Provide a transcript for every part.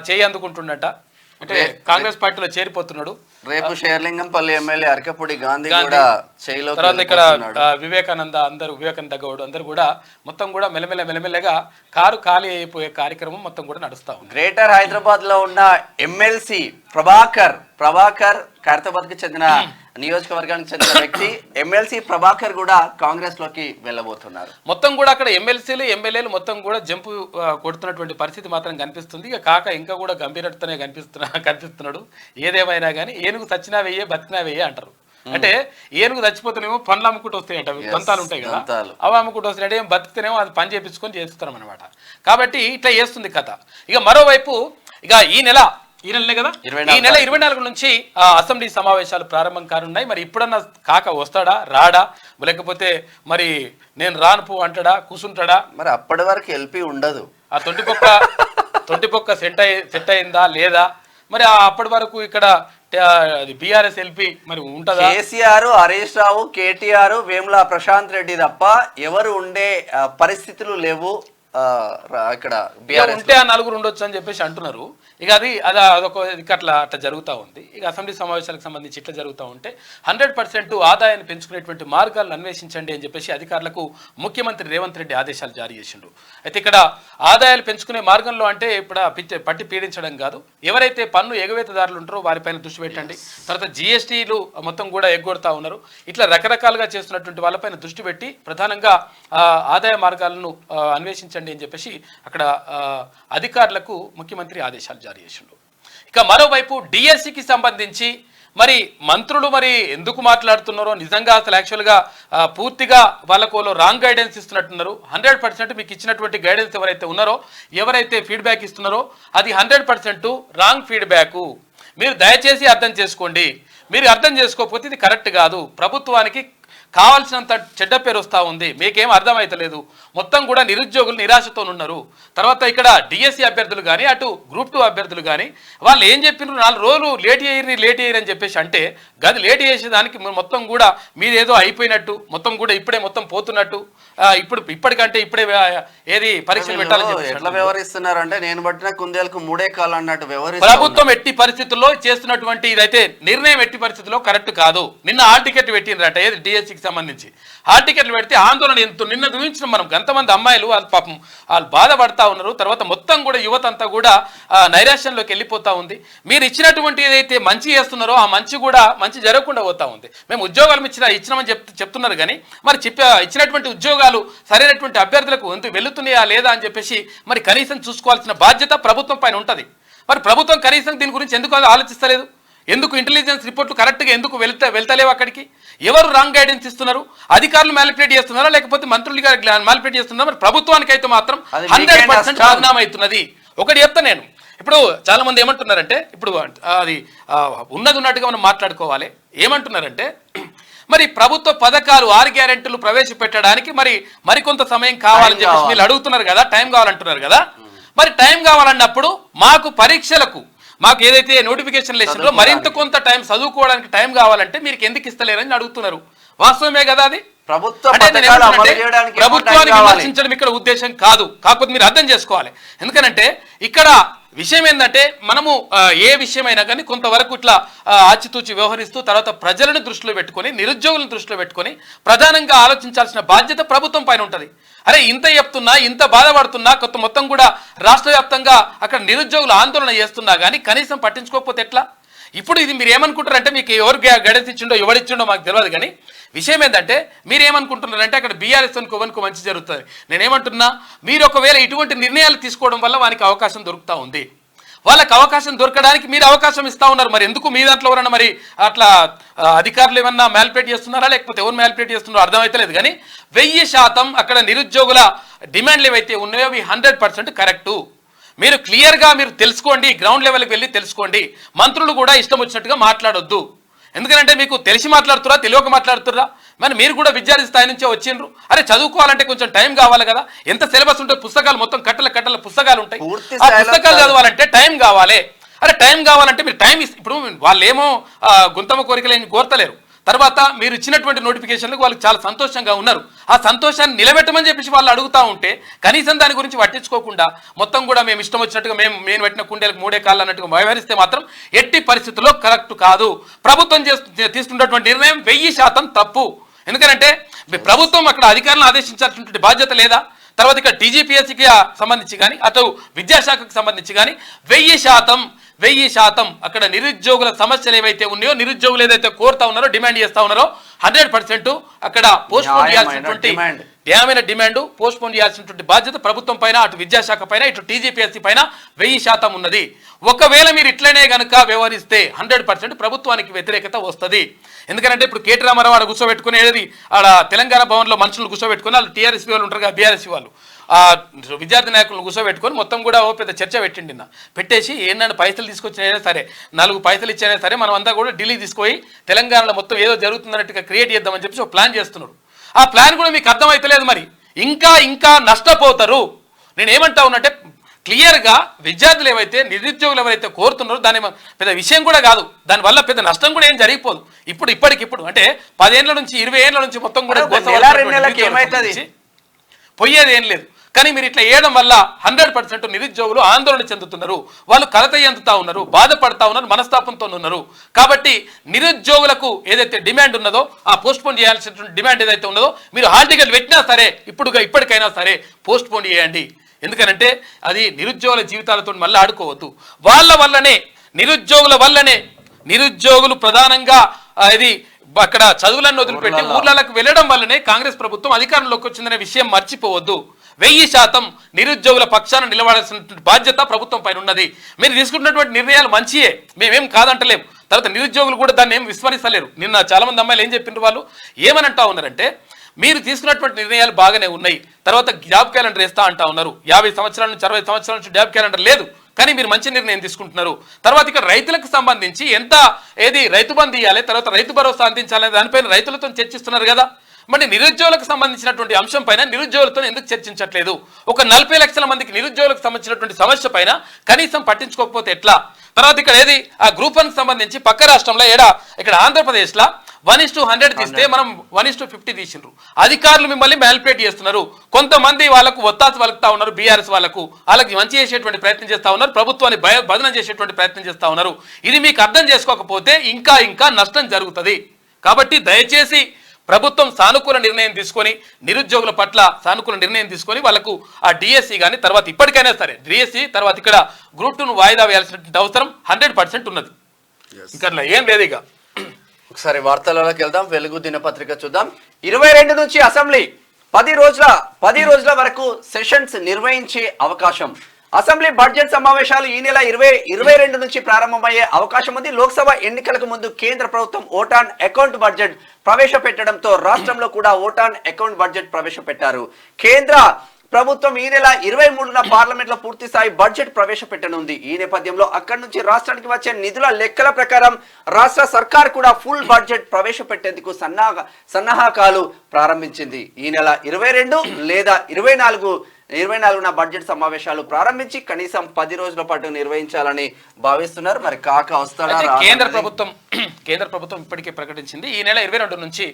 చేయందుకుంటుండట అంటే కాంగ్రెస్ పార్టీలో చేరిపోతున్నాడు. రేపు షేర్లింగంపల్లి ఎమ్మెల్యే అరకపూడి గాంధీ కూడా చేయిలో తర్వాత ఇక్కడ వివేకానంద గౌడ్ అందరూ కూడా మొత్తం కూడా మెల్లమెల్లగా కారు ఖాళీ అయిపోయే కార్యక్రమం మొత్తం కూడా నడుస్తా ఉంది. గ్రేటర్ హైదరాబాద్ లో ఉన్న ఎమ్మెల్సీ ప్రభాకర్ ఖైరతాబాద్ కి చెందిన నియోజకవర్గానికి చెందిన వ్యక్తి ఎమ్మెల్సీ ప్రభాకర్ కూడా కాంగ్రెస్ లోకి వెళ్ళబోతున్నారు. మొత్తం కూడా అక్కడ ఎమ్మెల్సీలు ఎమ్మెల్యేలు మొత్తం కూడా జంపు కొడుతున్నటువంటి పరిస్థితి మాత్రం కనిపిస్తుంది. ఇక కాక ఇంకా కూడా గంభీరతనే కనిపిస్తున్నాడు. ఏదేమైనా కానీ ఏనుగు చచ్చినా వెయ్యే బతికినా వెయ్యే అంటారు. అంటే ఏనుగు చచ్చిపోతేనేమో పనులు అమ్ముకుంటూ వస్తాయంట, దంతాలు ఉంటాయి కదా, అవి అమ్ముకుంటూ వస్తాయంటే ఏం బతికితేనేమో అది పని చేపించుకొని చేస్తున్నాం అనమాట. కాబట్టి ఇట్లా చేస్తుంది కథ. ఇక మరోవైపు ఇక ఈ నెలనే కదా, ఈ నెల 24 నుంచి అసెంబ్లీ సమావేశాలు ప్రారంభం కానున్నాయి. మరి ఇప్పుడన్నా కాక వస్తాడా రాడా, లేకపోతే మరి నేను రానుపో అంటాడా కూసుంటాడా? మరి అప్పటి వరకు ఎల్పీ ఉండదు. ఆ తొంటిపొక్క సెట్ అయిందా లేదా, మరి అప్పటి వరకు ఇక్కడ బీఆర్ఎస్ ఎల్పీ మరి ఉంటుందా? కేసీఆర్, హరీష్ రావు, కేటీఆర్, వేముల ప్రశాంత్ రెడ్డి తప్ప ఎవరు ఉండే పరిస్థితులు లేవు. ఇక్కడ ఉంటే ఆ నలుగురు ఉండొచ్చు అని చెప్పేసి అంటున్నారు. ఇక అదొక అట్లా జరుగుతూ ఉంది. ఇక అసెంబ్లీ సమావేశాలకు సంబంధించి ఇట్లా జరుగుతూ ఉంటే 100% ఆదాయాన్ని పెంచుకునేటువంటి మార్గాలను అన్వేషించండి అని చెప్పేసి అధికారులకు ముఖ్యమంత్రి రేవంత్ రెడ్డి ఆదేశాలు జారీ చేసిండు. అయితే ఇక్కడ ఆదాయాలు పెంచుకునే మార్గంలో అంటే ఇప్పుడు పట్టి పీడించడం కాదు, ఎవరైతే పన్ను ఎగవేతదారులు ఉంటారో వారిపైన దృష్టి పెట్టండి. తర్వాత జిఎస్టీలు మొత్తం కూడా ఎగ్గొడతా ఉన్నారు. ఇట్లా రకరకాలుగా చేస్తున్నటువంటి వాళ్ళపైన దృష్టి పెట్టి ప్రధానంగా ఆదాయ మార్గాలను అన్వేషించండి అని చెప్పేసి అక్కడ అధికారులకు ముఖ్యమంత్రి ఆదేశాలు జారీ చేసిండు. ఇక మరోవైపు డిఎస్సికి సంబంధించి మరి మంత్రులు మరి ఎందుకు మాట్లాడుతున్నారో నిజంగా అసలు యాక్చువల్గా పూర్తిగా వాళ్ళకు రాంగ్ గైడెన్స్ ఇస్తున్నట్టున్నారు. 100% మీకు ఇచ్చినటువంటి గైడెన్స్ ఎవరైతే ఉన్నారో, ఎవరైతే ఫీడ్బ్యాక్ ఇస్తున్నారో అది 100% రాంగ్ ఫీడ్బ్యాక్. మీరు దయచేసి అర్థం చేసుకోండి. మీరు అర్థం చేసుకోకపోతే ఇది కరెక్ట్ కాదు. ప్రభుత్వానికి కావాల్సినంత చెడ్డ పేరు వస్తూ ఉంది. మీకేం అర్థమైతలేదు. మొత్తం కూడా నిరుద్యోగులు నిరాశతో ఉన్నారు. తర్వాత ఇక్కడ డిఎస్సి అభ్యర్థులు కానీ అటు గ్రూప్ 2 అభ్యర్థులు కానీ వాళ్ళు ఏం చెప్పినారు, 4 రోజులు లేట్ అయ్యారు అని చెప్పేసి అంటే గది లేట్ చేసేదానికి మొత్తం కూడా మీదేదో అయిపోయినట్టు, మొత్తం కూడా ఇప్పుడే మొత్తం పోతున్నట్టు, ఇప్పటికంటే ఇప్పుడే ఏది పరీక్షలు పెట్టాలని ఎట్లా వ్యవహరిస్తున్నారు అంటే నేను పట్టిన కుందేలకు 3 కాళ్ళు అన్నట్టు వ్యవహరిస్తున్నారు. ప్రభుత్వం ఎట్టి పరిస్థితుల్లో చేస్తున్నటువంటి ఇదైతే నిర్ణయం ఎట్టి పరిస్థితుల్లో కరెక్ట్ కాదు. నిన్న హాల్ టికెట్ పెట్టినరట ఏది డిఎస్సికి సంబంధించి. హాల్ టికెట్లు పెడితే ఆందోళన నిన్న చూపించిన మనం ఎంతమంది అమ్మాయిలు వాళ్ళు పాపం వాళ్ళు బాధపడతా ఉన్నారు. తర్వాత మొత్తం కూడా యువత అంతా కూడా నైరాశ్యంలోకి వెళ్ళిపోతా ఉంది. మీరు ఇచ్చినటువంటి ఏదైతే మంచి చేస్తున్నారో ఆ మంచి కూడా మంచి జరగకుండా పోతా ఉంది. మేము ఉద్యోగాలు ఇచ్చినామని చెప్తున్నారు కానీ మరి ఇచ్చినటువంటి ఉద్యోగాలు సరైనటువంటి అభ్యర్థులకు వెళ్తున్నాయా లేదా అని చెప్పేసి మరి కనీసం చూసుకోవాల్సిన బాధ్యత ప్రభుత్వం పైన ఉంటుంది. మరి ప్రభుత్వం కనీసం దీని గురించి ఎందుకు ఆలోచిస్తలేదు? ఎందుకు ఇంటెలిజెన్స్ రిపోర్ట్లు కరెక్ట్గా ఎందుకు వెళ్తలేవు? అక్కడికి ఎవరు రాంగ్ గైడెన్స్ ఇస్తున్నారు? అధికారులు మ్యానిపులేట్ చేస్తున్నారా లేకపోతే మంత్రులుగా మ్యానిపులేట్ చేస్తున్నారా? మరి ప్రభుత్వానికి అయితే మాత్రం 100% పరిణామం అవుతున్నది. ఒకటి చెప్తా నేను, ఇప్పుడు చాలా మంది ఏమంటున్నారంటే ఇప్పుడు అది ఉన్నట్టుగా మనం మాట్లాడుకోవాలి. ఏమంటున్నారంటే మరి ప్రభుత్వ పథకాలు 6 గ్యారెంటీలు ప్రవేశపెట్టడానికి మరికొంత సమయం కావాలని చెప్పేసి వీళ్ళు అడుగుతున్నారు కదా, టైం కావాలంటున్నారు కదా. మరి టైం కావాలన్నప్పుడు మాకు పరీక్షలకు మాకు ఏదైతే నోటిఫికేషన్ ఇచ్చిందో మరింత కొంత టైం చదువుకోవడానికి టైం కావాలంటే మీరు ఎందుకు ఇస్తలేరని అడుగుతున్నారు. వాస్తవమే కదా అది. ప్రభుత్వాన్ని విమర్శించడం ఇక్కడ ఉద్దేశం కాదు. కాకపోతే మీరు అర్థం చేసుకోవాలి. ఎందుకనంటే ఇక్కడ విషయం ఏంటంటే మనము ఏ విషయమైనా కానీ కొంతవరకు ఇట్లా ఆచితూచి వ్యవహరిస్తూ తర్వాత ప్రజలను దృష్టిలో పెట్టుకొని నిరుద్యోగులను దృష్టిలో పెట్టుకొని ప్రధానంగా ఆలోచించాల్సిన బాధ్యత ప్రభుత్వం పైన ఉంటుంది. అరే ఇంత చెప్తున్నా, ఇంత బాధపడుతున్నా, మొత్తం కూడా రాష్ట్ర వ్యాప్తంగా అక్కడ నిరుద్యోగులు ఆందోళన చేస్తున్నా కానీ కనీసం పట్టించుకోకపోతే ఎట్లా? ఇప్పుడు ఇది మీరు ఏమనుకుంటారంటే మీకు ఎవరు గైడెన్స్ ఇచ్చిండో ఎవరిచ్చిండో మాకు తెలియదు కానీ విషయం ఏంటంటే మీరు ఏమనుకుంటున్నారంటే అక్కడ బీఆర్ఎస్ అనుకోవనుకో మంచి జరుగుతుంది. నేనేమంటున్నా, మీరు ఒకవేళ ఇటువంటి నిర్ణయాలు తీసుకోవడం వల్ల వానికి అవకాశం దొరుకుతూ ఉంది. వాళ్ళకి అవకాశం దొరకడానికి మీరు అవకాశం ఇస్తూ ఉన్నారు. మరి ఎందుకు మీ దాంట్లో ఎవరన్నా మరి అట్లా అధికారులు ఏమన్నా మ్యానిపులేట్ చేస్తున్నారా లేకపోతే ఎవరు మ్యానిపులేట్ చేస్తున్నారో అర్థమైతలేదు కానీ 1000% అక్కడ నిరుద్యోగుల డిమాండ్లు ఏవైతే ఉన్నాయో అవి 100% కరెక్టు. మీరు క్లియర్గా మీరు తెలుసుకోండి, గ్రౌండ్ లెవెల్కి వెళ్ళి తెలుసుకోండి. మంత్రులు కూడా ఇష్టం వచ్చినట్టుగా మాట్లాడొద్దు. ఎందుకంటే మీకు తెలిసి మాట్లాడుతురా తెలియక మాట్లాడుతురా? మరి మీరు కూడా విద్యార్థి స్థాయి నుంచే వచ్చిండ్రు. అరే చదువుకోవాలంటే కొంచెం టైం కావాలి కదా. ఎంత సిలబస్ ఉంటే పుస్తకాలు మొత్తం కట్టల పుస్తకాలు ఉంటాయి. ఆ పుస్తకాలు చదవాలంటే టైం కావాలి. అరే టైం కావాలంటే మీరు టైం ఇప్పుడు వాళ్ళు ఏమో గుంతమ్మ కోరికలు కోరతలేరు. తర్వాత మీరు ఇచ్చినటువంటి నోటిఫికేషన్లకు వాళ్ళు చాలా సంతోషంగా ఉన్నారు. ఆ సంతోషాన్ని నిలబెట్టమని చెప్పేసి వాళ్ళు అడుగుతూ ఉంటే కనీసం దాని గురించి పట్టించుకోకుండా మొత్తం కూడా మేము ఇష్టం వచ్చినట్టుగా మేము పెట్టిన కుండేలకు మూడే కాళ్ళు అన్నట్టుగా వ్యవహరిస్తే మాత్రం ఎట్టి పరిస్థితుల్లో కరెక్ట్ కాదు. ప్రభుత్వం తీసుకున్నటువంటి నిర్ణయం 1000% తప్పు. ఎందుకంటే ప్రభుత్వం అక్కడ అధికారులను ఆదేశించాల్సినటువంటి బాధ్యత లేదా? తర్వాత ఇక్కడ టీజీపీఎస్సీకి సంబంధించి కానీ అటు విద్యాశాఖకు సంబంధించి కానీ 1000% అక్కడ నిరుద్యోగుల సమస్యలు ఏవైతే ఉన్నాయో, నిరుద్యోగులు ఏదైతే కోరుతా ఉన్నారో, డిమాండ్ చేస్తా ఉన్నారో 100% అక్కడ పోస్ట్ పోన్ చేయాల్సినటువంటి న్యాయమైన డిమాండ్ పోస్ట్ పోన్ చేయాల్సినటువంటి బాధ్యత ప్రభుత్వం పైన, అటు విద్యాశాఖ పైన, ఇటు టీజీపీఎస్సీ పైన 1000% ఉన్నది. ఒకవేళ మీరు ఇట్లనే కనుక వ్యవహరిస్తే 100% ప్రభుత్వానికి వ్యతిరేకత వస్తుంది. ఎందుకంటే ఇప్పుడు కేటీ రామారావు ఆడ కూర్చోబెట్టుకునేది, ఆడ తెలంగాణ భవన్లో మనుషులు కూర్చోబెట్టుకుని వాళ్ళు టీఆర్ఎస్ వాళ్ళు ఉంటారు కదా, బీఆర్ఎస్ వాళ్ళు విద్యార్థి నాయకులను కూర్చోబెట్టుకొని మొత్తం కూడా ఓ పెద్ద చర్చ పెట్టిండి. పెట్టేసి ఏంటంటే పైసలు తీసుకొచ్చినైనా సరే, 4 పైసలు ఇచ్చైనా సరే మనం అంతా కూడా ఢిల్లీ తీసుకుపోయి తెలంగాణలో మొత్తం ఏదో జరుగుతుందన్నట్టుగా క్రియేట్ చేద్దామని చెప్పి ఒక ప్లాన్ చేస్తున్నారు. ఆ ప్లాన్ కూడా మీకు అర్థమైతలేదు. మరి ఇంకా నష్టపోతారు. నేను ఏమంటా ఉన్నట్టే క్లియర్గా విద్యార్థులు ఏవైతే నిరుద్యోగులు ఎవరైతే కోరుతున్నారో దాని పెద్ద విషయం కూడా కాదు, దానివల్ల పెద్ద నష్టం కూడా ఏం జరిగిపోదు. ఇప్పటికిప్పుడు అంటే 10 ఏళ్ల నుంచి 20 ఏళ్ల నుంచి మొత్తం కూడా పోయేది ఏం లేదు. కానీ మీరు ఇట్లా వేయడం వల్ల 100% నిరుద్యోగులు ఆందోళన చెందుతున్నారు, వాళ్ళు కలత చెందుతా ఉన్నారు, బాధపడతా ఉన్నారు, మనస్తాపంతో ఉన్నారు. కాబట్టి నిరుద్యోగులకు ఏదైతే డిమాండ్ ఉన్నదో, ఆ పోస్ట్ పోన్ చేయాల్సినటువంటి డిమాండ్ ఏదైతే ఉన్నదో, మీరు హాల్ టికెట్ పెట్టినా సరే ఇప్పటికైనా సరే పోస్ట్ పోన్ చేయండి. ఎందుకనంటే అది నిరుద్యోగుల జీవితాలతో మళ్ళీ ఆడుకోవద్దు. వాళ్ళ వల్లనే, నిరుద్యోగుల వల్లనే, నిరుద్యోగులు ప్రధానంగా ఇది అక్కడ చదువులను వదిలిపెట్టి ఊర్లకు వెళ్ళడం వల్లనే కాంగ్రెస్ ప్రభుత్వం అధికారంలోకి వచ్చిందనే విషయం మర్చిపోవద్దు. 1000% నిరుద్యోగుల పక్షాన నిలబడాల్సినటువంటి బాధ్యత ప్రభుత్వం పైన ఉన్నది. మీరు తీసుకుంటున్నటువంటి నిర్ణయాలు మంచియే, మేమేం కాదంటలేము. తర్వాత నిరుద్యోగులు కూడా దాన్ని ఏం విస్మరిస్తలేరు. నిన్న చాలా మంది అమ్మాయిలు ఏం చెప్పిండ్రు, వాళ్ళు ఏమనంటా ఉన్నారంటే మీరు తీసుకున్నటువంటి నిర్ణయాలు బాగానే ఉన్నాయి, తర్వాత జాబ్ క్యాలెండర్ వేస్తా అంటా ఉన్నారు. 50 సంవత్సరాల నుంచి 60 సంవత్సరాల నుంచి జాబ్ క్యాలెండర్ లేదు, కానీ మీరు మంచి నిర్ణయం తీసుకుంటున్నారు. తర్వాత ఇక్కడ రైతులకు సంబంధించి ఎంత రైతు బంధు ఇవ్వాలి, తర్వాత రైతు భరోసా అందించాలనే దానిపైన రైతులతో చర్చిస్తున్నారు కదా. మరి నిరుద్యోగులకు సంబంధించినటువంటి అంశం పైన నిరుద్యోగులతో ఎందుకు చర్చించట్లేదు? ఒక 40 లక్షల మందికి నిరుద్యోగులకు సంబంధించినటువంటి సమస్య పైన కనీసం పట్టించుకోకపోతే ఎట్లా? తర్వాత ఇక్కడ ఆ గ్రూప్ 1 సంబంధించి పక్క రాష్ట్రంలో ఇక్కడ ఆంధ్రప్రదేశ్లో 1:100 తీస్తే మనం 1:50 తీసిండ్రు. అధికారులు మిమ్మల్ని మ్యానిపులేట్ చేస్తున్నారు. కొంతమంది వాళ్ళకు ఒత్తాసు వలుకుతా ఉన్నారు, బీఆర్ఎస్ వాళ్ళకి మంచి చేసేటువంటి ప్రయత్నం చేస్తా ఉన్నారు, ప్రభుత్వాన్ని భదనం చేసేటువంటి ప్రయత్నం చేస్తా ఉన్నారు. ఇది మీకు అర్థం చేసుకోకపోతే ఇంకా నష్టం జరుగుతుంది. కాబట్టి దయచేసి ప్రభుత్వం సానుకూల నిర్ణయం తీసుకొని, నిరుద్యోగుల పట్ల సానుకూల నిర్ణయం తీసుకొని వాళ్ళకు ఆ డిఎస్సి కానీ తర్వాత ఇప్పటికైనా సరే డిఎస్సి తర్వాత ఇక్కడ గ్రూప్ 2ను వాయిదా వేయాల్సినటువంటి అవసరం 100% ఉన్నది. ఇంకా ఏం లేదు. ఇక ఒకసారి వార్తలలోకి వెళ్దాం. వెలుగు దినపత్రిక చూద్దాం. 22 నుంచి అసెంబ్లీ 10 రోజుల వరకు సెషన్స్ నిర్వహించే అవకాశం. అసెంబ్లీ బడ్జెట్ సమావేశాలు ఈ నెల 22 నుంచి ప్రారంభమయ్యే అవకాశం ఉంది. లోక్సభ ఎన్నికలకు ముందు కేంద్ర ప్రభుత్వం ఓట్ ఆన్ అకౌంట్ బడ్జెట్ ప్రవేశపెట్టడంతో రాష్ట్రంలో కూడా ఓట్ ఆన్ అకౌంట్ బడ్జెట్ ప్రవేశపెట్టారు. కేంద్ర ప్రభుత్వం ఈ నెల 23న పార్లమెంట్ లో పూర్తి స్థాయి బడ్జెట్ ప్రవేశపెట్టనుంది. ఈ నేపథ్యంలో అక్కడి నుంచి రాష్ట్రానికి వచ్చే నిధుల లెక్కల ప్రకారం రాష్ట్ర సర్కార్ కూడా ఫుల్ బడ్జెట్ ప్రవేశపెట్టేందుకు సన్నాహకాలు ప్రారంభించింది. ఈ నెల 22 లేదా 24న బడ్జెట్ సమావేశాలు ప్రారంభించి కనీసం 10 రోజుల పాటు నిర్వహించాలని భావిస్తున్నారు. మరి కాక వస్తాడా? కేంద్ర ప్రభుత్వం ఇప్పటికే ప్రకటించింది ఈ నెల 22 నుంచి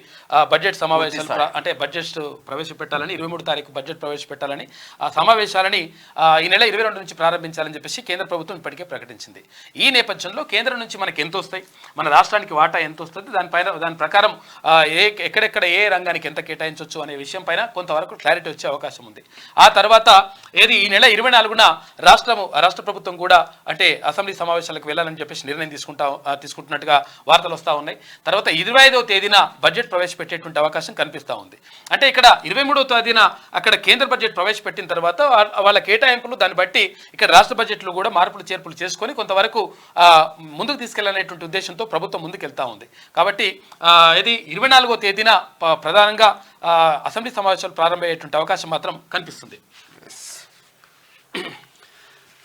బడ్జెట్ సమావేశాలు అంటే బడ్జెట్ ప్రవేశపెట్టాలని, 23 తారీఖు బడ్జెట్ ప్రవేశపెట్టాలని, ఆ సమావేశాలని ఈ నెల 22 నుంచి ప్రారంభించాలని చెప్పేసి కేంద్ర ప్రభుత్వం ఇప్పటికే ప్రకటించింది. ఈ నేపథ్యంలో కేంద్రం నుంచి మనకి ఎంత వస్తాయి, మన రాష్ట్రానికి వాటా ఎంత వస్తుంది, దాని ప్రకారం ఎక్కడెక్కడ ఏ రంగానికి ఎంత కేటాయించవచ్చు అనే విషయం పైన కొంతవరకు క్లారిటీ వచ్చే అవకాశం ఉంది. ఆ తర్వాత ఈ నెల 24న రాష్ట్ర ప్రభుత్వం కూడా అంటే అసెంబ్లీ సమావేశాలకు వెళ్ళాలని చెప్పేసి నిర్ణయం తీసుకుంటున్నట్టుగా వార్తలు వస్తూ ఉన్నాయి. తర్వాత 25వ తేదీన బడ్జెట్ ప్రవేశపెట్టేటువంటి అవకాశం కనిపిస్తూ ఉంది. అంటే ఇక్కడ 23వ తేదీన అక్కడ కేంద్ర బడ్జెట్ ప్రవేశపెట్టిన తర్వాత వాళ్ళ కేటాయింపులు దాన్ని బట్టి ఇక్కడ రాష్ట్ర బడ్జెట్లు కూడా మార్పులు చేర్పులు చేసుకొని కొంతవరకు ముందుకు తీసుకెళ్లాలనేటువంటి ఉద్దేశంతో ప్రభుత్వం ముందుకెళ్తా ఉంది. కాబట్టి 24వ తేదీన ప్రధానంగా అసెంబ్లీ సమావేశాలు ప్రారంభమయ్యేటువంటి అవకాశం మాత్రం కనిపిస్తుంది.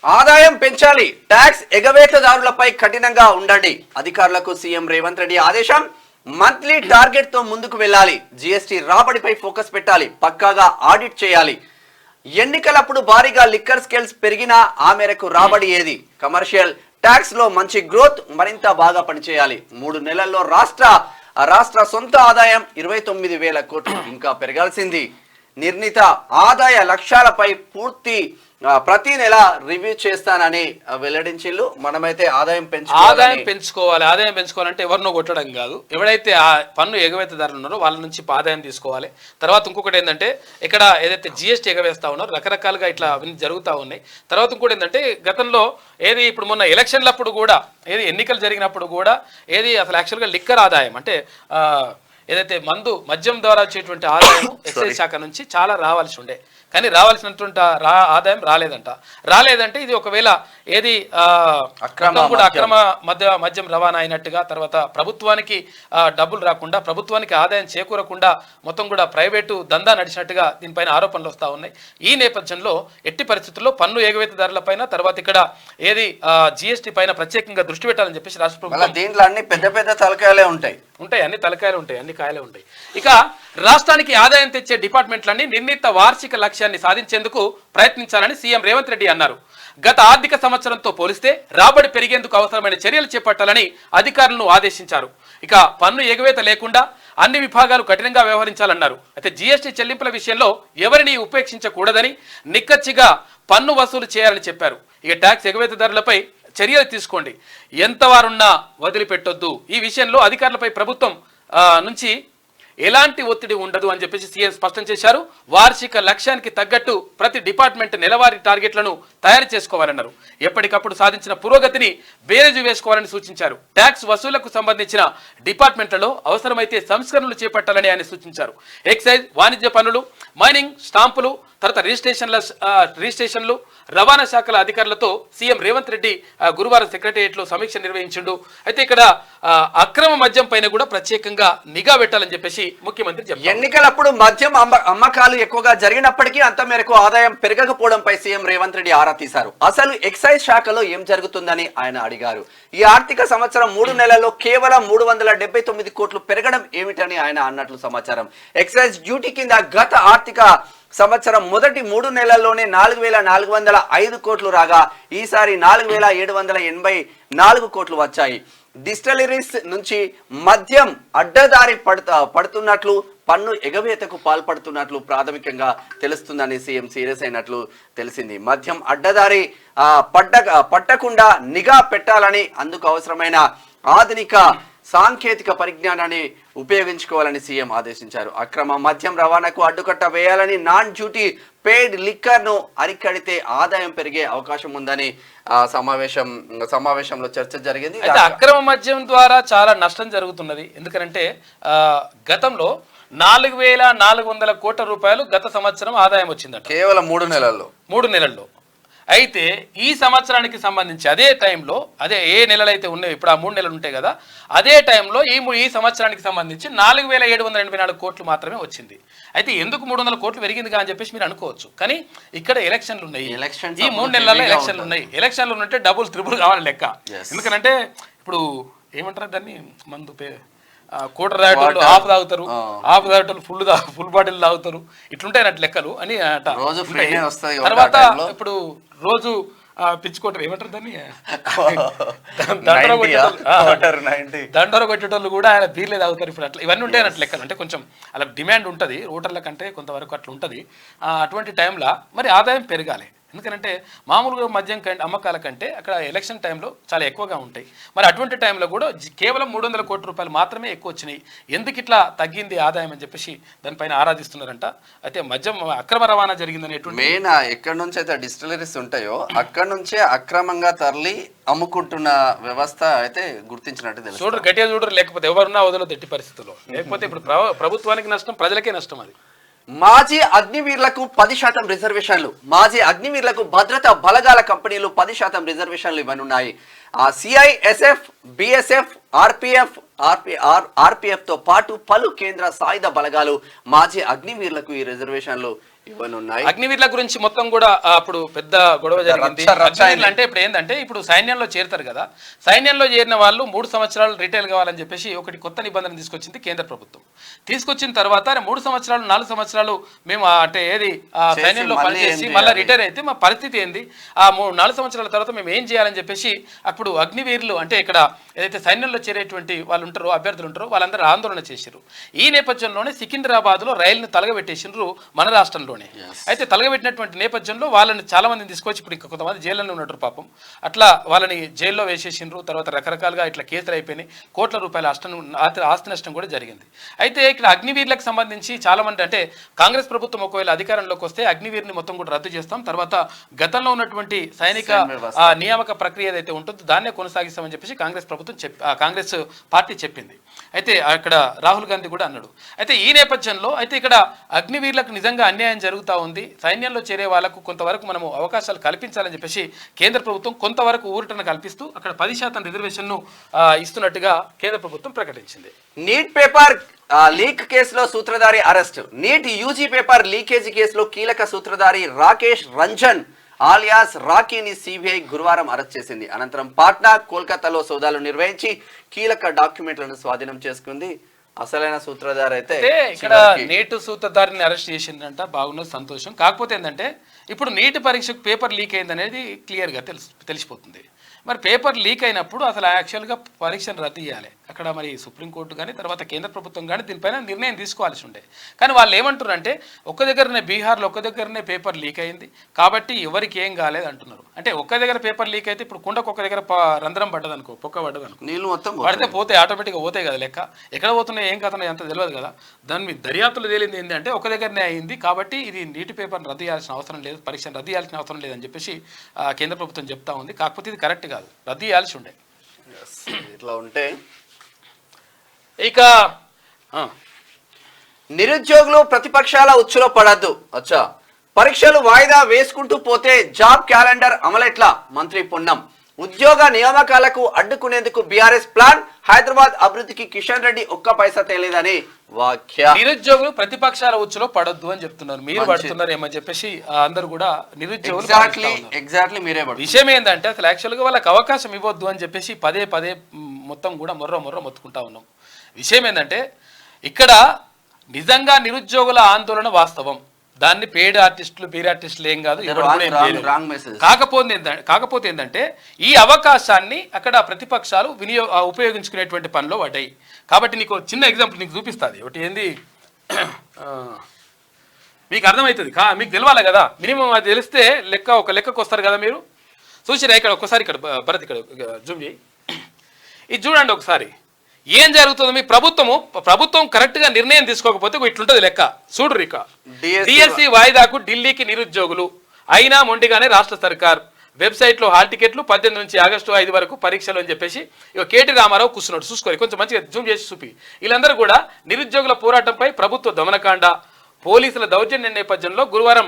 ఆదాయం పెంచాలి, ట్యాక్స్ ఎగవేతదారులపై కఠినంగా ఉండండి. అధికారులకు సీఎం రేవంత్ రెడ్డి ఆదేశం. మంత్లీ టార్గెట్ తో ముందుకు వెళ్ళాలి. జీఎస్టీ రాబడిపై ఫోకస్ పెట్టాలి, పక్కాగా ఆడిట్ చేయాలి. ఎన్నికలప్పుడు భారీగా లిక్కర్ స్కేల్స్ పెరిగినా ఆ మేరకు రాబడి ఏది? కమర్షియల్ ట్యాక్స్ లో మంచి గ్రోత్, మరింత బాగా పనిచేయాలి. 3 నెలల్లో రాష్ట్ర రాష్ట్ర సొంత ఆదాయం 29,000 కోట్లు ఇంకా పెరగాల్సింది. నిర్ణీత ఆదాయ లక్ష్యాలపై ప్రతి నెల రివ్యూ చేస్తానని వెల్లడించిల్లు. మనమైతే ఆదాయం పెంచుకోవాలంటే ఎవరినో కొట్టడం కాదు, ఎవరైతే ఆ పన్ను ఎగవేతదారులు ఉన్నారో వాళ్ళ నుంచి ఆదాయం తీసుకోవాలి. తర్వాత ఇంకొకటి ఏంటంటే ఇక్కడ ఏదైతే జిఎస్టీ ఎగవేస్తా ఉన్నారో రకరకాలుగా ఇట్లా అవన్నీ జరుగుతూ ఉన్నాయి. తర్వాత ఇంకోటి ఏంటంటే గతంలో ఇప్పుడు మొన్న ఎలక్షన్లప్పుడు కూడా ఎన్నికలు జరిగినప్పుడు కూడా అసలు యాక్చువల్గా లిక్కర్ ఆదాయం అంటే ఏదైతే మద్యం ద్వారా వచ్చేటువంటి ఆదాయం ఎక్సైజ్ శాఖ నుంచి చాలా రావాల్సి ఉండే, కానీ రావాల్సినటువంటి ఆదాయం రాలేదంటే ఇది ఒకవేళ అక్రమ మద్యం రవాణా అయినట్టుగా, తర్వాత ప్రభుత్వానికి డబ్బులు రాకుండా ప్రభుత్వానికి ఆదాయం చేకూరకుండా మొత్తం కూడా ప్రైవేటు దందా నడిచినట్టుగా దీనిపైన ఆరోపణలు వస్తూ ఉన్నాయి. ఈ నేపథ్యంలో ఎట్టి పరిస్థితుల్లో పన్ను ఎగవేతదారులపైన తర్వాత ఇక్కడ జిఎస్టీ పైన ప్రత్యేకంగా దృష్టి పెట్టాలని చెప్పేసి రాష్ట్ర ప్రభుత్వం దీంట్లో అన్ని పెద్ద తలకాయలే ఉంటాయి, అన్ని తలకాయలు ఉంటాయి, అన్ని కాయలే ఉంటాయి. ఇక రాష్ట్రానికి ఆదాయం తెచ్చే డిపార్ట్మెంట్లన్నీ నిర్ణీత వార్షిక లక్ష్యాన్ని సాధించేందుకు ప్రయత్నించాలని సీఎం రేవంత్ రెడ్డి అన్నారు. గత ఆర్థిక సంవత్సరంతో పోలిస్తే రాబడి పెరిగేందుకు అవసరమైన చర్యలు చేపట్టాలని అధికారులను ఆదేశించారు. ఇక పన్ను ఎగవేత లేకుండా అన్ని విభాగాలు కఠినంగా వ్యవహరించాలన్నారు. అయితే జీఎస్టీ చెల్లింపుల విషయంలో ఎవరిని ఉపేక్షించకూడదని, నిక్కచ్చిగా పన్ను వసూలు చేయాలని చెప్పారు. ఇక ట్యాక్స్ ఎగవేతదారులపై చర్యలు తీసుకోండి, ఎంత వారున్నా వదిలిపెట్టొద్దు. ఈ విషయంలో అధికారులపై ప్రభుత్వం నుంచి ఎలాంటి ఒత్తిడి ఉండదు అని చెప్పేసి సీఎం స్పష్టం చేశారు. వార్షిక లక్ష్యానికి తగ్గట్టు ప్రతి డిపార్ట్మెంట్ నెలవారీ టార్గెట్లను తయారు చేసుకోవాలన్నారు. ఎప్పటికప్పుడు సాధించిన పురోగతిని బేరేజు వేసుకోవాలని సూచించారు. ట్యాక్స్ వసూళ్లకు సంబంధించిన డిపార్ట్మెంట్లలో అవసరమైతే సంస్కరణలు చేపట్టాలని ఆయన సూచించారు. ఎక్సైజ్, వాణిజ్య పన్నులు, మైనింగ్, స్టాంపులు, తర్వాత రిజిస్ట్రేషన్లు, రవాణా శాఖల అధికారులతో సీఎం రేవంత్ రెడ్డి గురువారం సెక్రటేరియట్లో సమీక్ష నిర్వహించిండు. అయితే ఇక్కడ అక్రమ మద్యం పైన కూడా ప్రత్యేకంగా నిఘా పెట్టాలని చెప్పేసి ముఖ్యమంత్రి చెప్పారు. ఎన్నికలప్పుడు మద్యం అమ్మకాలు ఎక్కువగా జరిగినప్పటికీ అంత మేరకు ఆదాయం పెరగకపోవడంపై సీఎం రేవంత్ రెడ్డి ఆరా తీశారు. అసలు ఎక్సైజ్ శాఖలో ఏం జరుగుతుందని ఆయన అడిగారు. ఈ ఆర్థిక సంవత్సరం 3 నెలల్లో కేవలం 379 కోట్లు పెరగడం ఏమిటని ఆయన అన్నట్లు సమాచారం. ఎక్సైజ్ డ్యూటీ కింద గత ఆర్థిక సంవత్సరం మొదటి 3 నెలల్లోనే 4,405 కోట్లు రాగా ఈసారి 4,784 కోట్లు వచ్చాయి. డిస్టిలరీస్ నుంచి మద్యం అడ్డదారి పడుతున్నట్లు, పన్ను ఎగవేతకు పాల్పడుతున్నట్లు ప్రాథమికంగా తెలుస్తుందని సీఎం సీరియస్ అయినట్లు తెలిసింది. మద్యం అడ్డదారి పట్టకుండా నిఘా పెట్టాలని, అందుకు అవసరమైన ఆధునిక సాంకేతిక పరిజ్ఞానాన్ని ఉపయోగించుకోవాలని సీఎం ఆదేశించారు. అక్రమ మద్యం రవాణాకు అడ్డుకట్ట వేయాలని, నాన్ డ్యూటీ పెయిడ్ లిక్కర్ ను అరికడితే ఆదాయం పెరిగే అవకాశం ఉందని సమావేశంలో చర్చ జరిగింది. అయితే అక్రమ మద్యం ద్వారా చాలా నష్టం జరుగుతున్నది. ఎందుకంటే గతంలో 4,400 కోట్ల రూపాయలు గత సంవత్సరం ఆదాయం వచ్చిందట, కేవలం 3 నెలల్లో. అయితే ఈ సంవత్సరానికి సంబంధించి అదే టైంలో, అదే ఏ నెలలైతే ఉన్నాయో ఇప్పుడు ఆ 3 నెలలు ఉంటాయి కదా, అదే టైంలో ఈ సంవత్సరానికి సంబంధించి 4,784 కోట్లు మాత్రమే వచ్చింది. అయితే ఎందుకు 300 కోట్లు పెరిగిందిగా అని చెప్పేసి మీరు అనుకోవచ్చు. కానీ ఇక్కడ ఎలక్షన్లు ఉన్నాయి, ఈ 3 నెలల్లో ఎలక్షన్లు ఉన్నాయి. ఎలక్షన్లు ఉంటే డబుల్ త్రిబుల్ కావాలి లెక్క. ఎందుకంటే ఇప్పుడు ఏమంటారు దాన్ని, మందు కోటర్ తాగేటోళ్ళు హాఫ్ తాగుతారు, హాఫ్ తాగేటోళ్ళు ఫుల్ బాటిల్ తాగుతారు, ఇట్లుంటాయి అన్నట్టు లెక్కలు అని అంట. తర్వాత ఇప్పుడు రోజు పిచ్చుకోటరు ఏమంటారు దాన్ని, దండోర కొట్టేటోళ్ళు కూడా ఆయన బీర్లే తాగుతారు ఇప్పుడు. అట్లా ఇవన్నీ ఉంటాయి అన్నట్టు లెక్కలు. అంటే కొంచెం అలా డిమాండ్ ఉంటుంది ఓటర్ల కంటే కొంతవరకు అట్లా ఉంటుంది. అటువంటి టైంలో మరి ఆదాయం పెరగాలి. ఎందుకంటే మామూలుగా మద్యం అమ్మకాల కంటే అక్కడ ఎలక్షన్ టైంలో చాలా ఎక్కువగా ఉంటాయి. మరి అటువంటి టైంలో కూడా కేవలం 300 కోట్ల రూపాయలు మాత్రమే ఎక్కువ వచ్చినాయి. ఎందుకు ఇట్లా తగ్గింది ఆదాయం అని చెప్పేసి దానిపైన ఆరాధిస్తున్నారంట. అయితే మద్యం అక్రమ రవాణా జరిగిందనేటువంటి మెయిన్ ఎక్కడి నుంచి అయితే డిస్టిలరీస్ ఉంటాయో అక్కడ నుంచే అక్రమంగా తరలి అమ్ముకుంటున్న వ్యవస్థ అయితే గుర్తించినట్టు తెలుసు. చూడరు, గట్టిగా చూడరు, లేకపోతే ఎవరున్నా వదలదు ఎట్టి పరిస్థితుల్లో. లేకపోతే ఇప్పుడు ప్రభుత్వానికి నష్టం, ప్రజలకే నష్టం. అది మాజీ అగ్నివీరులకు 10% రిజర్వేషన్లు. మాజీ అగ్నివీరులకు భద్రతా బలగాల కంపెనీలు 10% రిజర్వేషన్లు ఇవ్వనున్నాయి. సిఐఎస్ఎఫ్, బిఎస్ఎఫ్, ఆర్పిఎఫ్ తో పాటు పలు కేంద్ర సాయుధ బలగాలు మాజీ అగ్నివీరులకు ఈ రిజర్వేషన్లు ఇవన్నీ ఉన్నాయి. అగ్నివీర్ల గురించి మొత్తం కూడా అప్పుడు పెద్ద గొడవ జరిగింది. అగ్నివీర్లు అంటే ఇప్పుడు ఏంటంటే ఇప్పుడు సైన్యంలో చేరుతారు కదా, సైన్యంలో చేరిన వాళ్ళు 3 సంవత్సరాలు రిటైర్ కావాలని చెప్పేసి ఒకటి కొత్త నిబంధన తీసుకొచ్చింది కేంద్ర ప్రభుత్వం. తీసుకొచ్చిన తర్వాత 3 సంవత్సరాలు 4 సంవత్సరాలు మేము అంటే ఏది సైన్యంలో పనిచేసి మళ్ళీ రిటైర్ అయితే మా పరిస్థితి ఏంది, ఆ 4 సంవత్సరాల తర్వాత మేము ఏం చేయాలని చెప్పేసి అప్పుడు అగ్నివీరులు అంటే ఇక్కడ ఏదైతే సైన్యంలో చేరేటువంటి వాళ్ళు ఉంటారో అభ్యర్థులు ఉంటారో వాళ్ళందరూ ఆందోళన చేశారు. ఈ నేపథ్యంలోనే సికింద్రాబాద్లో రైలును తలగబెట్టేసినారు మన రాష్ట్రంలో. అయితే తలగబెట్టినటువంటి నేపథ్యంలో వాళ్ళని చాలా మందిని తీసుకొచ్చి ఇప్పుడు ఇంకా కొంతమంది జైల్లోనే ఉన్నట్టు పాపం, అట్లా వాళ్ళని జైల్లో వేసేసిండ్రు. తర్వాత రకరకాలుగా ఇట్లా కేసులు అయిపోయినాయి, కోట్ల రూపాయల ఆస్తి నష్టం కూడా జరిగింది. అయితే ఇక్కడ అగ్నివీర్లకు సంబంధించి చాలా మంది అంటే కాంగ్రెస్ ప్రభుత్వం ఒకవేళ అధికారంలోకి వస్తే అగ్నివీర్ని మొత్తం కూడా రద్దు చేస్తాం, తర్వాత గతంలో ఉన్నటువంటి సైనిక నియామక ప్రక్రియ ఏదైతే ఉంటుందో దాన్నే కొనసాగిస్తామని చెప్పేసి కాంగ్రెస్ పార్టీ చెప్పింది. అయితే అక్కడ రాహుల్ గాంధీ కూడా అన్నాడు. అయితే ఈ నేపథ్యంలో అయితే ఇక్కడ అగ్నివీర్లకు నిజంగా అన్యాయం జరుగుతూ ఉంది, సైన్యంలో చేరే వాళ్ళకు కొంతవరకు మనము అవకాశాలు కల్పించాలని చెప్పేసి కేంద్ర ప్రభుత్వం కొంతవరకు ఊరటను కల్పిస్తూ అక్కడ 10% రిజర్వేషన్ను ఇస్తున్నట్టుగా కేంద్ర ప్రభుత్వం ప్రకటించింది. నీట్ పేపర్ లీక్ కేసులో సూత్రధారి arrest. NEET UG paper leakage కేసులో కీలక సూత్రధారి రాకేష్ రంజన్ ఆలియాస్ రాకీని సిబిఐ గురువారం అరెస్ట్ చేసింది. అనంతరం పాట్నా, కోల్కతాలో సోదాలు నిర్వహించి కీలక డాక్యుమెంట్లను స్వాధీనం చేసుకుంది. అసలైన సూత్రధారి అయితే ఇక్కడ నీట్ సూత్రధారిని అరెస్ట్ చేసిందంట, బాగున్నది, సంతోషం. కాకపోతే ఏంటంటే ఇప్పుడు నీట్ పరీక్షకు పేపర్ లీక్ అయింది అనేది క్లియర్గా తెలిసిపోతుంది. మరి పేపర్ లీక్ అయినప్పుడు అసలు యాక్చువల్గా పరీక్షను రద్దు చేయాలి. అక్కడ మరి సుప్రీంకోర్టు కానీ తర్వాత కేంద్ర ప్రభుత్వం కానీ దీనిపైన నిర్ణయం తీసుకోవాల్సి ఉండే. కానీ వాళ్ళు ఏమంటున్నారు అంటే ఒక్క దగ్గరనే బీహార్లో ఒక్క దగ్గరనే పేపర్ లీక్ అయింది కాబట్టి ఎవరికి ఏం కాలేదు అంటున్నారు. అంటే ఒక్క దగ్గర పేపర్ లీక్ అయితే ఇప్పుడు కుండకు ఒక్క దగ్గర రంధ్రం పడ్డది అనుకో, పొక్క పడ్డది అనుకో, నీళ్ళు మొత్తం పడితే పోతే ఆటోమేటిక్గా పోతాయి కదా, లెక్క ఎక్కడ పోతున్నాయి ఏం కథనో ఎంత తెలియదు కదా. దాని మీద దర్యాప్తులు తేలింది ఏంటంటే ఒక దగ్గరనే అయింది కాబట్టి ఇది నీటి పేపర్ని రద్దు చేయాల్సిన అవసరం లేదు, పరీక్షను రద్దు చేయాల్సిన అవసరం లేదని చెప్పేసి కేంద్ర ప్రభుత్వం చెప్తా ఉంది. కాకపోతే ఇది కరెక్ట్ కాదు, రద్దు చేయాల్సి ఉండే. ఇట్లా ఉంటే ఇక నిరుద్యోగులు ప్రతిపక్షాల ఉచ్చులో పడద్దు. అచ్చా, పరీక్షలు వాయిదా వేసుకుంటూ పోతే జాబ్ క్యాలెండర్ అమలెట్లా? మంత్రి పొన్నం. ఉద్యోగ నియామకాలకు అడ్డుకునేందుకు బీఆర్ఎస్ ప్లాన్. హైదరాబాద్ అభివృద్ధికి కిషన్ రెడ్డి ఒక్క పైసా తేలేదని వ్యాఖ్య. నిరుద్యోగులు ప్రతిపక్షాల ఉచ్చులో పడొద్దు అని చెప్తున్నారు, మీరు పడుతున్నారు ఏమని చెప్పేసి అందరు కూడా నిరుద్యోగులు ఎగ్జాక్ట్లీ మీరే. విషయం ఏంటంటే అసలు యాక్చువల్గా వాళ్ళకి అవకాశం ఇవ్వద్దు అని చెప్పేసి పదే మొత్తం కూడా మొర్ర మొత్తుకుంటా ఉన్నాం. విషయం ఏంటంటే ఇక్కడ నిజంగా నిరుద్యోగుల ఆందోళన వాస్తవం, దాన్ని పేడ్ ఆర్టిస్టులు బీర్ ఆర్టిస్టులు ఏం కాదు. కాకపోతే ఏంటంటే ఈ అవకాశాన్ని అక్కడ ప్రతిపక్షాలు ఉపయోగించుకునేటువంటి పనిలో పడ్డాయి. కాబట్టి నీకు చిన్న ఎగ్జాంపుల్ నీకు చూపిస్తుంది. ఒకటి ఏంది మీకు అర్థమవుతుంది, మీకు తెలవాలి కదా, మినిమం అది తెలిస్తే ఒక లెక్కకు వస్తారు కదా మీరు. చూసిరా ఇక్కడ ఒక్కసారి ఇక్కడ భరత్ ఇక్కడ జూమ్ చేయి, ఇది చూడండి ఒకసారి ఏం జరుగుతుందో. మీ ప్రభుత్వం కరెక్ట్ గా నిర్ణయం తీసుకోకపోతే ఇట్లుంటది లెక్క. చూడు ఇక డిఎస్సి వాయిదాకు ఢిల్లీకి నిరుద్యోగులు అయినా మొండిగానే రాష్ట్ర సర్కార్. వెబ్సైట్లో హాల్ టికెట్లు 18 నుంచి ఆగస్టు 5 వరకు పరీక్షలు అని చెప్పేసి ఇక కేటీ రామారావు కూర్చున్నాడు. చూసుకోవాలి కొంచెం మంచిగా జూమ్ చేసి చూపి. వీళ్ళందరూ కూడా నిరుద్యోగుల పోరాటంపై ప్రభుత్వ దమనకాండ, పోలీసుల దౌర్జన్యం నేపథ్యంలో గురువారం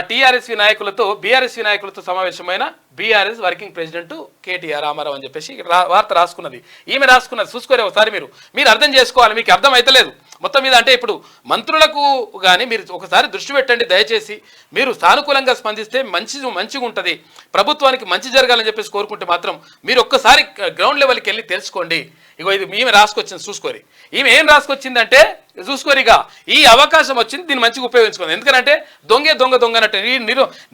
టీఆర్ఎస్వి నాయకులతో బీఆర్ఎస్వి నాయకులతో సమావేశమైన BRS working president KTR Rama Rao అని చెప్పేసి వార్త రాసుకున్నది. ఈమె రాసుకున్నది చూసుకోరే ఒకసారి మీరు అర్థం చేసుకోవాలి. మీకు అర్థం అయితలేదు మొత్తం మీద. అంటే ఇప్పుడు మంత్రులకు కానీ మీరు ఒకసారి దృష్టి పెట్టండి దయచేసి. మీరు సానుకూలంగా స్పందిస్తే మంచిగా ఉంటుంది, ప్రభుత్వానికి మంచి జరగాలని చెప్పేసి కోరుకుంటే మాత్రం మీరు ఒక్కసారి గ్రౌండ్ లెవెల్కి వెళ్ళి తెలుసుకోండి. ఇగో ఇది ఈమె రాసుకొచ్చింది చూసుకోరి. ఈమె ఏం రాసుకొచ్చిందంటే చూసుకోరిగా ఈ అవకాశం వచ్చింది, దీన్ని మంచిగా ఉపయోగించుకోండి. ఎందుకంటే దొంగ అన్నట్టు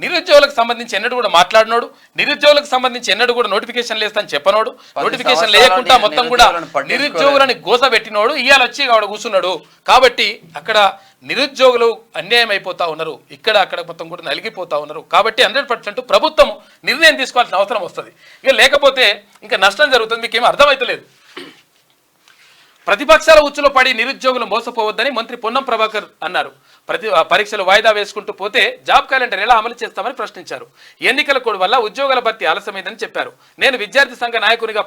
నిరుద్యోగులకు సంబంధించి ఎన్నడూ కూడా మాట్లాడినోడు, నిరుద్యోగులకు సంబంధించి ఎన్నడూ కూడా నోటిఫికేషన్ లేస్తాను చెప్పనోడు, నోటిఫికేషన్ లేకుండా మొత్తం కూడా నిరుద్యోగులని గోసబెట్టినోడు ఇవాళ వచ్చి ఆవిడ కూర్చున్నాడు. కాబట్టి అక్కడ నిరుద్యోగులు అన్యాయం అయిపోతా ఉన్నారు, అక్కడ మొత్తం కూడా నలిగిపోతా ఉన్నారు. కాబట్టి 100% ప్రభుత్వం నిర్ణయం తీసుకోవాల్సిన అవసరం వస్తుంది. ఇక లేకపోతే ఇంకా నష్టం జరుగుతుంది. మీకేమో అర్థమవుతలేదు. ప్రతిపక్షాల ఉచ్చులో పడి నిరుద్యోగులు మోసపోవద్దని మంత్రి పొన్నం ప్రభాకర్ అన్నారు. పరీక్షలు వాయిదా వేసుకుంటూ పోతే జాబ్ క్యాలెండర్ ఎలా అమలు చేస్తామని ప్రశ్నించారు. ఎన్నికల కోడ్ వల్ల ఉద్యోగాల భర్తీ ఆలస్యమైందని చెప్పారు. నేను విద్యార్థి సంఘ నాయకునిగా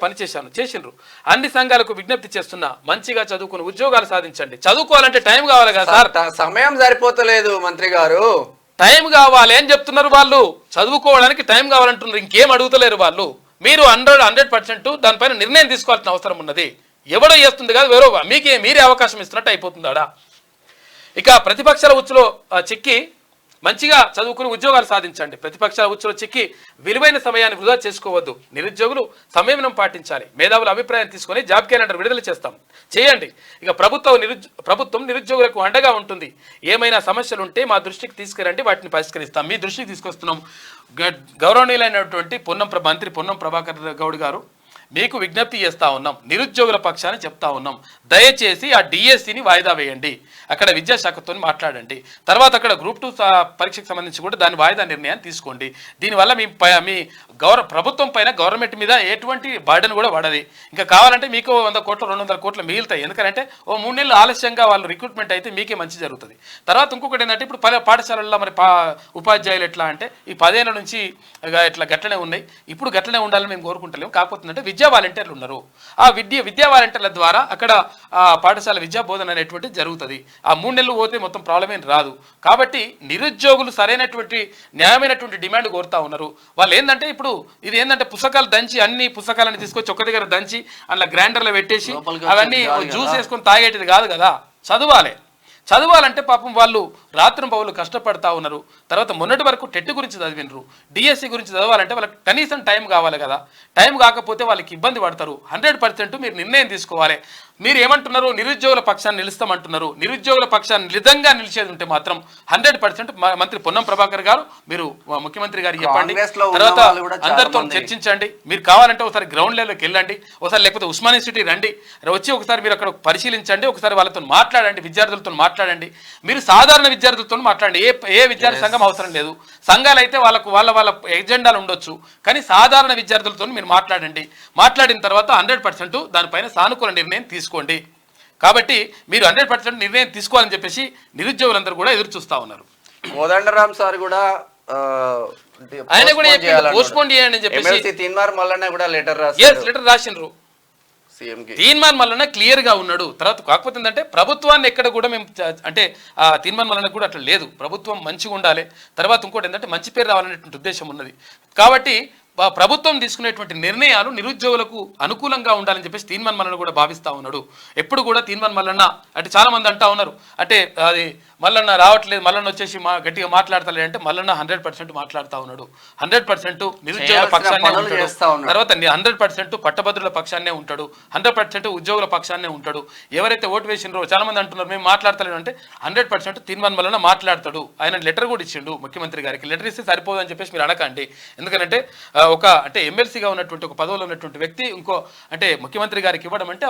చేసిండ్రు. అన్ని సంఘాలకు విజ్ఞప్తి చేస్తున్నా, మంచిగా చదువుకుని ఉద్యోగాలు సాధించండి. చదువుకోవాలంటే టైం కావాలి కదా సార్, సమయం సరిపోతలేదు మంత్రి గారు, టైం కావాలి అని చెప్తున్నారు వాళ్ళు. చదువుకోవడానికి టైం కావాలంటున్నారు, ఇంకేం అడుగుతలేరు వాళ్ళు. మీరు 100% దానిపైన నిర్ణయం తీసుకోవాల్సిన అవసరం ఉన్నది. ఎవడో చేస్తుంది కాదు, మీరే అవకాశం ఇస్తున్నట్టు అయిపోతుందాడా. ఇక ప్రతిపక్షాల ఉచ్చులో చిక్కి మంచిగా చదువుకుని ఉద్యోగాలు సాధించండి. ప్రతిపక్షాల ఉచ్చులో చిక్కి విలువైన సమయాన్ని వృధా చేసుకోవద్దు. నిరుద్యోగులు సంయమనం పాటించాలి. మేధావుల అభిప్రాయం తీసుకొని జాబ్ క్యాలెండర్ విడుదల చేయండి. ఇక ప్రభుత్వం నిరుద్యోగులకు అండగా ఉంటుంది. ఏమైనా సమస్యలుంటే మా దృష్టికి తీసుకురండి, వాటిని పరిష్కరిస్తాం. మీ దృష్టికి తీసుకొస్తున్నాం. గౌరవనీయులైనటువంటి మంత్రి పొన్నం ప్రభాకర్ గౌడ్ గారు, మీకు విజ్ఞప్తి చేస్తా ఉన్నాం, నిరుద్యోగుల పక్షాన్ని చెప్తా ఉన్నాం, దయచేసి ఆ డిఎస్సిని వాయిదా వేయండి. అక్కడ విద్యాశాఖతో మాట్లాడండి. తర్వాత అక్కడ గ్రూప్ 2 పరీక్షకు సంబంధించి కూడా దాని వాయిదా నిర్ణయాన్ని తీసుకోండి. దీనివల్ల మీ ప్రభుత్వం పైన గవర్నమెంట్ మీద ఎటువంటి బర్డెన్ కూడా పడది. ఇంకా కావాలంటే మీకు 100 కోట్లు 200 కోట్లు మిగులుతాయి. ఎందుకంటే ఓ 3 నెలలు ఆలస్యంగా వాళ్ళు రిక్రూట్మెంట్ అయితే మీకే మంచి జరుగుతుంది. తర్వాత ఇంకొకటి ఏంటంటే ఇప్పుడు పాఠశాలల్లో మరి ఉపాధ్యాయులు ఎట్లా అంటే ఈ 10 ఏళ్ల నుంచి ఇట్లా గట్లనే ఉన్నాయి. ఇప్పుడు గట్లనే ఉండాలని మేము కోరుకుంటలేము. కాకపోతే అంటే విద్యా వాలంటీర్లు ఉన్నారు. ఆ విద్యా వాలంటీర్ల ద్వారా అక్కడ పాఠశాల విద్యా బోధన అనేటువంటిది జరుగుతుంది. ఆ 3 నెలలు పోతే మొత్తం ప్రాబ్లం ఏం రాదు. కాబట్టి నిరుద్యోగులు సరైనటువంటి న్యాయమైనటువంటి డిమాండ్ కోరుతా ఉన్నారు. వాళ్ళు ఏంటంటే ఇప్పుడు ఇది ఏంటంటే పుస్తకాలు దంచి అన్ని పుస్తకాలను తీసుకొచ్చి ఒక దగ్గర దంచి అలా గ్రైండర్లో పెట్టేసి అవన్నీ జ్యూస్ వేసుకొని తాగేటిది కాదు కదా. చదవాలంటే పాపం వాళ్ళు రాత్రి పౌలు కష్టపడతా ఉన్నారు. తర్వాత మొన్నటి వరకు టెట్ గురించి చదివినరు, డిఎస్సి గురించి చదవాలంటే వాళ్ళకి కనీసం టైం కావాలి కదా. టైం కాకపోతే వాళ్ళకి ఇబ్బంది పడతారు. 100% మీరు నిర్ణయం తీసుకోవాలి. మీరు ఏమంటున్నారు, నిరుద్యోగుల పక్షాన్ని నిలుస్తామంటున్నారు. నిరుద్యోగుల పక్షాన్ని నిజంగా నిలిచేది ఉంటే మాత్రం 100% మంత్రి పొన్నం ప్రభాకర్ గారు మీరు ముఖ్యమంత్రి గారికి చెప్పండి. తర్వాత అందరితో చర్చించండి. మీరు కావాలంటే ఒకసారి గ్రౌండ్ లెవెల్కి వెళ్ళండి, ఒకసారి లేకపోతే ఉస్మానియా యూనివర్సిటీ రండి, వచ్చి ఒకసారి మీరు అక్కడ పరిశీలించండి, ఒకసారి వాళ్ళతో మాట్లాడండి, విద్యార్థులతో మాట్లాడండి. మీరు సాధారణ విద్యార్థులతో మాట్లాడండి. ఏ విద్యార్థి సంఘం అవసరం లేదు. సంఘాలు అయితే వాళ్ళ ఎజెండాలు ఉండొచ్చు, కానీ సాధారణ విద్యార్థులతో మీరు మాట్లాడిన తర్వాత 100% దానిపైన సానుకూల నిర్ణయం తీసుకోండి. కాబట్టి మీరు 100% నిర్ణయం తీసుకోవాలని చెప్పేసి నిరుద్యోగులందరూ కూడా ఎదురు చూస్తా ఉన్నారు. కోదండరామ్ సార్ కూడా ఆయన కూడా పోస్ట్పోన్ చేయండి అని చెప్పేసి తీన్మార్ మల్లన్న కూడా లెటర్ రాసిండ్రు. తీన్మార్ మల్లన్న క్లియర్ గా ఉన్నాడు. తర్వాత కాకపోతే ఏంటంటే ప్రభుత్వాన్ని ఎక్కడ కూడా మేము అంటే తీన్మార్ మల్లన్న కూడా అట్లా లేదు. ప్రభుత్వం మంచిగా ఉండాలి. తర్వాత ఇంకోటి ఏంటంటే మంచి పేరు రావాలనేటువంటి ఉద్దేశం ఉన్నది. కాబట్టి ప్రభుత్వం తీసుకునేటువంటి నిర్ణయాలు నిరుద్యోగులకు అనుకూలంగా ఉండాలని చెప్పేసి తీన్మార్ మల్లన్న కూడా భావిస్తూ ఉన్నాడు. ఎప్పుడు కూడా తీన్మార్ మల్లన్న అంటే చాలా మంది అంటా ఉన్నారు, అంటే అది మల్లన్న రావట్లేదు, మల్లన్న వచ్చేసి గట్టిగా మాట్లాడతలేదు అంటే మల్లన్న 100% మాట్లాడుతూ ఉన్నాడు. 100% నిరుద్యోగుల పక్షాన్నే ఉంటాడు. తర్వాత 100% పట్టభద్రుల పక్షాన్నే ఉంటాడు. 100% ఉద్యోగుల పక్షాన్నే ఉంటాడు. ఎవరైతే ఓటు వేసినారో చాలా మంది అంటున్నారు మేము మాట్లాడతలేడు అంటే 100% తీన్మార్ మల్లన్న మాట్లాడతాడు. ఆయన లెటర్ కూడా ఇచ్చిండు ముఖ్యమంత్రి గారికి. లెటర్ ఇస్తే సరిపోదు అని చెప్పేసి మీరు అడగండి. ఎందుకంటే అంటే ఎమ్మెల్సీగా ఉన్నటువంటి ఒక పదవిలో ఉన్నటువంటి వ్యక్తి ఇంకో అంటే ముఖ్యమంత్రి గారికి ఇవ్వడం అంటే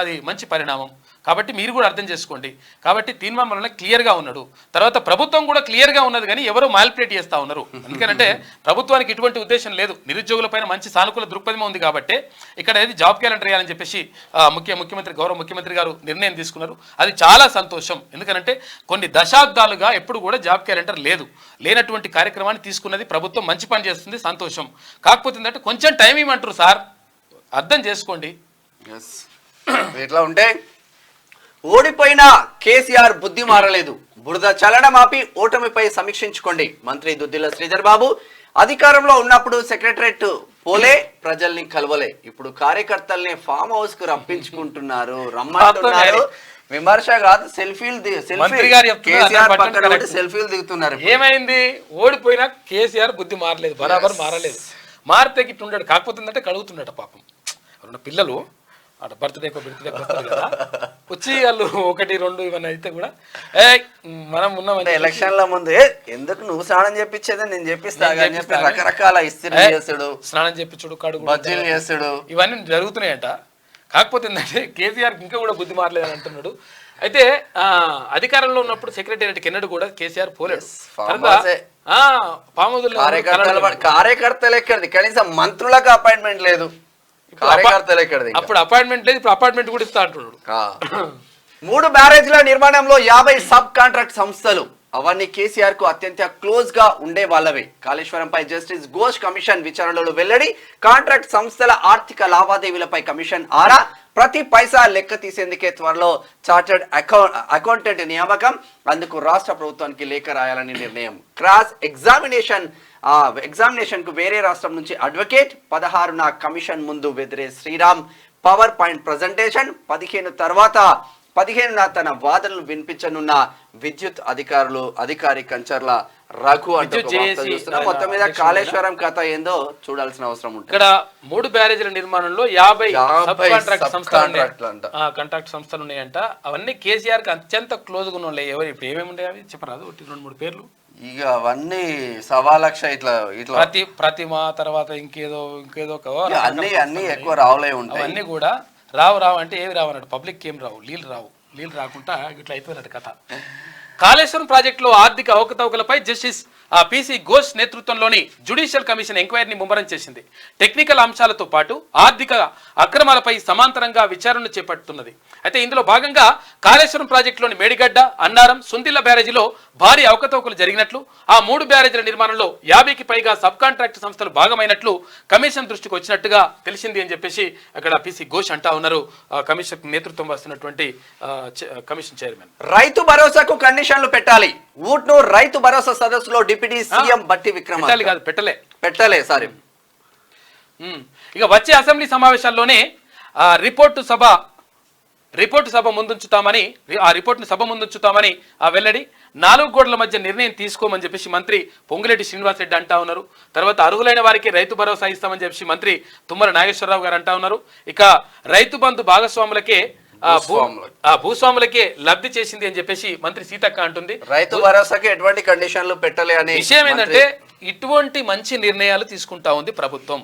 అది మంచి పరిణామం. కాబట్టి మీరు కూడా అర్థం చేసుకోండి. కాబట్టి తీన్మార్ మల్లన్న క్లియర్గా ఉన్నాడు. తర్వాత ప్రభుత్వం కూడా క్లియర్గా ఉన్నది, కానీ ఎవరో మాల్ప్లేట్ చేస్తూ ఉన్నారు. ఎందుకంటే ప్రభుత్వానికి ఇటువంటి ఉద్దేశం లేదు. నిరుద్యోగులపైన మంచి సానుకూల దృక్పథం ఉంది కాబట్టి ఇక్కడ ఏది జాబ్ క్యాలెండర్ వేయాలని చెప్పేసి గౌరవ ముఖ్యమంత్రి గారు నిర్ణయం తీసుకున్నారు. అది చాలా సంతోషం. ఎందుకంటే కొన్ని దశాబ్దాలుగా ఎప్పుడు కూడా జాబ్ క్యాలెండర్ లేనటువంటి కార్యక్రమాన్ని తీసుకున్నది ప్రభుత్వం. మంచి పని చేస్తుంది, సంతోషం. కాకపోతే ఏంటంటే కొంచెం టైం ఇవ్వమంటారు సార్, అర్థం చేసుకోండి. ఇట్లా ఉంటే ఓడిపోయిన కేసీఆర్ బుద్ధి మారలేదు, బురద చల్లడం ఆపి ఓటమిపై సమీక్షించుకోండి. మంత్రి దుద్దిల్ల శ్రీధర్ బాబు అధికారంలో ఉన్నప్పుడు సెక్రటరేట్ పోలే, ప్రజల్ని కలవలే. ఇప్పుడు కార్యకర్తల్ని ఫామ్ హౌస్ కు రప్పించుకుంటున్నారు, రమ్మంటున్నారు. విమర్శ కాదు, సెల్ఫీలు దిగుతున్నారు. ఏమైంది, ఓడిపోయినా కేసీఆర్ బుద్ధి మారలేదు, బరాబర్ మారలేదు. మారితే గిట్టు ఉంటాడు. కాకపోతే ఏంటంటే కడుగుతున్నాడు పాపం. పిల్లలు అటు బర్త్డేకి వస్తారు కదా, వచ్చి వాళ్ళు 1, 2 ఇవన్నీ అయితే కూడా మనం ఉన్నామంటే ఎలక్షన్ల ముందు ఎందుకు నువ్వు స్నానం చేపించేది నేను చేపిస్తా రకరకాల ఇస్త్రీ చేస్తాడు, స్నానం చేపించుడు, కడుగు బజ్జీలు చేస్తాడు, ఇవన్నీ జరుగుతున్నాయంట. కాకపోతే ఏంటంటే కేసీఆర్ ఇంకా కూడా బుద్ధి మారలేదు అని అంటున్నాడు. అయితే అధికారంలో ఉన్నప్పుడు సెక్రటేరియట్ ఎన్నడూ కూడా కేసీఆర్ పోలేడు. కార్యకర్తలు ఎక్కడిది, కనీసం మంత్రులకు అపాయింట్మెంట్ లేదు. అప్పుడు అపాయింట్మెంట్ లేదు, ఇప్పుడు అపాయింట్మెంట్ కూడా ఇస్తా అంటున్నాడు. 3 బ్యారేజ్ల నిర్మాణంలో 50 సబ్ కాంట్రాక్ట్ సంస్థలు, అవన్నీ కేసీఆర్ కు అత్యంత క్లోజ్ గా ఉండే వాళ్ళవే. కాళేశ్వరంపై జస్టిస్ ఘోష్ కమిషన్ విచారణలో వెల్లడి. కాంట్రాక్ట్ సంస్థల ఆర్థిక లావాదేవీలపై కమిషన్ ఆరా. ప్రతి పైసా లెక్క తీసేందుకే త్వరలో చార్టర్డ్ అకౌంటెంట్ నియామకం. అందుకు రాష్ట్ర ప్రభుత్వానికి లేఖ రాయాలని నిర్ణయం. క్రాస్ ఎగ్జామినేషన్ కు వేరే రాష్ట్రం నుంచి అడ్వకేట్. 16న కమిషన్ ముందు Vedire Sriram power point presentation. 15 తర్వాత 15న తన వాదనలు వినిపించనున్న విద్యుత్ అధికారి కంచర్ల రఘు అంటే మొత్తం మీద కాళేశ్వరం కథ ఏందో చూడాల్సిన అవసరం ఉంటుంది. ఇక్కడ 3 బ్యారేజీల నిర్మాణంలో 50 కాంట్రాక్ట్ సంస్థలు ఉన్నాయంట. అవన్నీ కేసీఆర్ కి అత్యంత క్లోజ్ గా ఉన్నాయి. ఎవరు ఇప్పుడు ఏమేమి ఉన్నాయి అవి చెప్పరాదు, 2-3 పేర్లు. ఇక అవన్నీ 1,00,000 ఇట్లా ప్రతిమ తర్వాత ఇంకేదో అన్ని ఎక్కువ రావులే ఉంటాయి. అవన్నీ కూడా రావు అంటే ఏవి రావు అన్నట్టు, పబ్లిక్ ఏం రావు, నీళ్ళు రాకుండా ఇట్లా అయిపోయినట్టు కథ. కాళేశ్వరం ప్రాజెక్టులో ఆర్థిక అవకతవకలపై జస్టిస్ పిసి ఘోష్ నేతృత్వంలోని జ్యుడిషియల్ కమిషన్ ఎంక్వైరీని ముమ్మరం చేసింది. టెక్నికల్ అంశాలతో పాటు ఆర్థిక అక్రమాలపై సమాంతరంగా విచారణను చేపడుతున్నది. అయితే ఇందులో భాగంగా కాళేశ్వరం ప్రాజెక్టులోని మేడిగడ్డ, అన్నారం, సుందిళ్ల బ్యారేజీలో భారీ అవకతవకలు జరిగినట్లు, ఆ 3 బ్యారేజీల నిర్మాణంలో 50కి పైగా సబ్ కాంట్రాక్ట్ సంస్థలు భాగమైనట్లు కమిషన్ దృష్టికి వచ్చినట్టుగా తెలిసింది అని చెప్పేసి అక్కడ పిసి ఘోష్ అంటా ఉన్నారు, కమిషన్ నేతృత్వం వస్తున్నటువంటి కమిషన్ చైర్మన్. రైతు భరోసాకు కండిషన్లు పెట్టాలి. ఊట్ను రైతు భరోసా సదస్సులో డిప్యూటీ సీఎం బట్టి విక్రమార్క పెట్టలే సారీ. ఇక వచ్చే అసెంబ్లీ సమావేశాల్లోనే రిపోర్టు సభ ముందుంచుతామని వెల్లడి. 4 గోడల మధ్య నిర్ణయం తీసుకోమని చెప్పేసి మంత్రి పొంగులేటి శ్రీనివాసరెడ్డి అంటా ఉన్నారు. తర్వాత అర్హులైన వారికి రైతు భరోసా ఇస్తామని చెప్పేసి మంత్రి తుమ్మల నాగేశ్వరరావు గారు అంటా ఉన్నారు. ఇక రైతు బంధు భూస్వాములకే లబ్ధి చేసింది అని చెప్పేసి మంత్రి సీతక్క అంటుంది. రైతు భరోసాకి ఎటువంటి కండిషన్లు పెట్టలే అనే విషయం ఏంటంటే ఇటువంటి మంచి నిర్ణయాలు తీసుకుంటా ఉంది ప్రభుత్వం.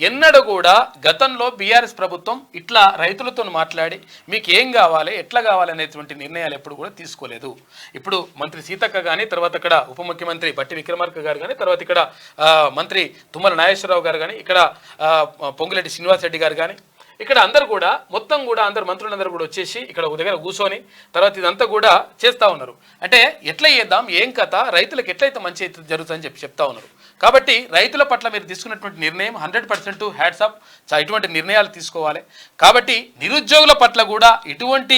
ఎన్నడూ కూడా గతంలో బీఆర్ఎస్ ప్రభుత్వం ఇట్లా రైతులతో మాట్లాడి మీకు ఏం కావాలి, ఎట్లా కావాలి అనేటువంటి నిర్ణయాలు ఎప్పుడు కూడా తీసుకోలేదు. ఇప్పుడు మంత్రి సీతక్క కానీ, తర్వాత ఇక్కడ ఉప ముఖ్యమంత్రి బట్టి విక్రమార్క గారు కానీ, తర్వాత ఇక్కడ మంత్రి తుమ్మల నాగేశ్వరరావు గారు కానీ, ఇక్కడ పొంగులేటి శ్రీనివాసరెడ్డి గారు కానీ, ఇక్కడ అందరు కూడా మొత్తం కూడా అందరు మంత్రులందరూ కూడా వచ్చేసి ఇక్కడ ఒక దగ్గర కూర్చొని తర్వాత ఇదంతా కూడా చేస్తూ ఉన్నారు. అంటే ఎట్లా చేద్దాం, ఏం కథ, రైతులకు ఎట్లయితే మంచి జరుగుతుందని చెప్తా ఉన్నారు. కాబట్టి రైతుల పట్ల మీరు తీసుకున్నటువంటి నిర్ణయం 100% హ్యాట్స్ ఆఫ్. ఇటువంటి నిర్ణయాలు తీసుకోవాలి. కాబట్టి నిరుద్యోగుల పట్ల కూడా ఇటువంటి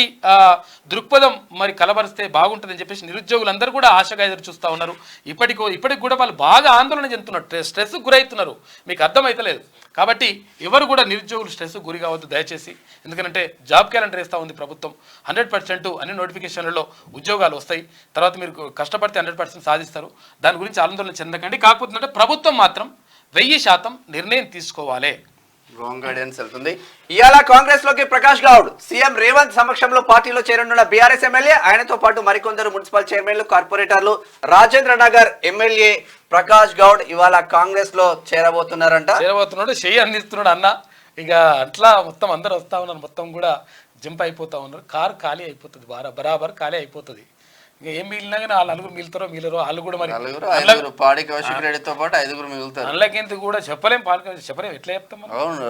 దృక్పథం మరి కలబరిస్తే బాగుంటుందని చెప్పేసి నిరుద్యోగులందరూ కూడా ఆశగా ఎదురు చూస్తూ ఉన్నారు. ఇప్పటికి కూడా వాళ్ళు బాగా ఆందోళన చెందుతున్నారు, స్ట్రెస్ గురవుతున్నారు. మీకు అర్థమైతలేదు. కాబట్టి ఎవరు కూడా నిరుద్యోగులు స్ట్రెస్ గురి కావద్దు దయచేసి. ఎందుకంటే జాబ్ క్యాలెండర్ వేస్తూ ఉంది ప్రభుత్వం. 100% అన్ని నోటిఫికేషన్లలో ఉద్యోగాలు వస్తాయి. తర్వాత మీరు కష్టపడితే 100% సాధిస్తారు. దాని గురించి ఆందోళన చెందకండి. కాకపోతే ప్రభుత్వం మాత్రం 1000% నిర్ణయం తీసుకోవాలి. రాంగ్ గైడెన్స్ వెళ్తుంది. ఇవాళ కాంగ్రెస్ లోకి ప్రకాష్ గౌడ్ సీఎం రేవంత్ సమక్షంలో పార్టీలో చేరనున్న బీఆర్ఎస్ ఎమ్మెల్యే, ఆయనతో పాటు మరికొందరు మున్సిపల్ చైర్మన్లు, కార్పొరేటర్లు. రాజేంద్ర నగర్ ఎమ్మెల్యే ప్రకాష్ గౌడ్ ఇవాళ కాంగ్రెస్ లో చేరబోతున్నాడు. చెయ్యి అందిస్తున్నాడు అన్న. ఇక అట్లా మొత్తం అందరు వస్తా ఉన్నారు, మొత్తం కూడా జంప్ అయిపోతా ఉన్నారు. కారు ఖాళీ అయిపోతుంది, బరాబర్ ఖాళీ అయిపోతుంది. ఇంకా ఏం మిగిలినా కానీ వాళ్ళు 4 మిగులుతారో వాళ్ళు కూడా మరి పాడి కౌశిక్ రెడ్డితో పాటు 5 మిగులుతారు. అందులోకి కూడా చెప్పలేం ఎట్లా చెప్తాం. అవును,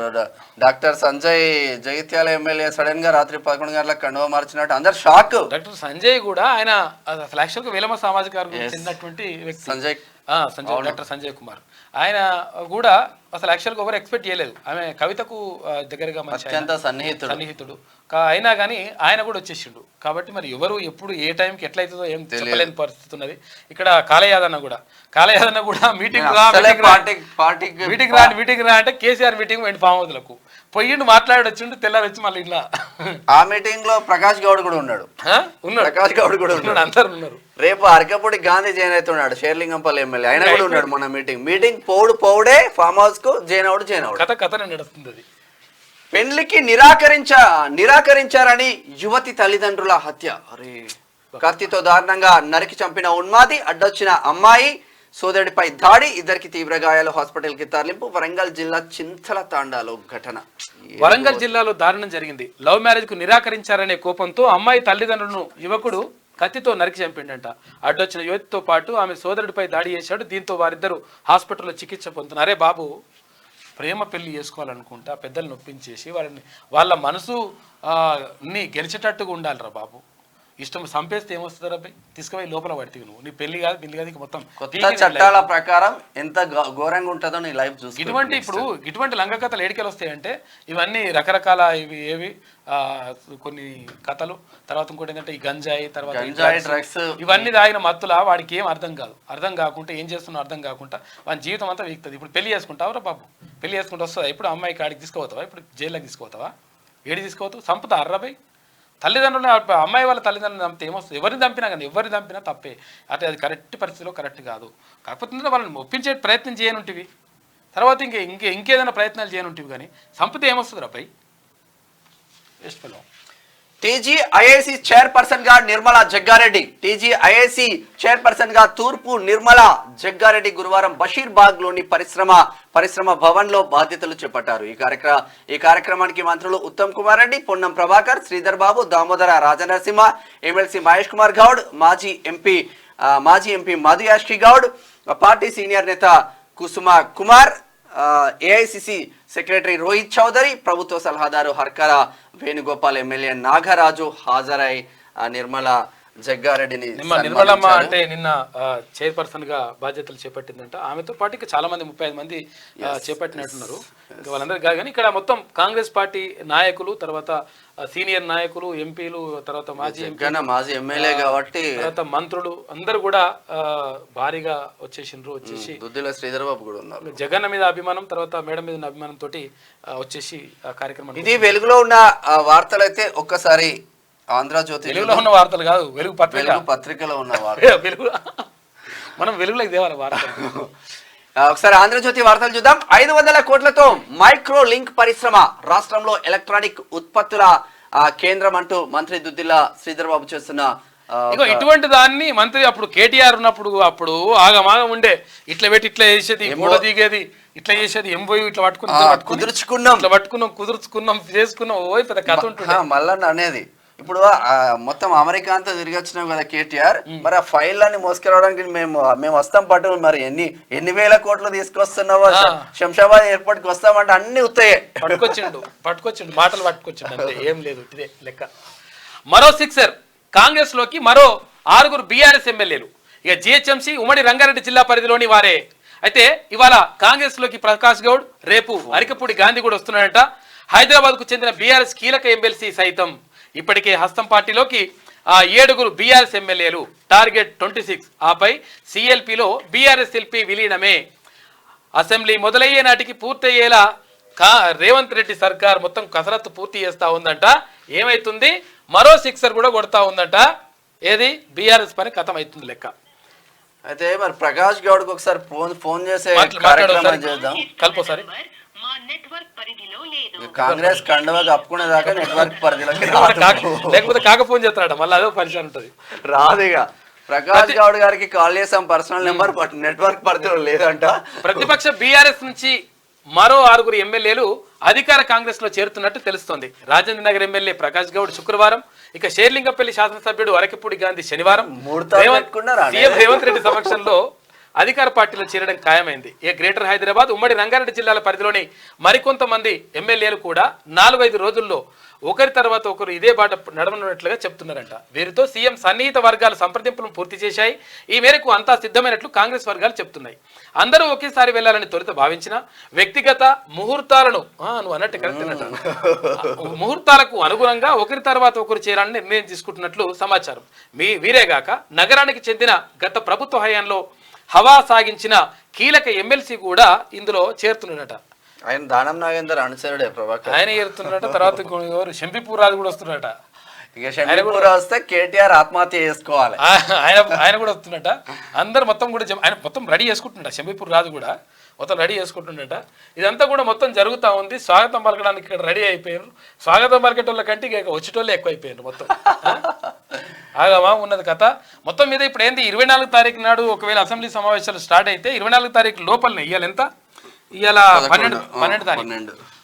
doctor Sanjay Jagtial MLA sudden గా రాత్రి 11 గంటలకు కండువా మార్చినట్టు అందరు షాక్. డాక్టర్ సంజయ్ కూడా ఆయన అసలు యాక్చువల్గా వేలమ సామాజిక వర్గం చెందినటువంటి వ్యక్తి. డాక్టర్ సంజయ్ కుమార్ ఆయన కూడా అసలు యాక్చువల్గా ఎవరు ఎక్స్పెక్ట్ చేయలేదు. ఆమె కవితకు దగ్గరగా మంచి సన్నిహితుడు అయినా కానీ ఆయన కూడా వచ్చేసిండు. కాబట్టి మరి ఎవరు ఎప్పుడు ఏ టైంకి ఎట్లయితుందో ఏం చెప్పలేని పరిస్థితి ఉన్నది. ఇక్కడ కాళయాదన్న కూడా మీటింగ్ రా అంటే కేసీఆర్ మీటింగ్ వెంట ఫామ్ హౌస్లకు పోయిండు, మాట్లాడి వచ్చిండు, తెల్లారి వచ్చి మళ్ళీ ఇట్లా ఆ మీటింగ్ లో ప్రకాష్ గౌడ్ కూడా ఉన్నాడు. అందరు ఉన్నారు. రేపు అరకపూడి గాంధీ జైన్ అవుతున్నాడు, షేర్లింగంపల్లి ఎమ్మెల్యే, ఆయన కూడా ఉన్నాడు. మన మీటింగ్ పౌడే ఫామ్ హౌస్ కు జైనవుడు కథ నడుస్తుంది. పెళ్లికి నిరాకరించారని యువతి తల్లిదండ్రుల హత్య. అరే, కత్తితో దారుణంగా నరికి చంపిన ఉన్మాది, అడ్డొచ్చిన అమ్మాయి సోదరుడిపై దాడి, 2కి తీవ్ర గాయాలు, హాస్పిటల్ కి తరలింపు. వరంగల్ జిల్లా చింతల తాండాలో ఘటన. వరంగల్ జిల్లాలో దారుణం జరిగింది. లవ్ మ్యారేజ్ కు నిరాకరించారనే కోపంతో అమ్మాయి తల్లిదండ్రులను యువకుడు కత్తితో నరికి చంపిండంట. అడ్డొచ్చిన యువతితో పాటు ఆమె సోదరుడిపై దాడి చేశాడు. దీంతో వారిద్దరూ హాస్పిటల్లో చికిత్స పొందుతున్నారు. అరే బాబు, ప్రేమ పెళ్లి చేసుకోవాలనుకుంటా పెద్దలు నొప్పించేసి వాళ్ళ మనసు ని గెలిచేటట్టుగా ఉండాలిరా బాబు. ఇష్టం చంపేస్తే ఏమొస్తుంది అబ్బాయి, తీసుకుపోయి లోపల పడితే నువ్వు నీ పెళ్లి కాదు మొత్తం చట్టాల ప్రకారం ఎంత ఘోరంగా ఉంటుందో నీ లైఫ్ చూసి. ఇటువంటి లంగ కథలు ఏడికెళ్ళి వస్తాయంటే ఇవన్నీ రకరకాల ఏవి కొన్ని కథలు. తర్వాత ఇంకోటి ఏంటంటే ఈ గంజాయి, తర్వాత డ్రగ్స్, ఇవన్నీ తాగిన మత్తులా వాడికి ఏం అర్థం కాకుండా ఏం చేస్తున్నా అర్థం కాకుండా వాడి జీవితం అంతా వీక్తుంది. ఇప్పుడు పెళ్లి చేసుకుంటావురా బాబు, పెళ్లి చేసుకుంటూ వస్తుందా? ఇప్పుడు అమ్మాయి కాడికి తీసుకోపోతావా? ఇప్పుడు జైల్లోకి తీసుకోపోతావా? ఏడి తీసుకోవతావు? చంపుతా అర్రబాయ్ తల్లిదండ్రులు అమ్మాయి వాళ్ళ తల్లిదండ్రులు చంపితే ఏమొస్తుంది? ఎవరిని చంపినా కానీ ఎవరిని చంపినా తప్పే. అంటే అది కరెక్ట్ పరిస్థితిలో కరెక్ట్ కాదు. కాకపోతే వాళ్ళని ఒప్పించే ప్రయత్నం చేయనుంటివి, తర్వాత ఇంకేదైనా ప్రయత్నాలు చేయనుంటివి. కానీ చంపితే ఏమొస్తుంది రాపై వేస్ట్. టీజీఐఐసి చైర్పర్సన్ గా నిర్మలా జగ్గారెడ్డి. టీజీఐఐసి చైర్పర్సన్ గా తూర్పు నిర్మలా జగ్గారెడ్డి గురువారం బషీర్బాగ్ లోని పరిశ్రమ భవన్ లో బాధ్యతలు చేపట్టారు. ఈ కార్యక్రమానికి మంత్రులు ఉత్తమ్ కుమార్ రెడ్డి, పొన్నం ప్రభాకర్, శ్రీధర్ బాబు, దామోదర రాజనరసింహ, ఎమ్మెల్సీ మహేష్ కుమార్ గౌడ్, మాజీ MP Madhu Yaskhi Goud, party senior నేత కుసుమ కుమార్, ఏఐసిసి సెక్రటరీ రోహిత్ చౌదరి, ప్రభుత్వ సలహాదారు హర్కర వేణుగోపాల్, ఎమ్మెల్యే నాగరాజు హాజరై నిర్మలా జగ్గారెడ్డిని నిర్మలమ్మ అంటే నిన్న చైర్పర్సన్ గా బాధ్యతలు చేపట్టిందంట. ఆమెతో పాటు ఇంకా చాలా మంది 35 మంది చేపట్టినట్టున్నారు. ఇంకా వాళ్ళందరూ కాదు కానీ ఇక్కడ మొత్తం కాంగ్రెస్ పార్టీ నాయకులు, తర్వాత సీనియర్ నాయకులు, ఎంపీలు, తర్వాత మాజీ ఎమ్మెల్యే కాబట్టి తర్వాత మంత్రులు అందరూ కూడా భారీగా వచ్చేసి దుద్దిల శ్రీధర్ బాబు కూడా ఉన్నారు. జగన్ మీద అభిమానం, తర్వాత మేడం మీద అభిమానం తోటి వచ్చేసి ఆ కార్యక్రమం. ఇది వెలుగులో ఉన్న వార్తలు అయితే ఒక్కసారి ఆంధ్రజ్యోతి వెలుగులో ఉన్న వార్తలు కాదు, వెలుగు పత్రికలో ఉన్న వార్తలు. వెలుగు మనం వెలుగులోకి తేవాలి వార్తలు. ఒకసారి ఆంధ్రజ్యోతి వార్తలు చూద్దాం. 500 కోట్లతో మైక్రో లింక్ పరిశ్రమ రాష్ట్రంలో ఎలక్ట్రానిక్ ఉత్పత్తుల కేంద్రం అంటూ మంత్రి దుద్దిల్ల శ్రీధర్ బాబు చేస్తున్న ఇటువంటి దాన్ని మంత్రి అప్పుడు కేటీఆర్ ఉన్నప్పుడు అప్పుడు ఆగమాగం ఉండే, ఇట్లా పెట్టి ఇట్లా చేసేది, గోడ దిగేది, ఇట్లా చేసేది, ఎంబోయి ఇట్లా కుదుర్చుకున్నాం చేసుకున్నాం. ఓ పెద్ద కథ ఉంటుంది మళ్ళా అనేది. ఇప్పుడు మొత్తం అమెరికా అంతా తిరిగి వచ్చినాం కదా కేటీఆర్, మరి ఆ ఫైల్ అన్ని మోసుకెళ్ళడానికి మేము వస్తాం పట్టు, మరి ఎన్ని వేల కోట్లు తీసుకొస్తున్నావో, శంషాబాద్ ఎయిర్పోర్ట్ కి వస్తామంటే అన్ని ఉత్తాయే. పట్టుకొచ్చిండు మాటలు పట్టుకొచ్చిండు అంతే, ఏం లేదు. ఇదే లెక్క. మరో సిక్సర్, కాంగ్రెస్ లోకి మరో 6 బీఆర్ఎస్ ఎమ్మెల్యేలు. ఇక జిహెచ్ఎంసీ ఉమ్మడి రంగారెడ్డి జిల్లా పరిధిలోని వారే. అయితే ఇవాళ కాంగ్రెస్ లోకి ప్రకాష్ గౌడ్, రేపు అరికపూడి గాంధీ కూడా వస్తున్నాడంట. హైదరాబాద్ కు చెందిన బీఆర్ఎస్ కీలక ఎమ్మెల్సీ సైతం ఇప్పటికే హస్తం పార్టీలోకి 7 బీఆర్ఎస్ ఎమ్మెల్యేలు. టార్గెట్ 26. ఆపై సిఎల్పిలో బీఆర్ఎస్ ఎల్పీ విలీనమే. అసెంబ్లీ మొదలయ్యే నాటికి పూర్తయ్యేలా రేవంత్ రెడ్డి సర్కార్ మొత్తం కసరత్తు పూర్తి చేస్తా ఉందంట. ఏమైతుంది, మరో సిక్సర్ కూడా కొడతా ఉందంట. ఏది బీఆర్ఎస్ పని కథం అవుతుంది లెక్క. అయితే మరి ప్రకాష్ గౌడ్ కు ఒకసారి ఫోన్ చేసే కార్యక్రమం చేద్దాం. కల్పోసారి కాంగ్రెస్ కండువా కప్పుకునే దాకా నెట్వర్క్ పరిధిలోకి లేకపోతే కాక ఫోన్ చేస్తాడట, మళ్ళీ అదో పరిచయం ఉంటది రాదుగా. ప్రకాష్ గౌడ్ గారికి కాల్ చేసాం, పర్సనల్ నెంబర్, నెట్వర్క్ పరిధిలో లేదంట. ప్రతిపక్ష బీఆర్ఎస్ నుంచి మరో 6 ఎమ్మెల్యేలు అధికార కాంగ్రెస్ లో చేరుతున్నట్టు తెలుస్తోంది. రాజేంద్ర నగర్ ఎమ్మెల్యే ప్రకాష్ గౌడ్ శుక్రవారం, ఇక షేర్లింగపల్లి శాసనసభ్యుడు అరకిపూడి గాంధీ శనివారం సీఎం రేవంత్ రెడ్డి సమక్షంలో అధికార పార్టీలో చేరడం ఖాయమైంది. ఇక గ్రేటర్ హైదరాబాద్, ఉమ్మడి రంగారెడ్డి జిల్లాల పరిధిలోని మరికొంతమంది ఎమ్మెల్యేలు కూడా 4-5 రోజుల్లో ఒకరి తర్వాత ఒకరు ఇదే బాట నడవనున్నట్లుగా చెప్తున్నారంట. వీరితో సీఎం సన్నిహిత వర్గాలు సంప్రదింపులను పూర్తి చేశాయి. ఈ మేరకు అంతా సిద్ధమైనట్లు కాంగ్రెస్ వర్గాలు చెప్తున్నాయి. అందరూ ఒకేసారి వెళ్లాలని తొలుత భావించిన వ్యక్తిగత ముహూర్తాలను నువ్వు అన్నట్టు కరెక్ట్ ముహూర్తాలకు అనుగుణంగా ఒకరి తర్వాత ఒకరు చేరాలని నిర్ణయం తీసుకుంటున్నట్లు సమాచారం. వీరేగాక నగరానికి చెందిన గత ప్రభుత్వ హయాంలో హవా సాగించిన కీలక ఎమ్మెల్సీ కూడా ఇందులో చేరుతున్నాడట. ఆయన దానం నాగేందర్ అనుసరుడే ప్రభాకర్, ఆయన చేరుతున్నాడట. తర్వాత శంపిపూర్ రాజు కూడా వస్తున్నాడట. ఇక శంపిపూర్ వస్తే కేటీఆర్ ఆత్మహత్య చేసుకోవాలి, ఆయన కూడా వస్తున్నట. అందరు మొత్తం కూడా ఆయన మొత్తం రెడీ చేసుకుంటున్నాడు. శంపిపూర్ రాజు కూడా మొత్తం రెడీ చేసుకుంటుండట. ఇదంతా కూడా మొత్తం జరుగుతూ ఉంది. స్వాగతం పలకడానికి ఇక్కడ రెడీ అయిపోయారు. స్వాగతం పలికేటోళ్ళ కంటే ఇక వచ్చేటోళ్ళే ఎక్కువ అయిపోయారు. మొత్తం ఆగమా ఉన్నది కథ మొత్తం మీద. ఇప్పుడు ఏంది, 24 తారీఖు నాడు ఒకవేళ అసెంబ్లీ సమావేశాలు స్టార్ట్ అయితే 24 తారీఖు లోపలనే ఇవాళ ఎంత, ఇవాళ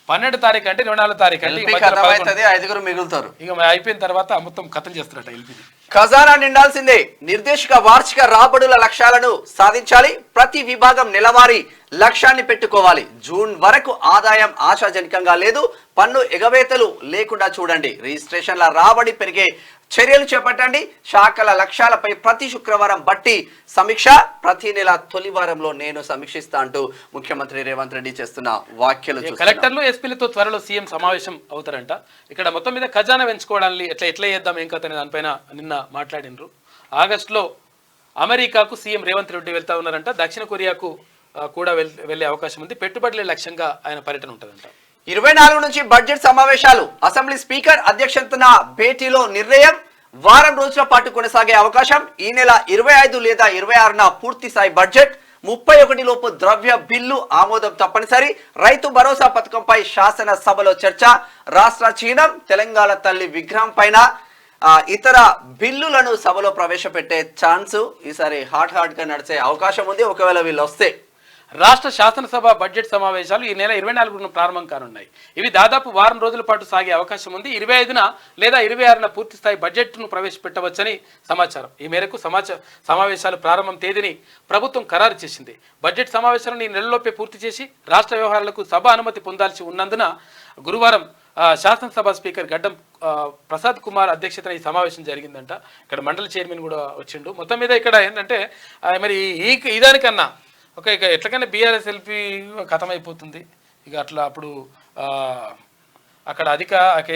12 తారీఖు అంటే 24 తారీఖు అంటే 5 మిగులుతారు. ఇక అయిపోయిన తర్వాత మొత్తం కథం చేస్తారట ఎల్పీని. ఖజానా నిండాల్సిందే. నిర్దేశక వార్షిక రాబడుల లక్ష్యాలను సాధించాలి. ప్రతి విభాగం నెలవారీ లక్ష్యాన్ని పెట్టుకోవాలి. జూన్ వరకు ఆదాయం ఆశాజనకంగా లేదు. పన్ను ఎగవేతలు లేకుండా చూడండి. రిజిస్ట్రేషన్ల రాబడి పెరిగే చర్యలు చేపట్టండి. శాఖల లక్ష్యాలపై ప్రతి శుక్రవారం బట్టి సమీక్ష. ప్రతి నెల తొలి వారంలో నేను సమీక్షిస్తా అంటూ ముఖ్యమంత్రి రేవంత్ రెడ్డి చేస్తున్న వ్యాఖ్యలు. కలెక్టర్లు, ఎస్పీలతో త్వరలో సీఎం సమావేశం అవుతారంట. ఇక్కడ మొత్తం మీద ఖజానా పెంచుకోవడాన్ని ఎట్లా చేద్దాం ఏం కథ అనే దానిపైన నిన్న మాట్లాడినరు. ఆగస్టులో అమెరికాకు సీఎం రేవంత్ రెడ్డి వెళ్తా ఉన్నారంట. దక్షిణ కొరియాకు కూడా వెళ్లే అవకాశం ఉంది. పెట్టుబడులే లక్ష్యంగా ఆయన పర్యటన ఉంటుందంట. 24 నుంచి బడ్జెట్ సమావేశాలు. అసెంబ్లీ స్పీకర్ అధ్యక్షతన భేటీలో నిర్ణయం. వారం రోజుల పాటు కొనసాగే అవకాశం. ఈ నెల 25 లేదా 26న పూర్తి స్థాయి బడ్జెట్. 31 లోపు ద్రవ్య బిల్లు ఆమోదం తప్పనిసరి. రైతు భరోసా పథకంపై శాసనసభలో చర్చ. రాష్ట్ర చిహ్నం, తెలంగాణ తల్లి విగ్రహం పైన ఇతర బిల్లులను సభలో ప్రవేశపెట్టే ఛాన్సు ఈసారి హాట్ గా నడిచే అవకాశం ఉంది ఒకవేళ వీళ్ళు వస్తే. రాష్ట్ర శాసనసభ బడ్జెట్ సమావేశాలు ఈ నెల 24న ప్రారంభం కానున్నాయి. ఇవి దాదాపు వారం రోజుల పాటు సాగే అవకాశం ఉంది. 25న లేదా 26న పూర్తి స్థాయి బడ్జెట్ను ప్రవేశపెట్టవచ్చని సమాచారం. ఈ మేరకు సమావేశాలు ప్రారంభం తేదీని ప్రభుత్వం ఖరారు చేసింది. బడ్జెట్ సమావేశాలను ఈ నెలలోపే పూర్తి చేసి రాష్ట్ర వ్యవహారాలకు సభ అనుమతి పొందాల్సి ఉన్నందున గురువారం శాసనసభ స్పీకర్ గడ్డం ప్రసాద్ కుమార్ అధ్యక్షతన ఈ సమావేశం జరిగిందంట. ఇక్కడ మండలి చైర్మన్ కూడా వచ్చిండు. మొత్తం మీద ఇక్కడ ఏంటంటే మరి ఇదానికన్నా ఇక ఎట్లకైనా బీఆర్ఎస్ ఎల్పీ ఖతమైపోతుంది. ఇక అట్లా అప్పుడు అక్కడ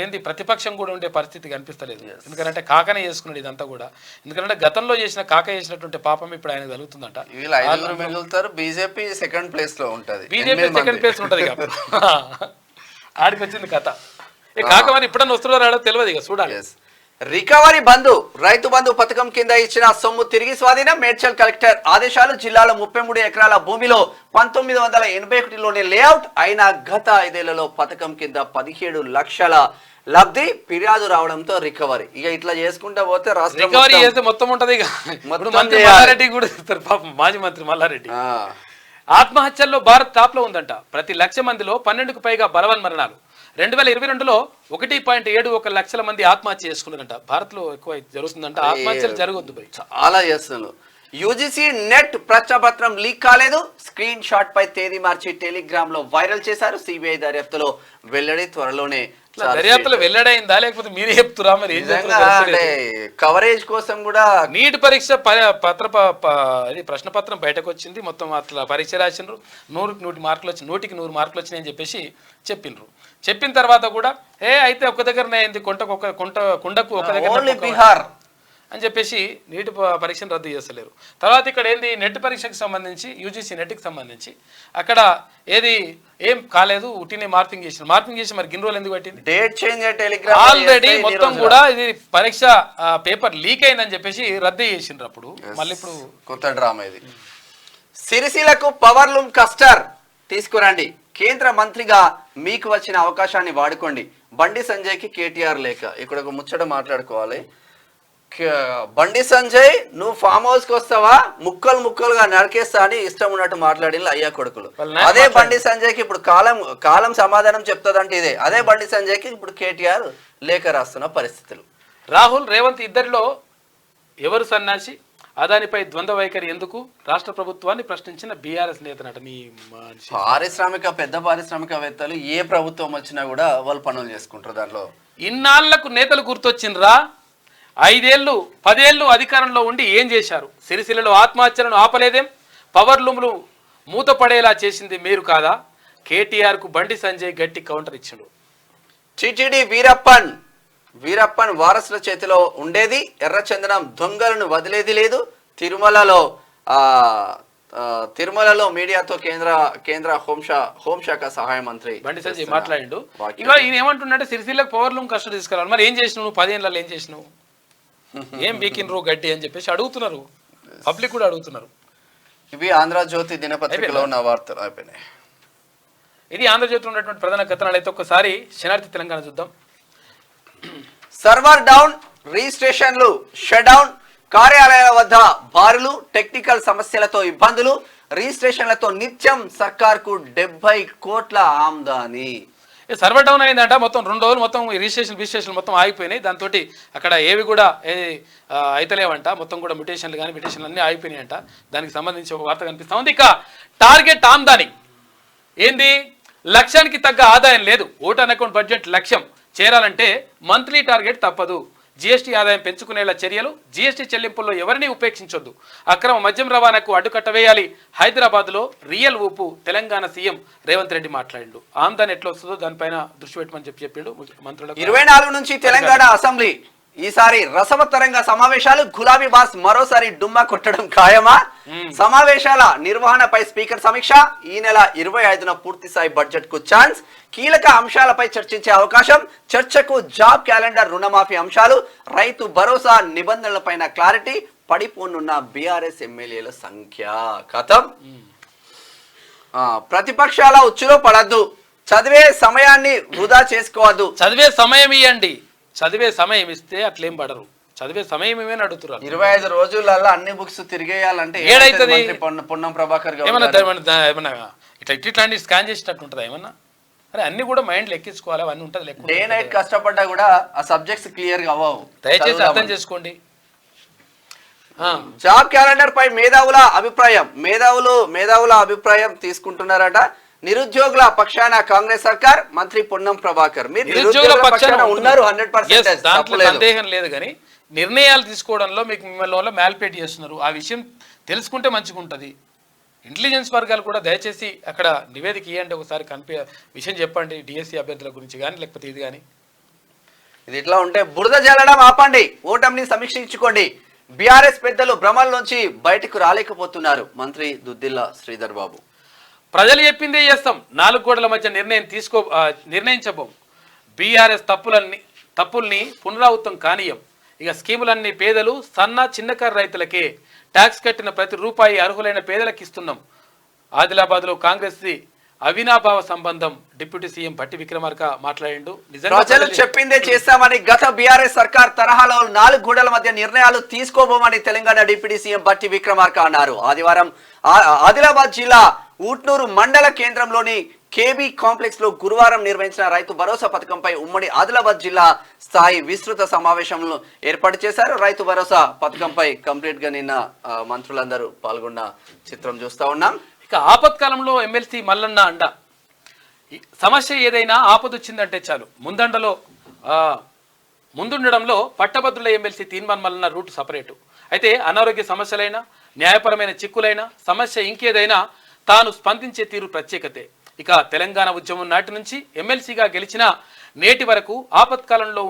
ఏంది ప్రతిపక్షం కూడా ఉండే పరిస్థితి కనిపిస్తలేదు. ఎందుకంటే కాకనే చేసుకున్నాడు ఇదంతా కూడా. ఎందుకంటే గతంలో కాక చేసినటువంటి పాపం ఇప్పుడు ఆయన కలుగుతుందంట. బీజేపీ సెకండ్ ప్లేస్ లో ఉంటది. బీజేపీ సెకండ్ ప్లేస్ ఉంటది ఆడికి వచ్చింది కథ. కాక మరి ఇప్పుడన్నా వస్తున్నారో తెలియదు, ఇక చూడాలి. రికవరీ బంధు, రైతు బంధు పథకం కింద ఇచ్చిన సొమ్ము తిరిగి స్వాధీనం. మేడ్చల్ కలెక్టర్ ఆదేశాలు. జిల్లాలో 33 ఎకరాల భూమిలో 1981లోనే లేఅవుట్ అయినా గత 5 ఏళ్లలో పథకం కింద 17 లక్షల లబ్ధి. ఫిర్యాదు రావడంతో రికవరీ. ఇక ఇట్లా చేసుకుంటా పోతే రాష్ట్రం రికవరీ చేస్తే మొత్తం ఉంటది. మల్లారెడ్డి కూడా ఇస్తారు పాపం, మాజీ మంత్రి మల్లారెడ్డి. ఆత్మహత్యల్లో భారత్ టాప్ లో ఉందంట. ప్రతి 1,00,000 మందిలో 12కు పైగా బలవన్ మరణాలు. 2022లో 1.71 లక్షల మంది ఆత్మహత్య చేసుకున్నారంట. భారత్ లో ఎక్కువ జరుగుతుందంట ఆత్మహత్యలు. జరగొద్దు భయ్, చాలా చేస్తున్నారు. యూజీసీ నెట్ ప్రశ్నపత్రం లీక్ కాలేదు. స్క్రీన్ షాట్ పై తేదీ మార్చి టెలిగ్రామ్ లో వైరల్ చేశారు. సిబిఐ దర్యాప్తులో వెల్లడి. త్వరలోనే దర్యాప్తులో వెల్లడైందా లేకపోతే మీరే చెప్తురా? మరి కవరేజ్ కోసం కూడా నీట్ పరీక్ష ప్రశ్నపత్రం బయటకు వచ్చింది. మొత్తం అట్లా పరీక్ష రాసిండ్రు. 100కి 100 మార్కులు వచ్చినాయని చెప్పేసి చెప్పిన తర్వాత కూడా అయితే ఒక్క దగ్గరనే అయింది, కుండకు ఒక దగ్గర బీహార్ అని చెప్పేసి నీటి పరీక్షను రద్దు చేస్తలేరు. తర్వాత ఇక్కడ ఏంది నెట్ పరీక్షకు సంబంధించి యూజీసీ నెట్కి సంబంధించి అక్కడ ఏం కాలేదు, ఉట్టినే మార్పింగ్ చేసి మరి గిన్ని రోజులు ఎందుకు పట్టింది? డేట్ చేంజ్ ఆల్రెడీ మొత్తం కూడా ఇది పరీక్ష పేపర్ లీక్ అయిందని చెప్పేసి రద్దు చేసిండ్రు. అప్పుడు మళ్ళీ ఇప్పుడు కొత్త డ్రామా ఇది. సిరిసిలకు పవర్ లూమ్ కస్టర్ తీసుకురండి. కేంద్ర మంత్రిగా మీకు వచ్చిన అవకాశాన్ని వాడుకోండి. బండి సంజయ్కి కేటీఆర్ లేఖ. ఇక్కడ ఒక ముచ్చట మాట్లాడుకోవాలి. బండి సంజయ్, నువ్వు ఫామ్ హౌస్ కి వస్తావా, ముక్కలుగా నరికేస్తా అని ఇష్టం ఉన్నట్టు మాట్లాడిన అయ్యా కొడుకులు. అదే బండి సంజయ్కి ఇప్పుడు కాలం సమాధానం చెప్తాదంటే ఇదే. అదే బండి సంజయ్కి ఇప్పుడు కేటీఆర్ లేఖ రాస్తున్న పరిస్థితులు. రాహుల్ రేవంత్ ఇద్దరిలో ఎవరు సన్నాసి? అదానిపై ద్వంద్వ వైఖరి ఎందుకు? రాష్ట్ర ప్రభుత్వాన్ని ప్రశ్నించిన బీఆర్ఎస్ నేతనట. పెద్ద పారిశ్రామికవేత్తలు ఏ ప్రభుత్వం వచ్చినా కూడా వాళ్ళు పనులు చేసుకుంటారు. దాంట్లో ఇన్నాళ్లకు నేతలు గుర్తొచ్చిండ్రా? 5 ఏళ్ళు 10 ఏళ్ళు అధికారంలో ఉండి ఏం చేశారు? సిరిసిల్లలో ఆత్మహత్యలను ఆపలేదేం? పవర్ లూమ్లు మూతపడేలా చేసింది మీరు కాదా? కేటీఆర్ కు బండి సంజయ్ గట్టి కౌంటర్ ఇచ్చిండు. టిటిడి వీరప్పన్ వారసుల చేతిలో ఉండేది. ఎర్రచందనం దొంగలను వదిలేది లేదు. తిరుమలలో మీడియాతో కేంద్ర హోంశాఖ సహాయ మంత్రి బండి సంజయ్ మాట్లాడిండు. ఇవాళ ఈయన ఏమంటున్నాడంటే సిరిసిల్లకు పవర్ లూమ్ కష్టం తీసుకురావాలి. మరి ఏం చేసినావు నువ్వు? 10 ఏళ్ళలో ఏం చేసినావు? ఏం బీకినరు గడ్డి అని చెప్పేసి అడుగుతున్నారు. పబ్లిక్ కూడా అడుగుతున్నారు. ఇవి ఆంధ్రజ్యోతి దినపత్రికలో ఉన్న వార్తలు అయిపోయినాయి. ఇది ఆంధ్రజ్యోతిలో ఉన్నటువంటి ప్రధాన కథనాలు. అయితే ఒక్కసారి శనార్థి తెలంగాణ చూద్దాం. సర్వర్ డౌన్, రిజిస్ట్రేషన్లు షట్ డౌన్, కార్యాలయాల వద్ద బారులు, టెక్నికల్ సమస్యలతో ఇబ్బందులు, రిజిస్ట్రేషన్లతో నిత్యం సర్కార్కు 70 కోట్ల ఆమ్దాని. సర్వర్ డౌన్ అయిందంట. మొత్తం 2 రోజులు మొత్తం రిజిస్ట్రేషన్ మొత్తం ఆగిపోయినాయి. దాంతో అక్కడ ఏవి కూడా అయితలేవంట. మొత్తం కూడా మ్యూటేషన్లు అన్ని ఆగిపోయినాయంట. దానికి సంబంధించి ఒక వార్త కనిపిస్తా ఉంది. ఇక టార్గెట్ ఆమ్దాని ఏంది? లక్ష్యానికి తగ్గ ఆదాయం లేదు. ఓటాన్ అకౌంట్ బడ్జెట్ లక్ష్యం చేరాలంటే మంత్లీ టార్గెట్ తప్పదు. జీఎస్టీ ఆదాయం పెంచుకునేలా చర్యలు. జీఎస్టీ చెల్లింపుల్లో ఎవరిని ఉపేక్షించొద్దు. అక్రమ మద్యం రవాణాకు అడ్డుకట్ట వేయాలి. హైదరాబాద్లో రియల్ ఊపు. తెలంగాణ సీఎం రేవంత్ రెడ్డి మాట్లాడిండు. ఆమ్దాని ఎట్లా వస్తుందో దానిపైన దృష్టి పెట్టమని చెప్పిండు మంత్రులకు. 24 నుంచి తెలంగాణ అసెంబ్లీ ఈసారి రసవత్తరంగా సమావేశాలు, గులాబీ బాస్ మరోసారి డుమ్మా కొట్టడం ఖాయమా? సమావేశాల నిర్వహణపై స్పీకర్ సమీక్ష. ఈ నెల 25న పూర్తి స్థాయి బడ్జెట్ కు ఛాన్స్. కీలక అంశాలపై చర్చించే అవకాశం. చర్చకు జాబ్ క్యాలెండర్, రుణమాఫీ అంశాలు, రైతు భరోసా నిబంధనలపైన క్లారిటీ. పడిపోనున్న బీఆర్ఎస్ ఎమ్మెల్యేల సంఖ్య. కథం. ప్రతిపక్షాల ఉచ్చులో పడద్దు. చదివే సమయాన్ని వృధా చేసుకోవద్దు. చదివే సమయం ఇవ్వండి. చదివే సమయం ఇస్తే అట్లేం పడరు. చదివే సమయం ఏమేమి అడుగుతున్నారు. 25 రోజులలో అన్ని బుక్స్ తిరిగేయాలంటే ఏడైతుంది? పొన్నం ప్రభాకర్ ఏమన్నా ఇట్లాంటి స్కాన్ చేసినట్టు ఉంటుందా ఏమన్నా? అరే అన్ని కూడా మైండ్ లెక్కించుకోవాలి. అవన్నీ ఉంటుంది. డే నైట్ కష్టపడ్డా కూడా ఆ సబ్జెక్ట్స్ క్లియర్ గా అవ్వవు. దయచేసి అర్థం చేసుకోండి. జాబ్ క్యాలెండర్ పై మేధావుల అభిప్రాయం తీసుకుంటున్నారట. నిరుద్యోగుల పక్షాన కాంగ్రెస్ సర్కార్. మంత్రి పొన్నం ప్రభాకర్. మీరు నిరుద్యోగుల పక్షాన ఉన్నారు 100%. దాంట్లో సందేహం లేదు. కానీ నిర్ణయాలు తీసుకోవడంలో మీకు మిమ్మల్ని మ్యాల్పేట్ చేస్తున్నారు. ఆ విషయం తెలుసుకుంటే మంచిగా ఉంటుంది. ఇంటెలిజెన్స్ వర్గాలు కూడా దయచేసి అక్కడ నివేదిక ఇవ్వండి. ఒకసారి విషయం చెప్పండి. డిఎస్సి అభ్యర్థుల గురించి కానీ లేకపోతే ఇది కానీ. ఇది ఇట్లా ఉంటే బురద జల్లడం ఆపండి. ఓటమిని సమీక్షించుకోండి. బీఆర్ఎస్ పెద్దలు భ్రమల నుంచి బయటకు రాలేకపోతున్నారు. మంత్రి దుద్దిల్ల శ్రీధర్ బాబు. ప్రజలు చెప్పిందే చేస్తాం. 4 గోడల మధ్య నిర్ణయించబోం. బీఆర్ఎస్ తప్పుల్ని పునరావృతం కానీయం. ఇక స్కీములన్నీ పేదలు, చిన్నకారు రైతులకే. ట్యాక్స్ కట్టిన ప్రతి రూపాయి అర్హులైన పేదలకు ఇస్తున్నాం. ఆదిలాబాద్లో కాంగ్రెస్ అవినాభావ సంబంధం. డిప్యూటీ సీఎం భట్టి విక్రమార్క మాట్లాడిండు. ప్రజలు చెప్పిందే చేస్తామని గత బీఆర్ఎస్ సర్కార్ తరహాలో 4 గోడల మధ్య నిర్ణయాలు తీసుకోబోమని తెలంగాణ డిప్యూటీ సీఎం భట్టి విక్రమార్క అన్నారు. ఆదివారం ఆదిలాబాద్ జిల్లా ఊట్నూరు మండల కేంద్రంలోని కేబీ కాంప్లెక్స్ లో గురువారం నిర్వహించిన రైతు భరోసా పథకంపై ఉమ్మడి ఆదిలాబాద్ జిల్లా స్థాయి విస్తృత సమావేశంలో ఏర్పాటు చేశారు. రైతు భరోసా పథకంపై కంప్లీట్ గా నిన్న మంత్రులందరూ పాల్గొన్న చిత్రం చూస్తా ఉన్నాం. ఇక ఆపత్కాలంలో ఎమ్మెల్సీ మల్లన్న అండ. సమస్య ఏదైనా ఆపదొచ్చిందంటే చాలు ముందుండడంలో పట్టభద్రుల ఎమ్మెల్సీ తీన్మాన్ మల్లన్న రూట్ సపరేటు. అయితే అనారోగ్య సమస్యలైనా, న్యాయపరమైన చిక్కులైనా, సమస్య ఇంకేదైనా తాను స్పందించే తీరు ప్రత్యేకతే. ఇక తెలంగాణ ఉద్యమం నాటి నుంచి ఎమ్మెల్సీగా గెలిచిన నేటి వరకు ఆపత్కాలంలో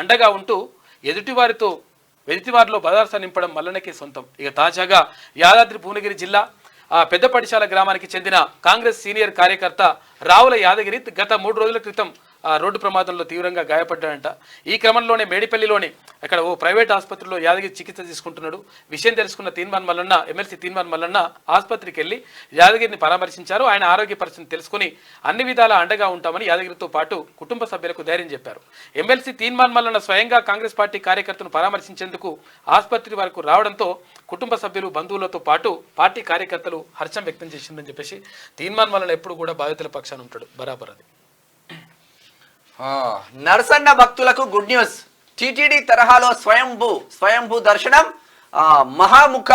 అండగా ఉంటూ ఎదుటివారిలో భరోసా నింపడం మల్లన్నకే సొంతం. ఇక తాజాగా యాదాద్రి భువనగిరి జిల్లా పెద్దపడిశాల గ్రామానికి చెందిన కాంగ్రెస్ సీనియర్ కార్యకర్త రావుల యాదగిరి గత 3 రోజుల క్రితం రోడ్డు ప్రమాదంలో తీవ్రంగా గాయపడ్డాడంట. ఈ క్రమంలోనే మేడిపల్లిలోని అక్కడ ఓ ప్రైవేట్ ఆసుపత్రిలో యాదగిరి చికిత్స తీసుకుంటున్నాడు. విషయం తెలుసుకున్న ఎమ్మెల్సీ తీన్మాన్ మల్లన్న ఆసుపత్రికి వెళ్లి యాదగిరిని పరామర్శించారు. ఆయన ఆరోగ్య పరిస్థితిని తెలుసుకుని అన్ని విధాలా అండగా ఉంటామని యాదగిరితో పాటు కుటుంబ సభ్యులకు ధైర్యం చెప్పారు. ఎమ్మెల్సీ తీన్మాన్ మల్లన్న స్వయంగా కాంగ్రెస్ పార్టీ కార్యకర్తను పరామర్శించేందుకు ఆసుపత్రి వరకు రావడంతో కుటుంబ సభ్యులు, బంధువులతో పాటు పార్టీ కార్యకర్తలు హర్షం వ్యక్తం చేసిందని చెప్పేసి తీన్మాన్ మల్లన్న ఎప్పుడు కూడా బాధితుల పక్షాన ఉంటాడు. బరాబర్ అది. నరసన్న భక్తులకు గుడ్ న్యూస్. టిటిడి తరహాలో స్వయంభూ దర్శనం. మహాముఖ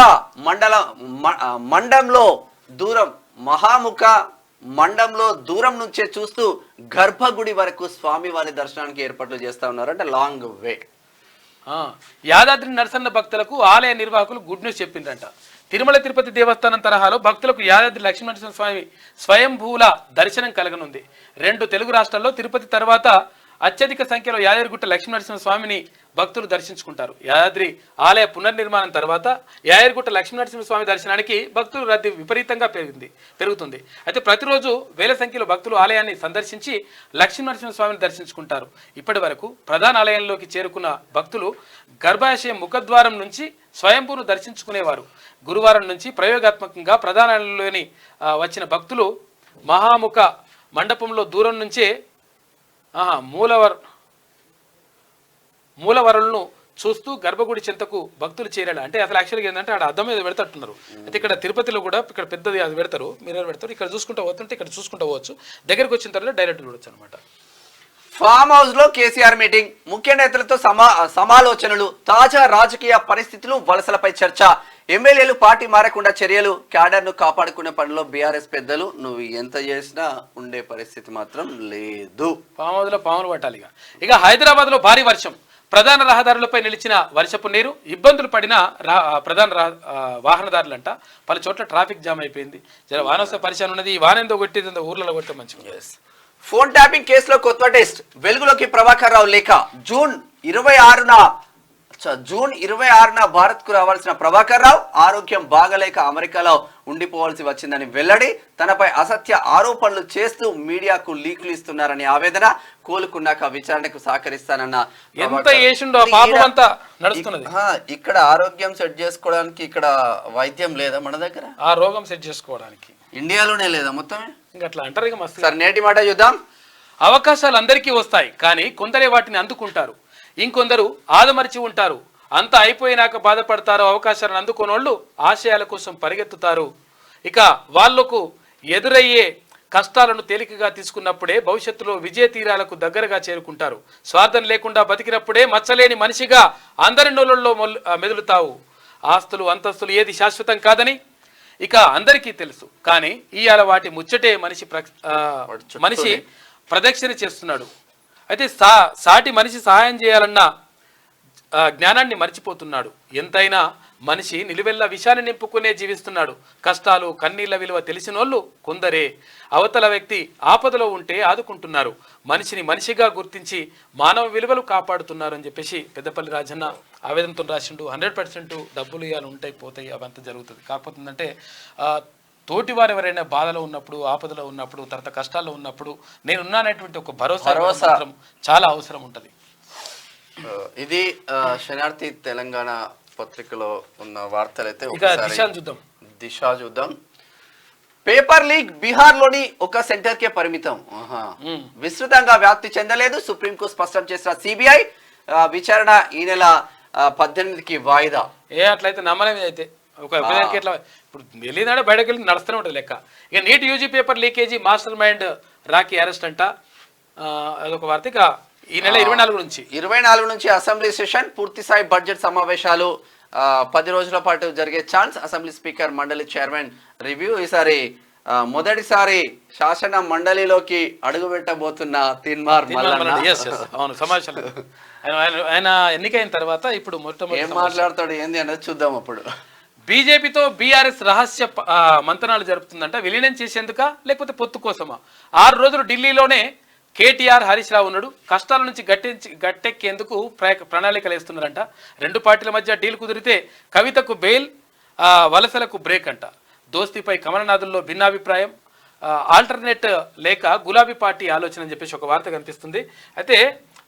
మండంలో దూరం నుంచే చూస్తూ గర్భగుడి వరకు స్వామి వారి దర్శనానికి ఏర్పాట్లు చేస్తా ఉన్నారు. అంటే లాంగ్ వే. యాదాద్రి నరసన్న భక్తులకు ఆలయ నిర్వాహకులు గుడ్ న్యూస్ చెప్పిందంట. తిరుమల తిరుపతి దేవస్థానం తరహాలో భక్తులకు యాదాద్రి లక్ష్మీనరసింహ స్వామి స్వయంభూల దర్శనం కలగనుంది. 2 తెలుగు రాష్ట్రాల్లో తిరుపతి తర్వాత అత్యధిక సంఖ్యలో యాదగిరిగుట్ట లక్ష్మీనరసింహ స్వామిని భక్తులు దర్శించుకుంటారు. యాదాద్రి ఆలయ పునర్నిర్మాణం తర్వాత యాదగిరిగుట్ట లక్ష్మీనరసింహ స్వామి దర్శనానికి భక్తుల రద్దీ విపరీతంగా పెరుగుతుంది. అయితే ప్రతిరోజు వేల సంఖ్యలో భక్తులు ఆలయాన్ని సందర్శించి లక్ష్మీనరసింహ స్వామిని దర్శించుకుంటారు. ఇప్పటి వరకు ప్రధాన ఆలయంలోకి చేరుకున్న భక్తులు గర్భాశయం ముఖద్వారం నుంచి స్వయంభూను దర్శించుకునేవారు. గురువారం నుంచి ప్రయోగాత్మకంగా ప్రధాన ఆలయంలోని వచ్చిన భక్తులు మహాముఖ మండపంలో దూరం నుంచే మూలవరులను చూస్తూ గర్భగుడి చెంతకు భక్తులు చేరాలి. అంటే అసలు యాక్చువల్గా ఏంటంటే అక్కడ అద్దం మీద పెడతట్టున్నారు. అయితే ఇక్కడ తిరుపతిలో కూడా ఇక్కడ పెద్దది అది పెడతారు, మిర్రర్ పెడతారు. ఇక్కడ చూసుకుంటూ పోతుంటే ఇక్కడ చూసుకుంటూ పోవచ్చు. దగ్గరికి వచ్చిన తర్వాత డైరెక్ట్ చూడొచ్చు అనమాట. ఫామ్ హౌస్ లో కేసీఆర్ మీటింగ్. ముఖ్య నేతలతో సమాలోచనలు. తాజా రాజకీయ పరిస్థితులు, వలసలపై చర్చ. ఎమ్మెల్యేలు పార్టీ మారకుండా చర్యలు. క్యాడర్ ను కాపాడుకునే పనిలో బీఆర్ఎస్ పెద్దలు. నువ్వు ఎంత చేసినా ఉండే పరిస్థితి మాత్రం లేదు. ఫామ్ హౌస్ లో పాములు పట్టాలి. ఇక హైదరాబాద్ లో భారీ వర్షం. ప్రధాన రహదారులపై నిలిచిన వర్షపు నీరు ఇబ్బందులు పడిన ప్రధాన వాహనదారులంట. పలు చోట్ల ట్రాఫిక్ జామ్ అయిపోయింది. వానోత్సవ పరిచయం ఉన్నది. ఈ వానేందో కొట్టేది ఊర్లలో కొట్టే మంచిగా. ఫోన్ ట్యాపింగ్ కేసులో కొత్త టెస్ట్. వెలుగులోకి ప్రభాకర్ రావు లేఖ. జూన్ జూన్ 26న భారత్ కు రావాల్సిన ప్రభాకర్ రావు ఆరోగ్యం బాగలేక అమెరికాలో ఉండిపోవాల్సి వచ్చిందని వెల్లడి, తనపై అసత్య ఆరోపణలు చేస్తూ మీడియాకు లీకులు ఇస్తున్నారని ఆవేదన, కోలుకున్నాక విచారణకు సహకరిస్తానన్న ఇక్కడ ఆరోగ్యం సెట్ చేసుకోవడానికి ఇక్కడ వైద్యం లేదా మన దగ్గర? ఆ రోగం సెట్ చేసుకోవడానికి ఇండియాలోనే లేదా మొత్తమే? ఇంకా అట్లా అంటారు ఇక మస్తు. సార్ నేటి మాట చూద్దాం. అవకాశాలు అందరికీ వస్తాయి, కానీ కొందరే వాటిని అందుకుంటారు, ఇంకొందరు ఆదమరిచి ఉంటారు. అంతా అయిపోయినాక బాధపడతారు. అవకాశాలను అందుకోనోళ్ళు ఆశయాల కోసం పరిగెత్తుతారు. ఇక వాళ్లకు ఎదురయ్యే కష్టాలను తేలికగా తీసుకున్నప్పుడే భవిష్యత్తులో విజయ తీరాలకు దగ్గరగా చేరుకుంటారు. స్వార్థం లేకుండా బతికినప్పుడే మచ్చలేని మనిషిగా అందరి నోళ్ళల్లో మెదులుతావు. ఆస్తులు అంతస్తులు ఏది శాశ్వతం కాదని ఇక అందరికీ తెలుసు, కానీ ఇవాళ వాటి ముచ్చటే మనిషి ప్రదక్షిణ చేస్తున్నాడు. అయితే సాటి మనిషి సహాయం చేయాలన్న జ్ఞానాన్ని మర్చిపోతున్నాడు. ఎంతైనా మనిషి నిలువెల్లా విషాన్ని నింపుకునే జీవిస్తున్నాడు. కష్టాలు కన్నీళ్ల విలువ తెలిసినోళ్ళు కొందరే. అవతల వ్యక్తి ఆపదలో ఉంటే ఆదుకుంటున్నారు. మనిషిని మనిషిగా గుర్తించి మానవ విలువలు కాపాడుతున్నారు అని చెప్పేసి పెద్దపల్లి రాజన్న ఆవేదనతో రాసిండు. 100% డబ్బులు ఇవాళ ఉంటాయి పోతాయి అవంతా జరుగుతుంది. కాకపోతే ఏంటంటే తోటివారు ఎవరైనా బాధలో ఉన్నప్పుడు, ఆపదలో ఉన్నప్పుడు, తర్వాత కష్టాల్లో ఉన్నప్పుడు నేనున్నానటువంటి ఒక భరోసా మాత్రం చాలా అవసరం ఉంటుంది. ఇది శనార్థి తెలంగాణ పత్రికలో ఉన్న వార్తలు అయితే దిశ చూద్దాం. పేపర్ లీక్ బీహార్ లోని ఒక సెంటర్ కే పరిమితం, విస్తృతంగా వ్యాప్తి చెందలేదు. సుప్రీంకు స్పష్టం చేసిన సిబిఐ విచారణ ఈ నెల 18కి వాయిదా. అట్లయితే నమ్మలేమి అయితే ఒక ఎట్లా ఇప్పుడు వెళ్ళినాడే బయటకు వెళ్ళి నడుస్తూనే ఉంటుంది లెక్క. ఇక NEET UG paper leakage master mind Rocky arrest అంట. అదొక వార్త. ఇక ఈ నెల 24 నుంచి అసెంబ్లీ సెషన్, పూర్తిస్థాయి బడ్జెట్ సమావేశాలు 10 రోజుల పాటు జరిగే ఛాన్స్. అసెంబ్లీ స్పీకర్ మండలి చైర్మన్ రివ్యూ. ఈసారి మొదటిసారి శాసన మండలిలోకి అడుగు పెట్టబోతున్న తీన్మార్ సమావేశాలు. ఆయన ఎన్నికైన తర్వాత ఇప్పుడు ఏం మాట్లాడతాడు ఏంది అనేది చూద్దాం. అప్పుడు బీజేపీతో బీఆర్ఎస్ రహస్య మంతనాలు జరుపుతుందంట. విలీనం చేసేందుక లేకపోతే పొత్తు కోసమా? 6 రోజులు ఢిల్లీలోనే కేటీఆర్, హరీష్ రావు ఉన్నాడు. కష్టాల నుంచి గట్టెక్కేందుకు ప్రణాళికలు వేస్తున్నారంట. రెండు పార్టీల మధ్య డీల్ కుదిరితే కవితకు బెయిల్, వలసలకు బ్రేక్ అంట. దోస్తీపై కమలనాథుల్లో భిన్నాభిప్రాయం, ఆల్టర్నేట్ లేక గులాబీ పార్టీ ఆలోచన అని చెప్పేసి ఒక వార్త కనిపిస్తుంది. అయితే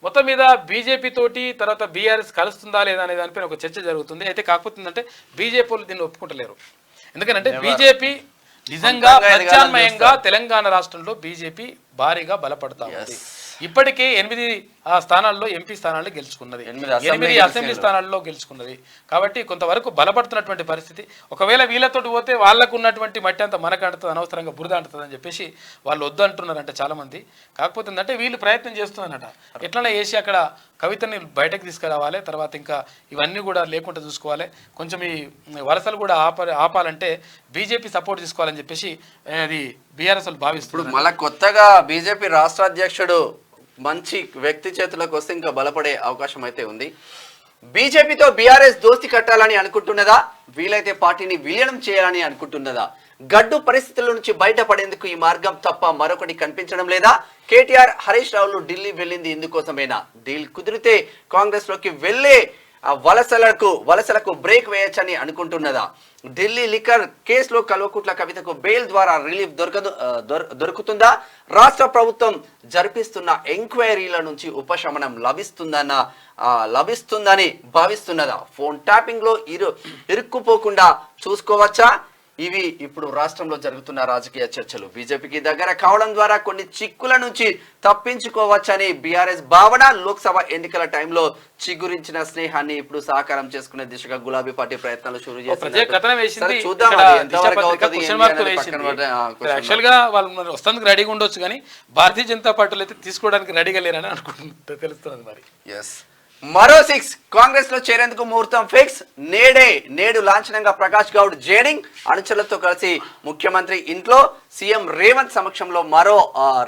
మొత్తం మీద బీజేపీ తోటి తర్వాత బీఆర్ఎస్ కలుస్తుందా లేదా అనే దానిపైన ఒక చర్చ జరుగుతుంది. అయితే కాకపోతే ఏంటంటే బీజేపీ వాళ్ళు దీన్ని ఒప్పుకుంటలేరు. ఎందుకంటే బీజేపీ నిజంగా ప్రత్యామ్నాయంగా తెలంగాణ రాష్ట్రంలో బీజేపీ భారీగా బలపడతా ఉంది. ఇప్పటికే 8 స్థానాల్లో ఎంపీ స్థానాలు గెలుచుకున్నది, 8 అసెంబ్లీ స్థానాల్లో గెలుచుకున్నది. కాబట్టి కొంతవరకు బలపడుతున్నటువంటి పరిస్థితి. ఒకవేళ వీళ్ళతో పోతే వాళ్ళకు ఉన్నటువంటి మట్టి అంతా మనకు అంటుతుంది, అనవసరంగా బురద అంటుతుంది అని చెప్పేసి వాళ్ళు వద్దు అంటున్నారంట చాలా మంది. కాకపోతే ఏంటంటే వీళ్ళు ప్రయత్నం చేస్తున్నారట ఎట్లనే వేసి అక్కడ కవితని బయటకు తీసుకురావాలి, తర్వాత ఇంకా ఇవన్నీ కూడా లేకుండా చూసుకోవాలి, కొంచెం ఈ వలసలు కూడా ఆపాలంటే బీజేపీ సపోర్ట్ తీసుకోవాలని చెప్పేసి అది బీఆర్ఎస్ వాళ్ళు భావిస్తున్నారు. మళ్ళీ కొత్తగా బీజేపీ రాష్ట్ర అధ్యక్షుడు మంచి వ్యక్తి చేతులకు వస్తే ఇంకా బలపడే అవకాశం అయితే ఉంది. బీజేపీతో బీఆర్ఎస్ దోస్తి కట్టాలని అనుకుంటున్నదా? వీలైతే పార్టీని విలీనం చేయాలని అనుకుంటున్నదా? గడ్డు పరిస్థితుల నుంచి బయటపడేందుకు ఈ మార్గం తప్ప మరొకటి కనిపించడం లేదా? కేటీఆర్, హరీష్ రావులు ఢిల్లీ వెళ్ళింది ఇందుకోసమేనా? డీల్ కుదిరితే కాంగ్రెస్ లోకి వెళ్లే వలసలకు బ్రేక్ వేయచ్చని అనుకుంటున్నదా? ఢిల్లీ లిక్కర్ కేసులో కల్వకుట్ల కవితకు బెయిల్ ద్వారా రిలీఫ్ దొరుకుతుందా? రాష్ట్ర ప్రభుత్వం జరిపిస్తున్న ఎంక్వైరీల నుంచి ఉపశమనం లభిస్తుందని భావిస్తున్నదా? ఫోన్ ట్యాపింగ్ లో ఇరుక్కుపోకుండా చూసుకోవచ్చా? ఇవి ఇప్పుడు రాష్ట్రంలో జరుగుతున్న రాజకీయ చర్చలు. బీజేపీకి దగ్గర కావడం ద్వారా కొన్ని చిక్కుల నుంచి తప్పించుకోవచ్చని బీఆర్ఎస్ భావన. లోక్సభ ఎన్నికల టైంలో చిగురించిన స్నేహాన్ని ఇప్పుడు సహకారం చేసుకునే దిశగా గులాబీ పార్టీ ప్రయత్నాలు షురూ చేస్తుంది. వస్తుంది రెడీగా ఉండొచ్చు, కానీ భారతీయ జనతా పార్టీలో అయితే తీసుకోవడానికి రెడీగా లేరని అనుకుంటుంది, తెలుస్తుంది మరి. మరో 6 కాంగ్రెస్ లో చేరేందుకు ముహూర్తం ఫిక్స్. నేడు లాంఛనంగా ప్రకాష్ గౌడ్ జైనింగ్. అనుచరులతో కలిసి ముఖ్యమంత్రి ఇంట్లో. సీఎం రేవంత్ సమక్షంలో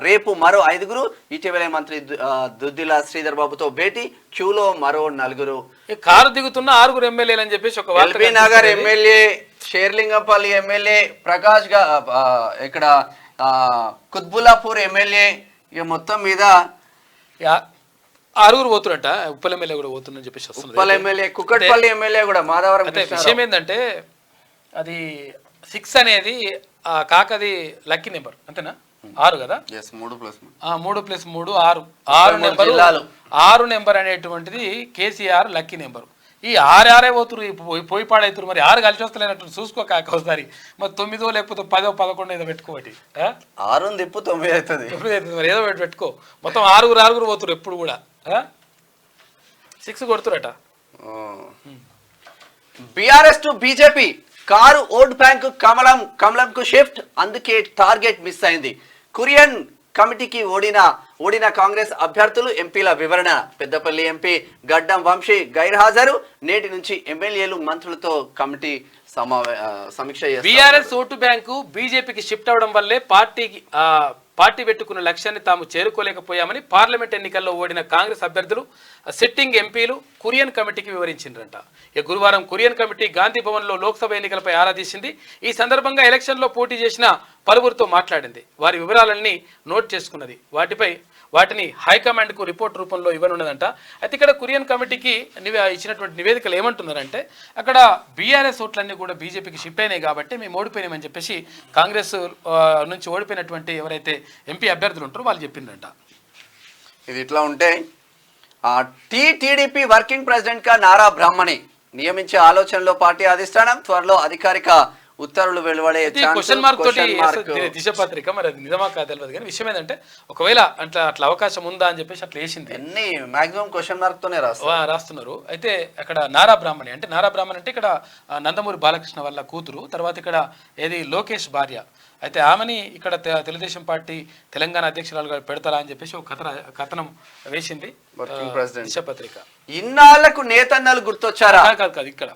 రేపు మరో 5. ఇటీవలే మంత్రి దుద్దిల శ్రీధర్ బాబుతో భేటీ. క్యూలో మరో 4. కారు దిగుతున్న 6 ఎమ్మెల్యేలు అని చెప్పేసి ఒక LB Nagar MLA, Serilingampally MLA, Prakash ఇక్కడ కుత్బుల్లాపూర్ ఎమ్మెల్యే. ఇక మొత్తం మీద ఆరుగురు పోతున్నట్ట, ఉప్పల్ ఎమ్మెల్యే కూడా పోతుందని చెప్పేసి వస్తున్నది. ఉప్పల్ ఎమ్మెల్యే, కుకట్పల్లి ఎమ్మెల్యే కూడా మాధవరం. అయితే విషయం ఏంటంటే అది 6 అనేది కాకది లక్కీ నెంబర్ అంతేనా, 6 కదా, 3+3 6 నెంబర్, 6 నెంబర్ అనేటువంటిది కేసీఆర్ లక్కీ నెంబర్. ఈ 6 పోతురు పోయి పాడవుతారు, మరి 6 కలిసి వస్తలేనట్టు చూసుకోక ఒకసారి, మరి 9 లేకపోతే 10 11 ఏదో పెట్టుకోబట్టి 6 తిప్పు 9 అవుతుంది, మరి ఏదో పెట్టుకో, మొత్తం 6 పోతురు ఎప్పుడు కూడా 6 కొడుతురట. BRS to BJP car vote bank కమలంకు షిఫ్ట్, అందుకే టార్గెట్ మిస్ అయింది. కురియన్ కమిటీకి ఓడిన కాంగ్రెస్ అభ్యర్థులు ఎంపీల వివరణ. పెద్దపల్లి ఎంపీ గడ్డం వంశీ గైర్హాజరు. నేటి నుంచి ఎమ్మెల్యేలు మంత్రులతో కమిటీ సమీక్ష చేస్తారు. బీఆర్ఎస్ ఓటు బ్యాంకు బీజేపీకి షిఫ్ట్ అవడం వల్లే పార్టీ పెట్టుకున్న లక్ష్యాన్ని తాము చేరుకోలేకపోయామని పార్లమెంట్ ఎన్నికల్లో ఓడిన కాంగ్రెస్ అభ్యర్థులు సిట్టింగ్ ఎంపీలు కురియన్ కమిటీకి వివరించిండ్రంట. గురువారం కురియన్ కమిటీ గాంధీ భవన్లో లోక్సభ ఎన్నికలపై ఆరా తీసింది. ఈ సందర్భంగా ఎలక్షన్లో పోటీ చేసిన పలువురితో మాట్లాడింది. వారి వివరాలన్నీ నోట్ చేసుకున్నది. వాటిని హైకమాండ్కు రిపోర్ట్ రూపంలో ఇవ్వనున్నదంట. అయితే ఇక్కడ కురియన్ కమిటీకి ఇచ్చినటువంటి నివేదికలు ఏమంటున్నారంటే, అక్కడ బీఆర్ఎస్ ఓట్లన్నీ కూడా బీజేపీకి షిఫ్ట్ అయినాయి కాబట్టి మేము ఓడిపోయినామని చెప్పేసి కాంగ్రెస్ నుంచి ఓడిపోయినటువంటి ఎవరైతే ఎంపీ అభ్యర్థులు ఉంటారో వాళ్ళు చెప్పిందంట. ఇది ఇట్లా ఉంటే టీడీపీ వర్కింగ్ ప్రెసిడెంట్ గా నారా బ్రాహ్మణి నియమించే ఆలోచనలో పార్టీ అధిష్టానం. త్వరలో అధికారిక ఉత్తర్వులు వెలువడే క్వశ్చన్ మార్క్ తోటి దిశపత్రిక, మరి అది నిజమా కాదు తెలియదు, కానీ విషయం ఏంటంటే ఒకవేళ అట్లా అవకాశం ఉందా అని చెప్పేసి అట్లా వేసింది. అన్ని మాక్సిమం క్వశ్చన్ మార్క్ తోనే రాస్తున్నారు. అయితే అక్కడ నారా బ్రాహ్మణి అంటే ఇక్కడ నందమూరి బాలకృష్ణ వాళ్ళ కూతురు, తర్వాత ఇక్కడ ఏది లోకేష్ భార్య. అయితే ఆమెని ఇక్కడ తెలుగుదేశం పార్టీ తెలంగాణ అధ్యక్షురాలుగా పెడతారా అని చెప్పేసి ఒక కథనం వేసింది దిశపత్రిక. ఇన్నాళ్లకు నేతన్నలు గుర్తొచ్చారా? కాదు ఇక్కడ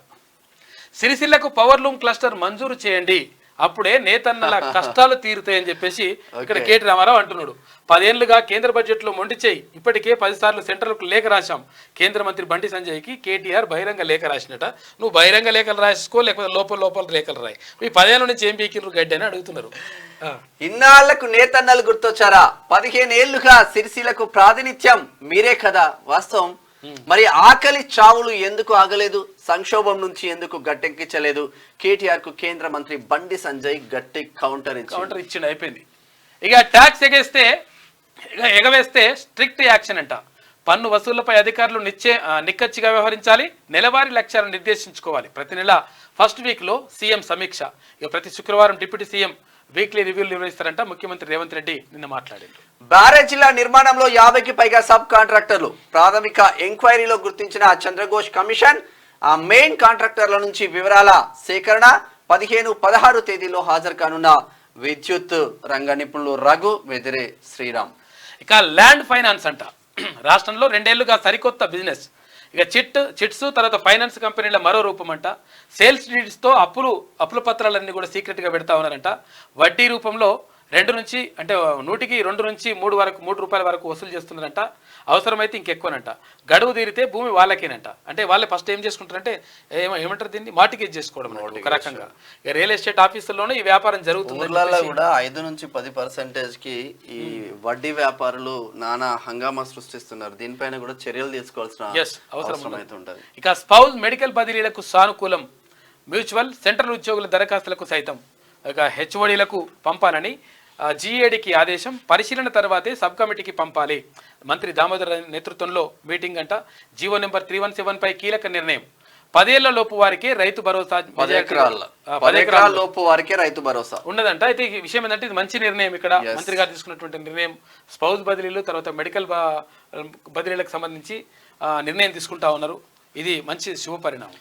సిరిసిల్లకు పవర్ లూమ్ క్లస్టర్ మంజూరు చేయండి, అప్పుడే నేతన్నల కష్టాలు తీరుతాయని చెప్పేసి ఇక్కడ కేటీ రామారావు అంటున్నాడు. 10 ఏళ్లుగా కేంద్ర బడ్జెట్ లో మొండి చేయి, ఇప్పటికే 10 సార్లు సెంట్రల్కు లేఖ రాశాం. కేంద్ర మంత్రి బండి సంజయ్కి కేటీఆర్ బహిరంగ లేఖ రాసినట. నువ్వు బహిరంగ లేఖలు రాసుకో, లేకపోతే లోపల లేఖలు రాయి. ఈ 10 ఏళ్ళ నుంచి ఏం పీకిండ్రు గడ్డి అని అడుగుతున్నారు. ఇన్నాళ్లకు నేతన్నలు గుర్తొచ్చారా? 15 ఏళ్లుగా సిరిసిలకు ప్రాతినిధ్యం మీరే కదా వాస్తవం. మరి ఆకలి చావులు ఎందుకు ఆగలేదు? సంక్షోభం నుంచి ఎందుకు గట్టెక్కించలేదు? కేటీఆర్ కు కేంద్ర మంత్రి బండి సంజయ్ గట్టి కౌంటర్ ఇచ్చిండు. అయిపోయింది. ఇక ట్యాక్స్ ఎగవేస్తే స్ట్రిక్ట్ యాక్షన్ అంట. పన్ను వసూళ్లపై అధికారులు నిక్కచ్చిగా వ్యవహరించాలి. నెలవారీ లక్ష్యాలను నిర్దేశించుకోవాలి. ప్రతి నెల ఫస్ట్ వీక్ లో సీఎం సమీక్ష. ఇక ప్రతి శుక్రవారం డిప్యూటీ సీఎం వీక్లీ రివ్యూలు నిర్వహిస్తారంట. ముఖ్యమంత్రి రేవంత్ రెడ్డి నిన్న మాట్లాడారు. బ్యారేజీల నిర్మాణంలో 50కి పైగా సబ్ కాంట్రాక్టర్లు. ప్రాథమిక ఎంక్వైరీలో గుర్తించిన చంద్రఘోష్ కమిషన్ మెయిన్ కాంట్రాక్టర్ల నుంచి వివరాల సేకరణ. 15, 16 తేదీలో హాజరు కానున్న విద్యుత్ రంగ నిపుణులు రఘు వెదిరే శ్రీరామ్. ఇక ల్యాండ్ ఫైనాన్స్ అంట. రాష్ట్రంలో 2 ఏళ్లుగా సరికొత్త బిజినెస్. ఇక చిట్స్ తర్వాత ఫైనాన్స్ కంపెనీల మరో రూపం అంట. సేల్స్ డీడ్స్తో అప్పుల పత్రాలన్నీ కూడా సీక్రెట్గా పెడతా ఉన్నారంట. వడ్డీ రూపంలో 2 నుంచి అంటే 100కి 2 నుంచి 3 రూపాయల వరకు వసూలు చేస్తున్నారంట. అవసరమైతే ఇంకెక్కువనంట. గడువు తీరితే భూమి వాళ్ళకేనంట. అంటే వాళ్ళే ఫస్ట్ ఏం చేసుకుంటారంటే ఏమంటారు దీన్ని, మార్టిగేజ్ చేసుకోవడం ఒక రకంగా. ఇక రియల్ ఎస్టేట్ ఆఫీసుల్లోనే ఈ వ్యాపారం జరుగుతుంది. కూడా 5 నుంచి 10% ఈ వడ్డీ వ్యాపారులు నానా హంగామా సృష్టిస్తున్నారు. దీనిపైన కూడా చర్యలు తీసుకోవాల్సిన అవసరం అయితే ఉంటుంది. ఇక స్పౌజ్ మెడికల్ బదిలీలకు సానుకూలం. మ్యూచువల్ సెంట్రల్ ఉద్యోగుల దరఖాస్తులకు సైతం ఇక హెచ్ఓడీలకు పంపాలని జీఏడీకి ఆదేశం. పరిశీలన తర్వాతే సబ్ కమిటీకి పంపాలి. మంత్రి దామోదర్ నేతృత్వంలో మీటింగ్ అంట. జీవో నెంబర్ 317 పై కీలక నిర్ణయం. 10 ఏళ్ల లోపు వారికే రైతు భరోసా. 10 ఎకరాల లోపు వారికే రైతు భరోసా ఉన్నదంట. అయితే ఈ విషయం ఏంటంటే ఇది మంచి నిర్ణయం. ఇక్కడ మంత్రి గారు తీసుకున్నటువంటి నిర్ణయం స్పౌజ్ బదిలీలు తర్వాత మెడికల్ బదిలీలకు సంబంధించి నిర్ణయం తీసుకుంటా ఉన్నారు. ఇది మంచి శుభ పరిణామం.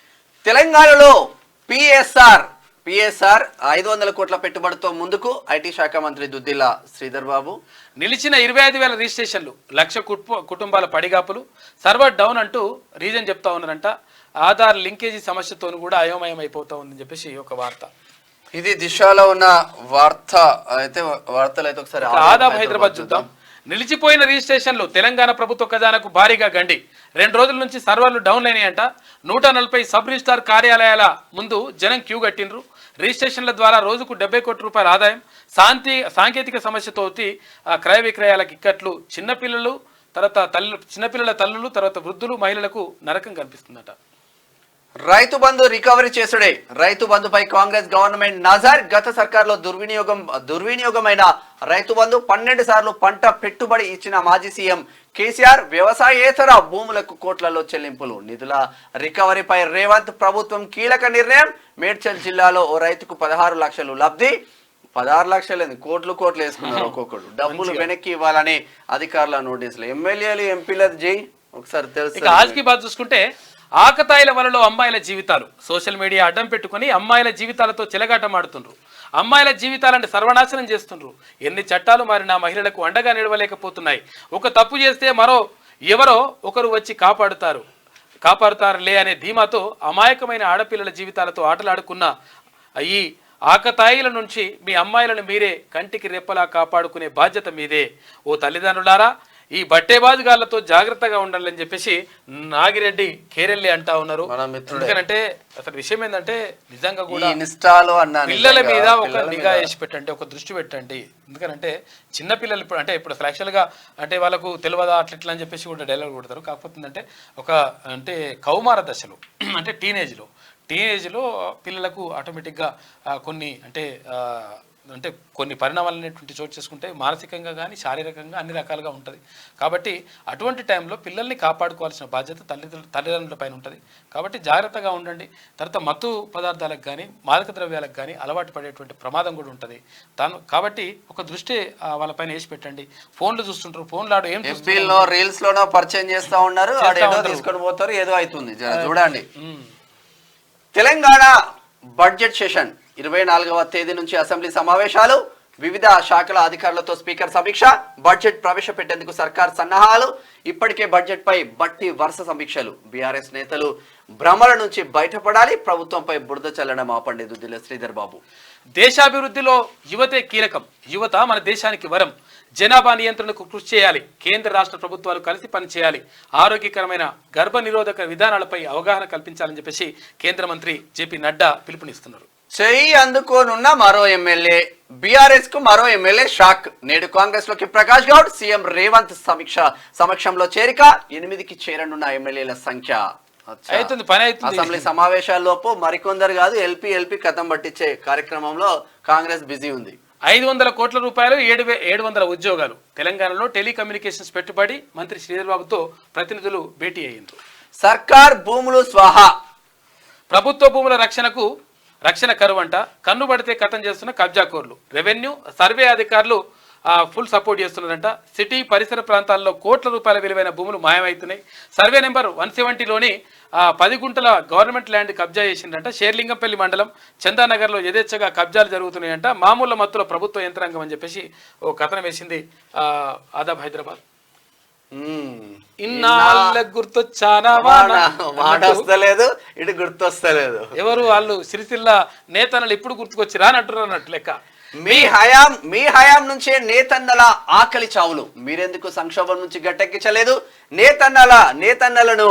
తెలంగాణలో పిఎస్ఆర్ 500 కోట్ల పెట్టుబడితో ముందుకు. ఐటీ శాఖ మంత్రి దుద్దిల్ల శ్రీధర్ బాబు. నిలిచిన 25,000 రిజిస్ట్రేషన్లు, 1,00,000 కుటుంబాల పడిగాపులు, సర్వర్ డౌన్ అంటూ రీజన్ చెప్తా ఉన్నారంట. ఆధార్ లింకేజీ సమస్యతో కూడా అయోమయం అయిపోతా ఉందని చెప్పేసి ఒక వార్త. ఇది దిశలో ఉన్న వార్త. అయితే వార్తలు అయితే ఒకసారి ఆదాబ్ హైదరాబాద్ చూద్దాం. నిలిచిపోయిన రిజిస్ట్రేషన్లు, తెలంగాణ ప్రభుత్వ ఖజానాకు భారీగా గండి. 2 రోజుల నుంచి సర్వర్లు డౌన్ అయినాయంట. 140 సబ్ రిజిస్ట్రార్ కార్యాలయాల ముందు జనం క్యూ కట్టిండ్రు. రిజిస్ట్రేషన్ల ద్వారా రోజుకు 70 కోట్ల రూపాయల ఆదాయం. సాంకేతిక సమస్యతో క్రయ విక్రయాలకు ఇక్కట్లు. చిన్నపిల్లలు తర్వాత చిన్నపిల్లల తల్లులు, తర్వాత వృద్ధులు, మహిళలకు నరకం కనిపిస్తుందట. రైతు బంధు రికవరీ చేసుడే. రైతు బంధుపై కాంగ్రెస్ గవర్నమెంట్ నజర్. గత సర్కార్లో దుర్వినియోగమైన రైతు బంధు 12 సార్లు పంట పెట్టుబడి ఇచ్చిన మాజీ సీఎం కేసీఆర్ వ్యవసాయేతర భూములకు కోట్లలో చెల్లింపులు. నిధుల రికవరీపై రేవంత్ ప్రభుత్వం కీలక నిర్ణయం. మేడ్చల్ జిల్లాలో ఓ రైతుకు 16 లక్షలు లబ్ధి. 16 లక్షలు కోట్లు వేసుకున్నారు ఒక్కొక్కడు. డబ్బులు వెనక్కి ఇవ్వాలని అధికారుల నోటీసులు. ఎమ్మెల్యేలు ఎంపీలది జై ఒకసారి తెలుసు. ఆజ్కి బాధ చూసుకుంటే ఆకతాయిల వలలో అమ్మాయిల జీవితాలు. సోషల్ మీడియా అడ్డం పెట్టుకుని అమ్మాయిల జీవితాలతో చెలగాటమాడుతుండ్రు. అమ్మాయిల జీవితాలను సర్వనాశనం చేస్తుండ్రు. ఎన్ని చట్టాలు మారినా మహిళలకు అండగా నిలవలేకపోతున్నాయి. ఒక తప్పు చేస్తే ఎవరో ఒకరు వచ్చి కాపాడుతారులే అనే ధీమాతో అమాయకమైన ఆడపిల్లల జీవితాలతో ఆటలాడుకున్న ఈ ఆకతాయిల నుంచి మీ అమ్మాయిలను మీరే కంటికి రెప్పలా కాపాడుకునే బాధ్యత మీదే. ఓ తల్లిదండ్రులారా, ఈ బట్టేబాజుగాళ్లతో జాగ్రత్తగా ఉండాలని చెప్పేసి నాగిరెడ్డి కేరెల్లి అంటా ఉన్నారు. ఎందుకంటే అసలు విషయం ఏంటంటే నిజంగా కూడా పిల్లల మీద ఒక నిఘా వేసి పెట్టండి, ఒక దృష్టి పెట్టండి. ఎందుకంటే చిన్నపిల్లలు ఇప్పుడు అసలు యాక్చువల్గా వాళ్ళకు తెలియదా అట్లా అని చెప్పేసి కూడా డైలాగ్ కొడతారు. కాకపోతే అంటే కౌమార దశలో టీనేజ్లో పిల్లలకు ఆటోమేటిక్గా కొన్ని కొన్ని పరిణామాలు అనేటువంటి చోటు చేసుకుంటే మానసికంగా కానీ శారీరకంగా అన్ని రకాలుగా ఉంటుంది. కాబట్టి అటువంటి టైంలో పిల్లల్ని కాపాడుకోవాల్సిన బాధ్యత తల్లిదండ్రుల పైన ఉంటుంది. కాబట్టి జాగ్రత్తగా ఉండండి. తర్వాత మత్తు పదార్థాలకు కానీ మాదక ద్రవ్యాలకు కానీ అలవాటు పడేటువంటి ప్రమాదం కూడా ఉంటుంది. కాబట్టి ఒక దృష్టి వాళ్ళపైన వేసి పెట్టండి. ఫోన్లు చూస్తుంటారు, ఫోన్లు ఆడు రీల్స్ లోనో పరిచయం చేస్తూ ఉన్నారు, తీసుకొని పోతారు, ఏదో అవుతుంది చూడండి. తెలంగాణ బడ్జెట్ సెషన్ 24వ తేదీ నుంచి అసెంబ్లీ సమావేశాలు. వివిధ శాఖల అధికారులతో స్పీకర్ సమీక్ష. బడ్జెట్ ప్రవేశపెట్టేందుకు సర్కార్ సన్నాహాలు. ఇప్పటికే బడ్జెట్ పై బట్టి వరుస సమీక్షలు. బీఆర్ఎస్ నేతలు భ్రమల నుంచి బయటపడాలి. ప్రభుత్వంపై బురద చల్లడం ఆపండి. దుద్దిల శ్రీధర్ బాబు. దేశాభివృద్ధిలో యువతే కీలకం. యువత మన దేశానికి వరం. జనాభా నియంత్రణకు కృషి చేయాలి. కేంద్ర రాష్ట్ర ప్రభుత్వాలు కలిసి పనిచేయాలి. ఆరోగ్యకరమైన గర్భ నిరోధక విధానాలపై అవగాహన కల్పించాలని చెప్పేసి కేంద్ర మంత్రి జేపీ నడ్డా పిలుపునిస్తున్నారు. చెయ్యి అందుకోనున్న మరో ఎమ్మెల్యే. బీఆర్ఎస్ కు మరో ఎమ్మెల్యే షాక్. నేడు కాంగ్రెస్ లోకి ప్రకాష్ గౌడ్. సీఎం రేవంత్ సమక్షంలో చేరిక. 8కి చేరనున్న ఎమ్మెల్యేల సంఖ్య. అసెంబ్లీ సమావేశాల్లోపు మరికొందరు కాదు, ఎల్పీ కథం పట్టించే కార్యక్రమంలో కాంగ్రెస్ బిజీ ఉంది. 500 కోట్ల రూపాయలు, 700 ఉద్యోగాలు. తెలంగాణలో టెలికమ్యూనికేషన్స్ పెట్టుబడి. మంత్రి శ్రీధర్ బాబుతో ప్రతినిధులు భేటీ అయ్యారు. సర్కార్ భూములు స్వాహా. ప్రభుత్వ భూముల రక్షణ కరువంట. కన్ను పడితే కథం చేస్తున్న కబ్జాకోర్లు. రెవెన్యూ సర్వే అధికారులు ఫుల్ సపోర్ట్ చేస్తున్నారంట. సిటీ పరిసర ప్రాంతాల్లో కోట్ల రూపాయల విలువైన భూములు మాయమవుతున్నాయి. సర్వే నెంబర్ 170లోని 10 గుంటల గవర్నమెంట్ ల్యాండ్ కబ్జా చేసిందంట. షేర్లింగంపల్లి మండలం చందానగర్లో యథేచ్ఛగా కబ్జాలు జరుగుతున్నాయంట. మామూలు మత్తులో ప్రభుత్వ యంత్రాంగం అని చెప్పేసి ఓ కథనం వేసింది ఆదాబ్ హైదరాబాద్. గుర్తొస్తలేదు, ఇటు గుర్తొస్తలేదు. ఎవరు వాళ్ళు సిరిసిల్ల నేతన్నలు ఇప్పుడు గుర్తుకొచ్చి రానట్టు లెక్క. మీ హయాం నుంచే నేతన్నల ఆకలి చావులు. మీరెందుకు సంక్షోభం నుంచి గట్టెక్కించలేదు? నేతన్నలను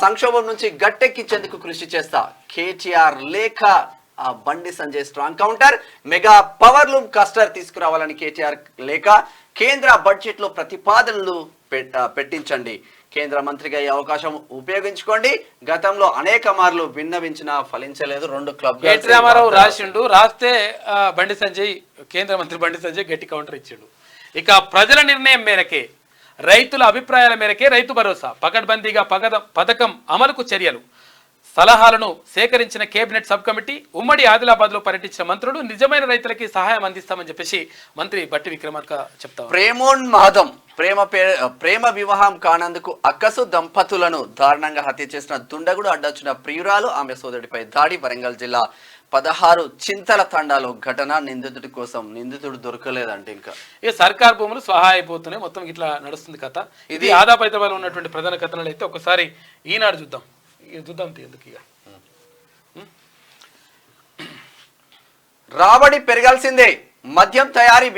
సంక్షోభం నుంచి గట్టెక్కించేందుకు కృషి చేస్తా. కేటీఆర్ లేఖ. Bandi Sanjay strong counter. Mega power loom cluster తీసుకురావాలని కేటీఆర్ లేఖ. కేంద్ర బడ్జెట్ లో ప్రతిపాదనలు పెట్టించండి. కేంద్ర మంత్రిగా ఈ అవకాశం ఉపయోగించుకోండి. గతంలో అనేక మార్లు విన్నవించినా ఫలించలేదు. 2 క్లబ్ రామారావు రాస్తే కేంద్ర మంత్రి బండి సంజయ్ గట్టి కౌంటర్ ఇచ్చిండు. ఇక ప్రజల నిర్ణయం మేరకే, రైతుల అభిప్రాయాల మేరకే రైతు భరోసా. పకడ్బందీగా పథకం అమలుకు చర్యలు. సలహాలను సేకరించిన కేబినెట్ సబ్ కమిటీ. ఉమ్మడి ఆదిలాబాద్ లో పర్యటించిన మంత్రులు నిజమైన రైతులకి సహాయం అందిస్తామని చెప్పేసి మంత్రి బట్టి విక్రమార్క చెప్తారు. ప్రేమోన్మాదం. ప్రేమ వివాహం కానందుకు అక్కసు దంపతులను దారుణంగా హత్య చేసిన దుండగుడు అడ్డొచ్చిన ప్రియురాలు, ఆమె సోదరుడిపై దాడి. వరంగల్ జిల్లా 16 చింతల తండాలో ఘటన. నిందితుడు దొరకలేదంటే ఇంకా సర్కార్ భూములు స్వాహా అయిపోతున్నాయి. మొత్తం ఇట్లా నడుస్తుంది కథ. ఇది ఆదాబ్ హైదరాబాద్ ఉన్నటువంటి ప్రధాన కథనాలు అయితే ఒకసారి ఈనాడు చూద్దాం. ఎందుకు ఇక రాబడి పెరగాల్సిందే. మద్యం తయారీ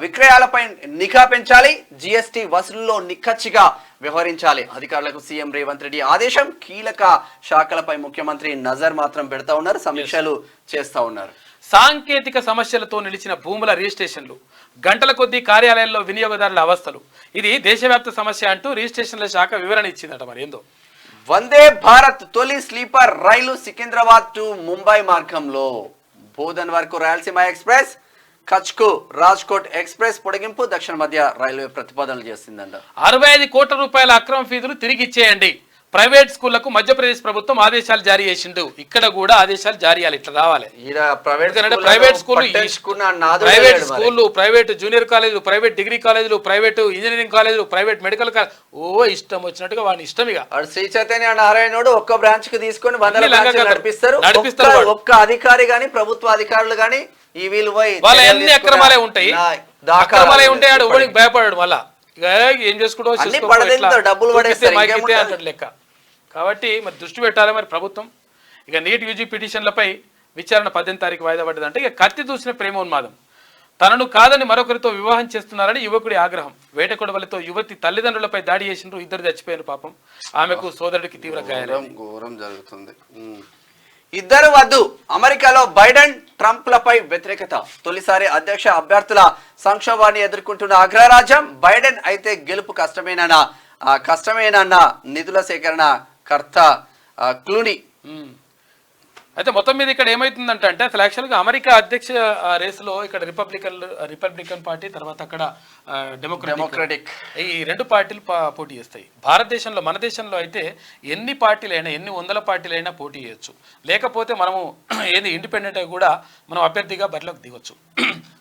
విక్రయాలపై నిఘా పెంచాలి. జీఎస్టీ వసూలులో నిక్కచ్చిగా వ్యవహరించాలి. అధికారులకు సీఎం రేవంత్ రెడ్డి ఆదేశం. కీలక శాఖలపై ముఖ్యమంత్రి నజర్ మాత్రం పెడతా ఉన్నారు, సమీక్షలు చేస్తా ఉన్నారు. సాంకేతిక సమస్యలతో నిలిచిన భూముల రిజిస్ట్రేషన్లు. గంటల కొద్దీ కార్యాలయాల్లో వినియోగదారుల అవస్థలు. ఇది దేశవ్యాప్త సమస్య అంటూ రిజిస్ట్రేషన్ల శాఖ వివరణ ఇచ్చిందట. మరి ఏందో. వందే భారత్ తొలి sleeper rail Secunderabad to Mumbai మార్గంలో. బోధన్ వరకు రాయలసీమ ఎక్స్ప్రెస్, కచ్కు రాజ్కోట్ ఎక్స్ప్రెస్ పొడిగింపు దక్షిణ మధ్య రైల్వే ప్రతిపాదనలు చేసిందంట. 65 కోట్ల రూపాయల అక్రమ ఫీజులు తిరిగి ఇచ్చేయండి. ప్రైవేట్ స్కూళ్లకు మధ్యప్రదేశ్ ప్రభుత్వం ఆదేశాలు జారీ చేసిండు. ఇక్కడ కూడా ఆదేశాలు జారీ చేయాలి, ఇట్లా రావాలి. ప్రైవేట్ స్కూళ్ళు, ప్రైవేట్ జూనియర్ కాలేజీలు, ప్రైవేట్ డిగ్రీ కాలేజీలు, ప్రైవేట్ ఇంజనీరింగ్ కాలేజీలు, ప్రైవేట్ మెడికల్ కాలేజ్, ఇష్టం వచ్చినట్టుగా వాడిని ఇష్టం. ఇక శ్రీ చైతన్య నారాయణుడు ఒక్క బ్రాంచ్ కి తీసుకొని నడిపిస్తారు. ఒక్క అధికారి గాని ప్రభుత్వ అధికారులు గాని ఈ వీళ్ళు వాళ్ళ అన్ని అక్రమాలే ఉంటాయి. వాడికి భయపడాడు. మళ్ళా ఇక ఏం చేసుకుంటూ లెక్క. కాబట్టి మరి దృష్టి పెట్టాలి మరి ప్రభుత్వం. ఇక నీట్ యూజీ పిటిషన్లపై విచారణ 18 తారీఖు వాయిదా పడ్డదంటే ఇక కత్తి దూసిన ప్రేమోన్మాదం. తనను కాదని మరొకరితో వివాహం చేస్తున్నారని యువకుడి ఆగ్రహం. వేటకొడవలతో యువతి తల్లిదండ్రులపై దాడి చేసిండ్రు. ఇద్దరు చచ్చిపోయారు పాపం. ఆమెకు సోదరుడికి తీవ్ర గాయాలు. ఘోరం జరుగుతుంది. ఇద్దరు వద్దు. అమెరికాలో బైడెన్ ట్రంప్ లపై వ్యతిరేకత. తొలిసారి అధ్యక్ష అభ్యర్థుల సంక్షోభాన్ని ఎదుర్కొంటున్న అగ్రరాజ్యం. బైడెన్ అయితే గెలుపు కష్టమేనన్న నిధుల సేకరణ కర్త క్లూనీ. అయితే మొత్తం మీద ఇక్కడ ఏమైతుందంటే అసలు యాక్చువల్గా అమెరికా అధ్యక్ష రేసులో ఇక్కడ రిపబ్లికన్ పార్టీ, తర్వాత అక్కడ డెమోక్రటిక్, ఈ రెండు పార్టీలు పోటీ చేస్తాయి. భారతదేశంలో, మన దేశంలో అయితే ఎన్ని పార్టీలైనా, ఎన్ని వందల పార్టీలైనా పోటీ చేయొచ్చు. లేకపోతే మనము ఏది ఇండిపెండెంట్గా కూడా మనం అభ్యర్థిగా బరిలోకి దిగొచ్చు.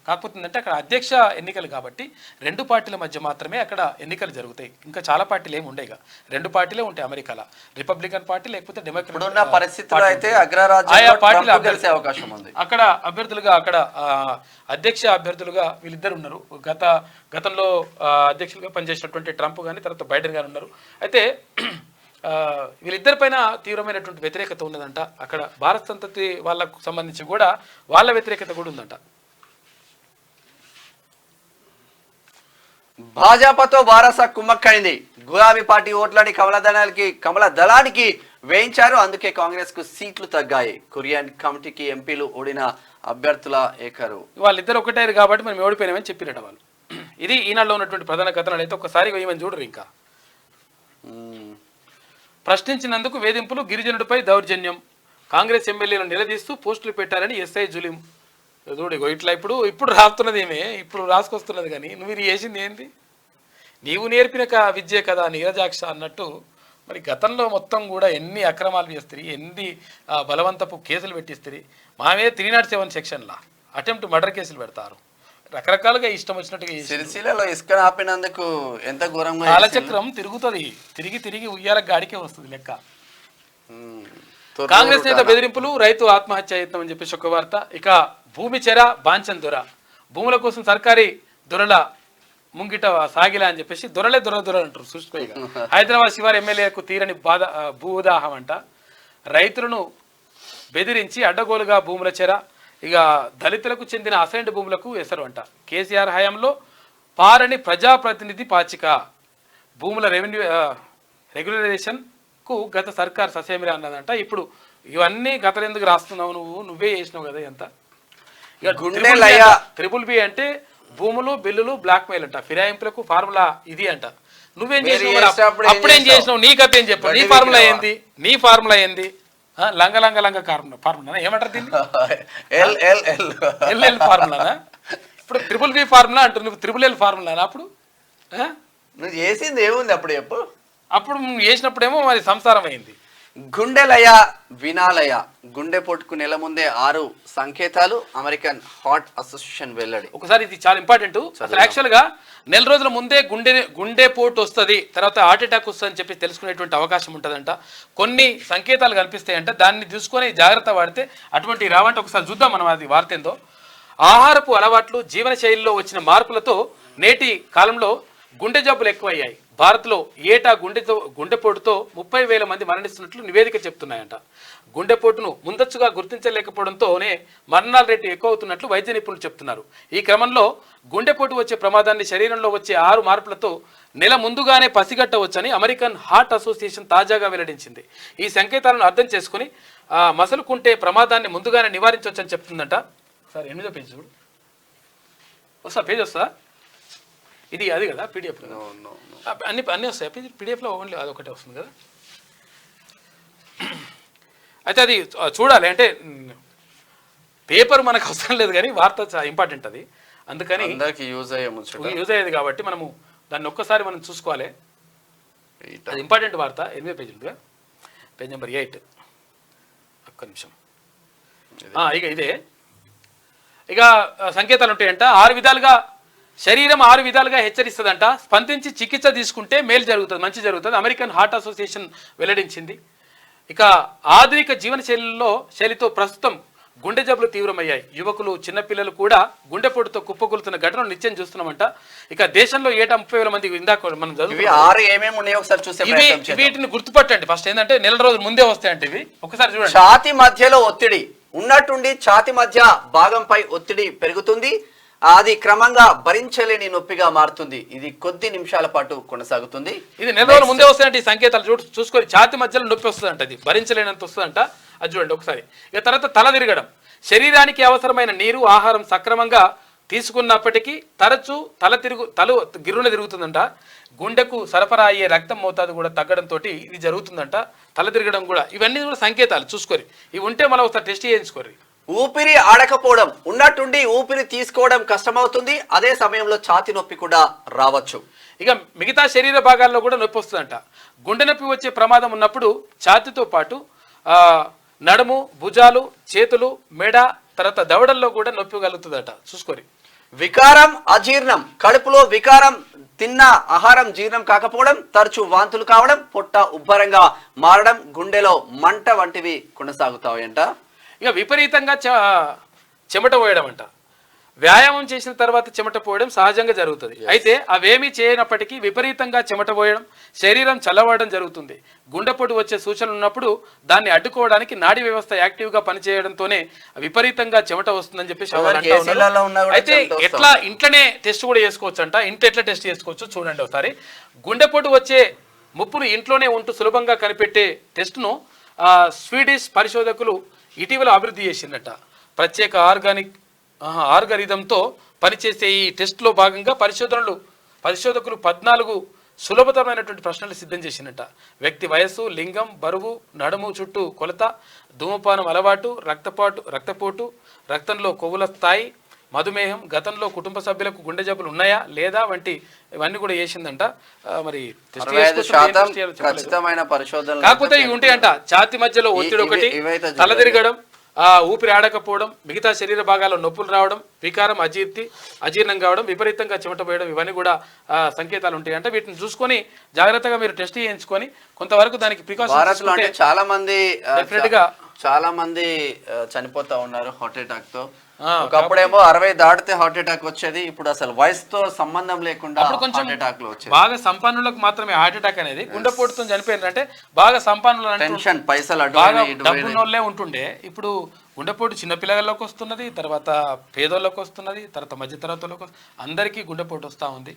కాకపోతే ఏంటంటే అక్కడ అధ్యక్ష ఎన్నికలు కాబట్టి రెండు పార్టీల మధ్య మాత్రమే అక్కడ ఎన్నికలు జరుగుతాయి. ఇంకా చాలా పార్టీలు ఏమి ఉండేగా, రెండు పార్టీలే ఉంటాయి అమెరికాలో, రిపబ్లికన్ పార్టీ లేకపోతే డెమోక్రటిక్ పరిస్థితుల్లో అయితే ఆయా పార్టీలు గెలిచే అవకాశం ఉంది. అక్కడ అభ్యర్థులుగా, అక్కడ అధ్యక్ష అభ్యర్థులుగా వీళ్ళిద్దరు ఉన్నారు. గతంలో అధ్యక్షులుగా పనిచేసినటువంటి ట్రంప్ కానీ తర్వాత బైడెన్ గారు ఉన్నారు. అయితే వీళ్ళిద్దరిపైన తీవ్రమైనటువంటి వ్యతిరేకత ఉన్నదంట. అక్కడ భారత సంతతి వాళ్ళకు సంబంధించి కూడా వాళ్ళ వ్యతిరేకత కూడా ఉందంట. భాజపాతో వారస కుమ్మక్కైంది. గులాబీ పార్టీ ఓట్లని కమల దళానికి వేయించారు. అందుకే కాంగ్రెస్ కు సీట్లు తగ్గాయి. కొరియన్ కమిటీకి ఎంపీలు ఓడిన అభ్యర్థుల ఏకరు. వాళ్ళిద్దరు ఒకటేరు కాబట్టి మనం ఓడిపోయినామని చెప్పినట్టు వాళ్ళు. ఇది ఈనాడులో ఉన్నటువంటి ప్రధాన కథనాలు. అయితే ఒకసారి వేయమని చూడరు. ఇంకా ప్రశ్నించినందుకు వేధింపులు, గిరిజనుడిపై దౌర్జన్యం. కాంగ్రెస్ ఎమ్మెల్యేలను నిలదీస్తూ పోస్టులు పెట్టారని ఎస్ఐ జులిం. చూడు ఇట్లా ఇప్పుడు రాస్తున్నది ఏమే, ఇప్పుడు రాసుకొస్తున్నది. కానీ నువ్వు ఇది చేసింది ఏంది? నీవు నేర్పిన విద్యే కదా నీరజాక్ష అన్నట్టు. మరి గతంలో మొత్తం కూడా ఎన్ని అక్రమాలు చేస్తారు, ఎన్ని బలవంతపు కేసులు పెట్టిస్తారు. మామే 307 సెక్షన్లా అటెంప్ట్ మర్డర్ కేసులు పెడతారు. రకరకాలుగా ఇష్టం వచ్చినట్టుగా. సిరిసిల్లలో ఇసుక ఆపినందుకు ఎంత ఘోరంగా కాలచక్రం తిరుగుతుంది. తిరిగి ఉయ్యాల గాడికే వస్తుంది లెక్క. కాంగ్రెస్ నేత బెదిరింపులు, రైతు ఆత్మహత్య యత్నం అని చెప్పేసి ఒక వార్త. ఇక భూమి చెర బాంచన్ దొర, భూముల కోసం సర్కారీ దొరల ముంగిట సాగిలా అని చెప్పేసి దొరలే దొర అంటారు. చూసుకోగా హైదరాబాద్ శివారు ఎమ్మెల్యేకు తీరని భూదాహం అంట. రైతులను బెదిరించి అడ్డగోలుగా భూముల చెర. ఇక దళితులకు చెందిన అసైన్డ్ భూములకు ఎసరు అంట. కేసీఆర్ హయాంలో పారని ప్రజాప్రతినిధి పాచిక. భూముల రెగ్యులరైజేషన్ కు గత సర్కార్ ససేమిరా అన్నదంట. ఇప్పుడు ఇవన్నీ గతం ఎందుకు రాస్తున్నావు, నువ్వే చేసినావు కదా ఎంత. ఇక ట్రిపుల్ బి అంటే భూములు, బిల్లులు, బ్లాక్ మెయిల్ అంట. ఫిరాయింపులకు ఫార్ములా ఇది అంట. నువ్వేం చేసినావు, అప్పుడేం చేసినావు, నీ కథ ఏం చెప్పు. నీ ఫార్ములా ఏంది? లంగ ఫార్ములా ఏమంటారు దీన్ని? ఎల్ ఫార్ములానా? ఇప్పుడు ట్రిపుల్ బి ఫార్ములా అంటారు, నువ్వు ట్రిపుల్ ఎల్ ఫార్ములానా? అప్పుడు నువ్వు చేసింది ఏముంది అప్పుడు చెప్పు. అప్పుడు చేసినప్పుడేమో మరి సంసారం అయింది. గుండెలయ వినాలయ. గుండెపోటుకు నెల ముందే 6 సంకేతాలు. అమెరికన్ హార్ట్ అసోసియేషన్ వెల్లడి. ఒకసారి ఇది చాలా ఇంపార్టెంట్. అసలు యాక్చువల్ గా నెల రోజుల ముందే గుండెపోటు వస్తుంది, తర్వాత హార్ట్ అటాక్ వస్తుంది అని చెప్పి తెలుసుకునేటువంటి అవకాశం ఉంటుందంట. కొన్ని సంకేతాలు కనిపిస్తాయంట. దాన్ని చూసుకొని జాగ్రత్త పడితే అటువంటి రావంటే ఒకసారి చూద్దాం మనం అది వార్త ఏందో. ఆహారపు అలవాట్లు, జీవన శైలిలో వచ్చిన మార్పులతో నేటి కాలంలో గుండె జబ్బులు ఎక్కువయ్యాయి. భారత్లో ఏటా గుండెపోటుతో 30,000 మంది మరణిస్తున్నట్లు నివేదిక చెప్తున్నాయంట. గుండెపోటును ముందచ్చుగా గుర్తించలేకపోవడంతోనే మరణాల రేటు ఎక్కువ అవుతున్నట్లు వైద్య నిపుణులు చెప్తున్నారు. ఈ క్రమంలో గుండెపోటు వచ్చే ప్రమాదాన్ని శరీరంలో వచ్చే 6 మార్పులతో నెల ముందుగానే పసిగట్టవచ్చని అమెరికన్ హార్ట్ అసోసియేషన్ తాజాగా వెల్లడించింది. ఈ సంకేతాలను అర్థం చేసుకుని మసలుకుంటే ప్రమాదాన్ని ముందుగానే నివారించవచ్చని చెప్తుందంట. సరే 8వ పేజీ చూడు. వస్తా పేజ్ వస్తుందా? ఇది అది కదా పీడిఎఫ్ No, no, no. అన్నీ వస్తాయి పీడిఎఫ్లో ఓన్లీ అదొకటే వస్తుంది కదా. అయితే అది చూడాలి అంటే పేపర్ మనకు అవసరం లేదు కానీ వార్త ఇంపార్టెంట్ అది, అందుకని అందరికి యూజ్ అయ్యేది కాబట్టి మనము దాన్ని ఒక్కసారి మనం చూసుకోవాలి. అది ఇంపార్టెంట్ వార్త 8 పేజీలుగా, పేజ్ నెంబర్ 8. ఒక్క నిమిషం. ఇక ఇదే ఇక సంకేతాలు ఉంటాయంట. 6 విధాలుగా శరీరం 6 విధాలుగా హెచ్చరిస్తుందంట. స్పందించి చికిత్స తీసుకుంటే మేలు జరుగుతుంది, మంచి జరుగుతుంది. అమెరికన్ హార్ట్ అసోసియేషన్ వెల్లడించింది. ఇక ఆధునిక జీవన శైలితో ప్రస్తుతం గుండె జబ్బులు తీవ్రమయ్యాయి. యువకులు, చిన్నపిల్లలు కూడా గుండెపోటుతో కుప్పకూలుతున్న ఘటనలు నిత్యం చూస్తున్నామంట. ఇక దేశంలో ఏటా 30,000 మంది ఇందాక మనం వీటిని గుర్తుపట్టండి. ఫస్ట్ ఏంటంటే నెల రోజుల ముందే వస్తాయంటే ఇవి ఒకసారి చూడండి. ఛాతి మధ్యలో ఒత్తిడి ఉన్నట్టుండి ఛాతి మధ్య భాగంపై ఒత్తిడి పెరుగుతుంది, అది క్రమంగా భరించలేని నొప్పిగా మారుతుంది. ఇది కొద్ది నిమిషాల పాటు కొనసాగుతుంది. ఇది నెల రోజుల ముందే వస్తాయంటే ఈ సంకేతాలు చూసుకొని ఛాతి మధ్యలో నొప్పి వస్తుందంట, అది భరించలేనంత వస్తుందంట. అది చూడండి ఒకసారి. ఇక తర్వాత తల తిరగడం. శరీరానికి అవసరమైన నీరు, ఆహారం సక్రమంగా తీసుకున్నప్పటికీ తరచూ తల గిర్రున తిరుగుతుందంట. గుండెకు సరఫరా అయ్యే రక్తం మోతాదు కూడా తగ్గడంతో ఇది జరుగుతుందంట. తల తిరగడం కూడా, ఇవన్నీ కూడా సంకేతాలు చూసుకోరు. ఇవి ఉంటే మనం ఒకసారి టెస్ట్ చేయించుకోరు. ఊపిరి ఆడకపోవడం ఉన్నట్టుండి ఊపిరి తీసుకోవడం కష్టమవుతుంది, అదే సమయంలో ఛాతి నొప్పి కూడా రావచ్చు. ఇక మిగతా శరీర భాగాల్లో కూడా నొప్పి వస్తుందంట. గుండె నొప్పి వచ్చే ప్రమాదం ఉన్నప్పుడు ఛాతితో పాటు నడుము, భుజాలు, చేతులు, మెడ, తర్వాత దవడల్లో కూడా నొప్పి కలుగుతుందట. చూసుకోరి. వికారం, అజీర్ణం. కడుపులో వికారం, తిన్న ఆహారం జీర్ణం కాకపోవడం, తరచూ వాంతులు కావడం, పొట్ట ఉబ్బరంగా మారడం, గుండెలో మంట వంటివి కొనసాగుతాయంట. ఇక విపరీతంగా చెమట పోయడం అంట. వ్యాయామం చేసిన తర్వాత చెమట పోయడం సహజంగా జరుగుతుంది. అయితే అవేమీ చేయనప్పటికీ విపరీతంగా చెమట పోయడం, శరీరం చల్లబడడం జరుగుతుంది. గుండెపోటు వచ్చే సూచనలు ఉన్నప్పుడు దాన్ని అడ్డుకోవడానికి నాడీ వ్యవస్థ యాక్టివ్గా పనిచేయడంతోనే విపరీతంగా చెమట వస్తుందని చెప్పేసి అయితే ఎట్లా ఇంట్లోనే టెస్ట్ కూడా చేసుకోవచ్చు అంట. ఇంట్లో ఎట్లా టెస్ట్ చేసుకోవచ్చు చూడండి ఒకసారి. గుండెపోటు వచ్చే ముప్పును ఇంట్లోనే ఉంటూ సులభంగా కనిపెట్టే టెస్ట్ను స్వీడిష్ పరిశోధకులు ఇటీవల అభివృద్ధి చేసిందట. ప్రత్యేక ఆల్గారిథంతో పనిచేసే ఈ టెస్ట్లో భాగంగా పరిశోధకులు 14 సులభతరమైనటువంటి ప్రశ్నలు సిద్ధం చేసినట్ట. వ్యక్తి వయస్సు, లింగం, బరువు, నడుము చుట్టూ కొలత, ధూమపానం అలవాటు, రక్తపోటు, రక్తంలో కొవ్వుల స్థాయి, మధుమేహం, గతంలో కుటుంబ సభ్యులకు గుండె జబ్బులు ఉన్నాయా లేదా వంటి ఇవన్నీ కూడా చేసిందంట. మరి కాకపోతే ఇవి ఉంటాయంట. ఛాతి మధ్యలో ఒత్తిడి ఒకటి, తల తిరగడం, ఊపిరి ఆడకపోవడం, మిగతా శరీర భాగాల్లో నొప్పులు రావడం, వికారం, అజీర్ణం కావడం, విపరీతంగా చెమట పోయడం, ఇవన్నీ కూడా సంకేతాలు ఉంటాయంట. వీటిని చూసుకొని జాగ్రత్తగా మీరు టెస్ట్ చేయించుకొని కొంతవరకు దానికి ప్రికాషన్స్. చాలా మంది చనిపోతా ఉన్నారు హార్ట్ అటాక్ తో. ఒకప్పుడేమో 60 దాటితే హార్ట్ అటాక్ వచ్చేది, ఇప్పుడు అసలు వయసుతో సంబంధం లేకుండా హార్ట్ అటాక్ లో వచ్చేది. బాగా సంపన్నులకు మాత్రమే హార్ట్ అటాక్ అనేది. గుండెపోటుతో చనిపోయారు అంటే బాగా సంపన్నులు, టెన్షన్, పైసలు, డబ్బున్నోళ్ళే ఉంటుండే. ఇప్పుడు గుండెపోటు చిన్నపిల్లలలోకి వస్తున్నది, తర్వాత పేదోళ్ళకి వస్తున్నది, తర్వాత మధ్య తరగతులకు అందరికీ గుండెపోటు వస్తూ ఉంది.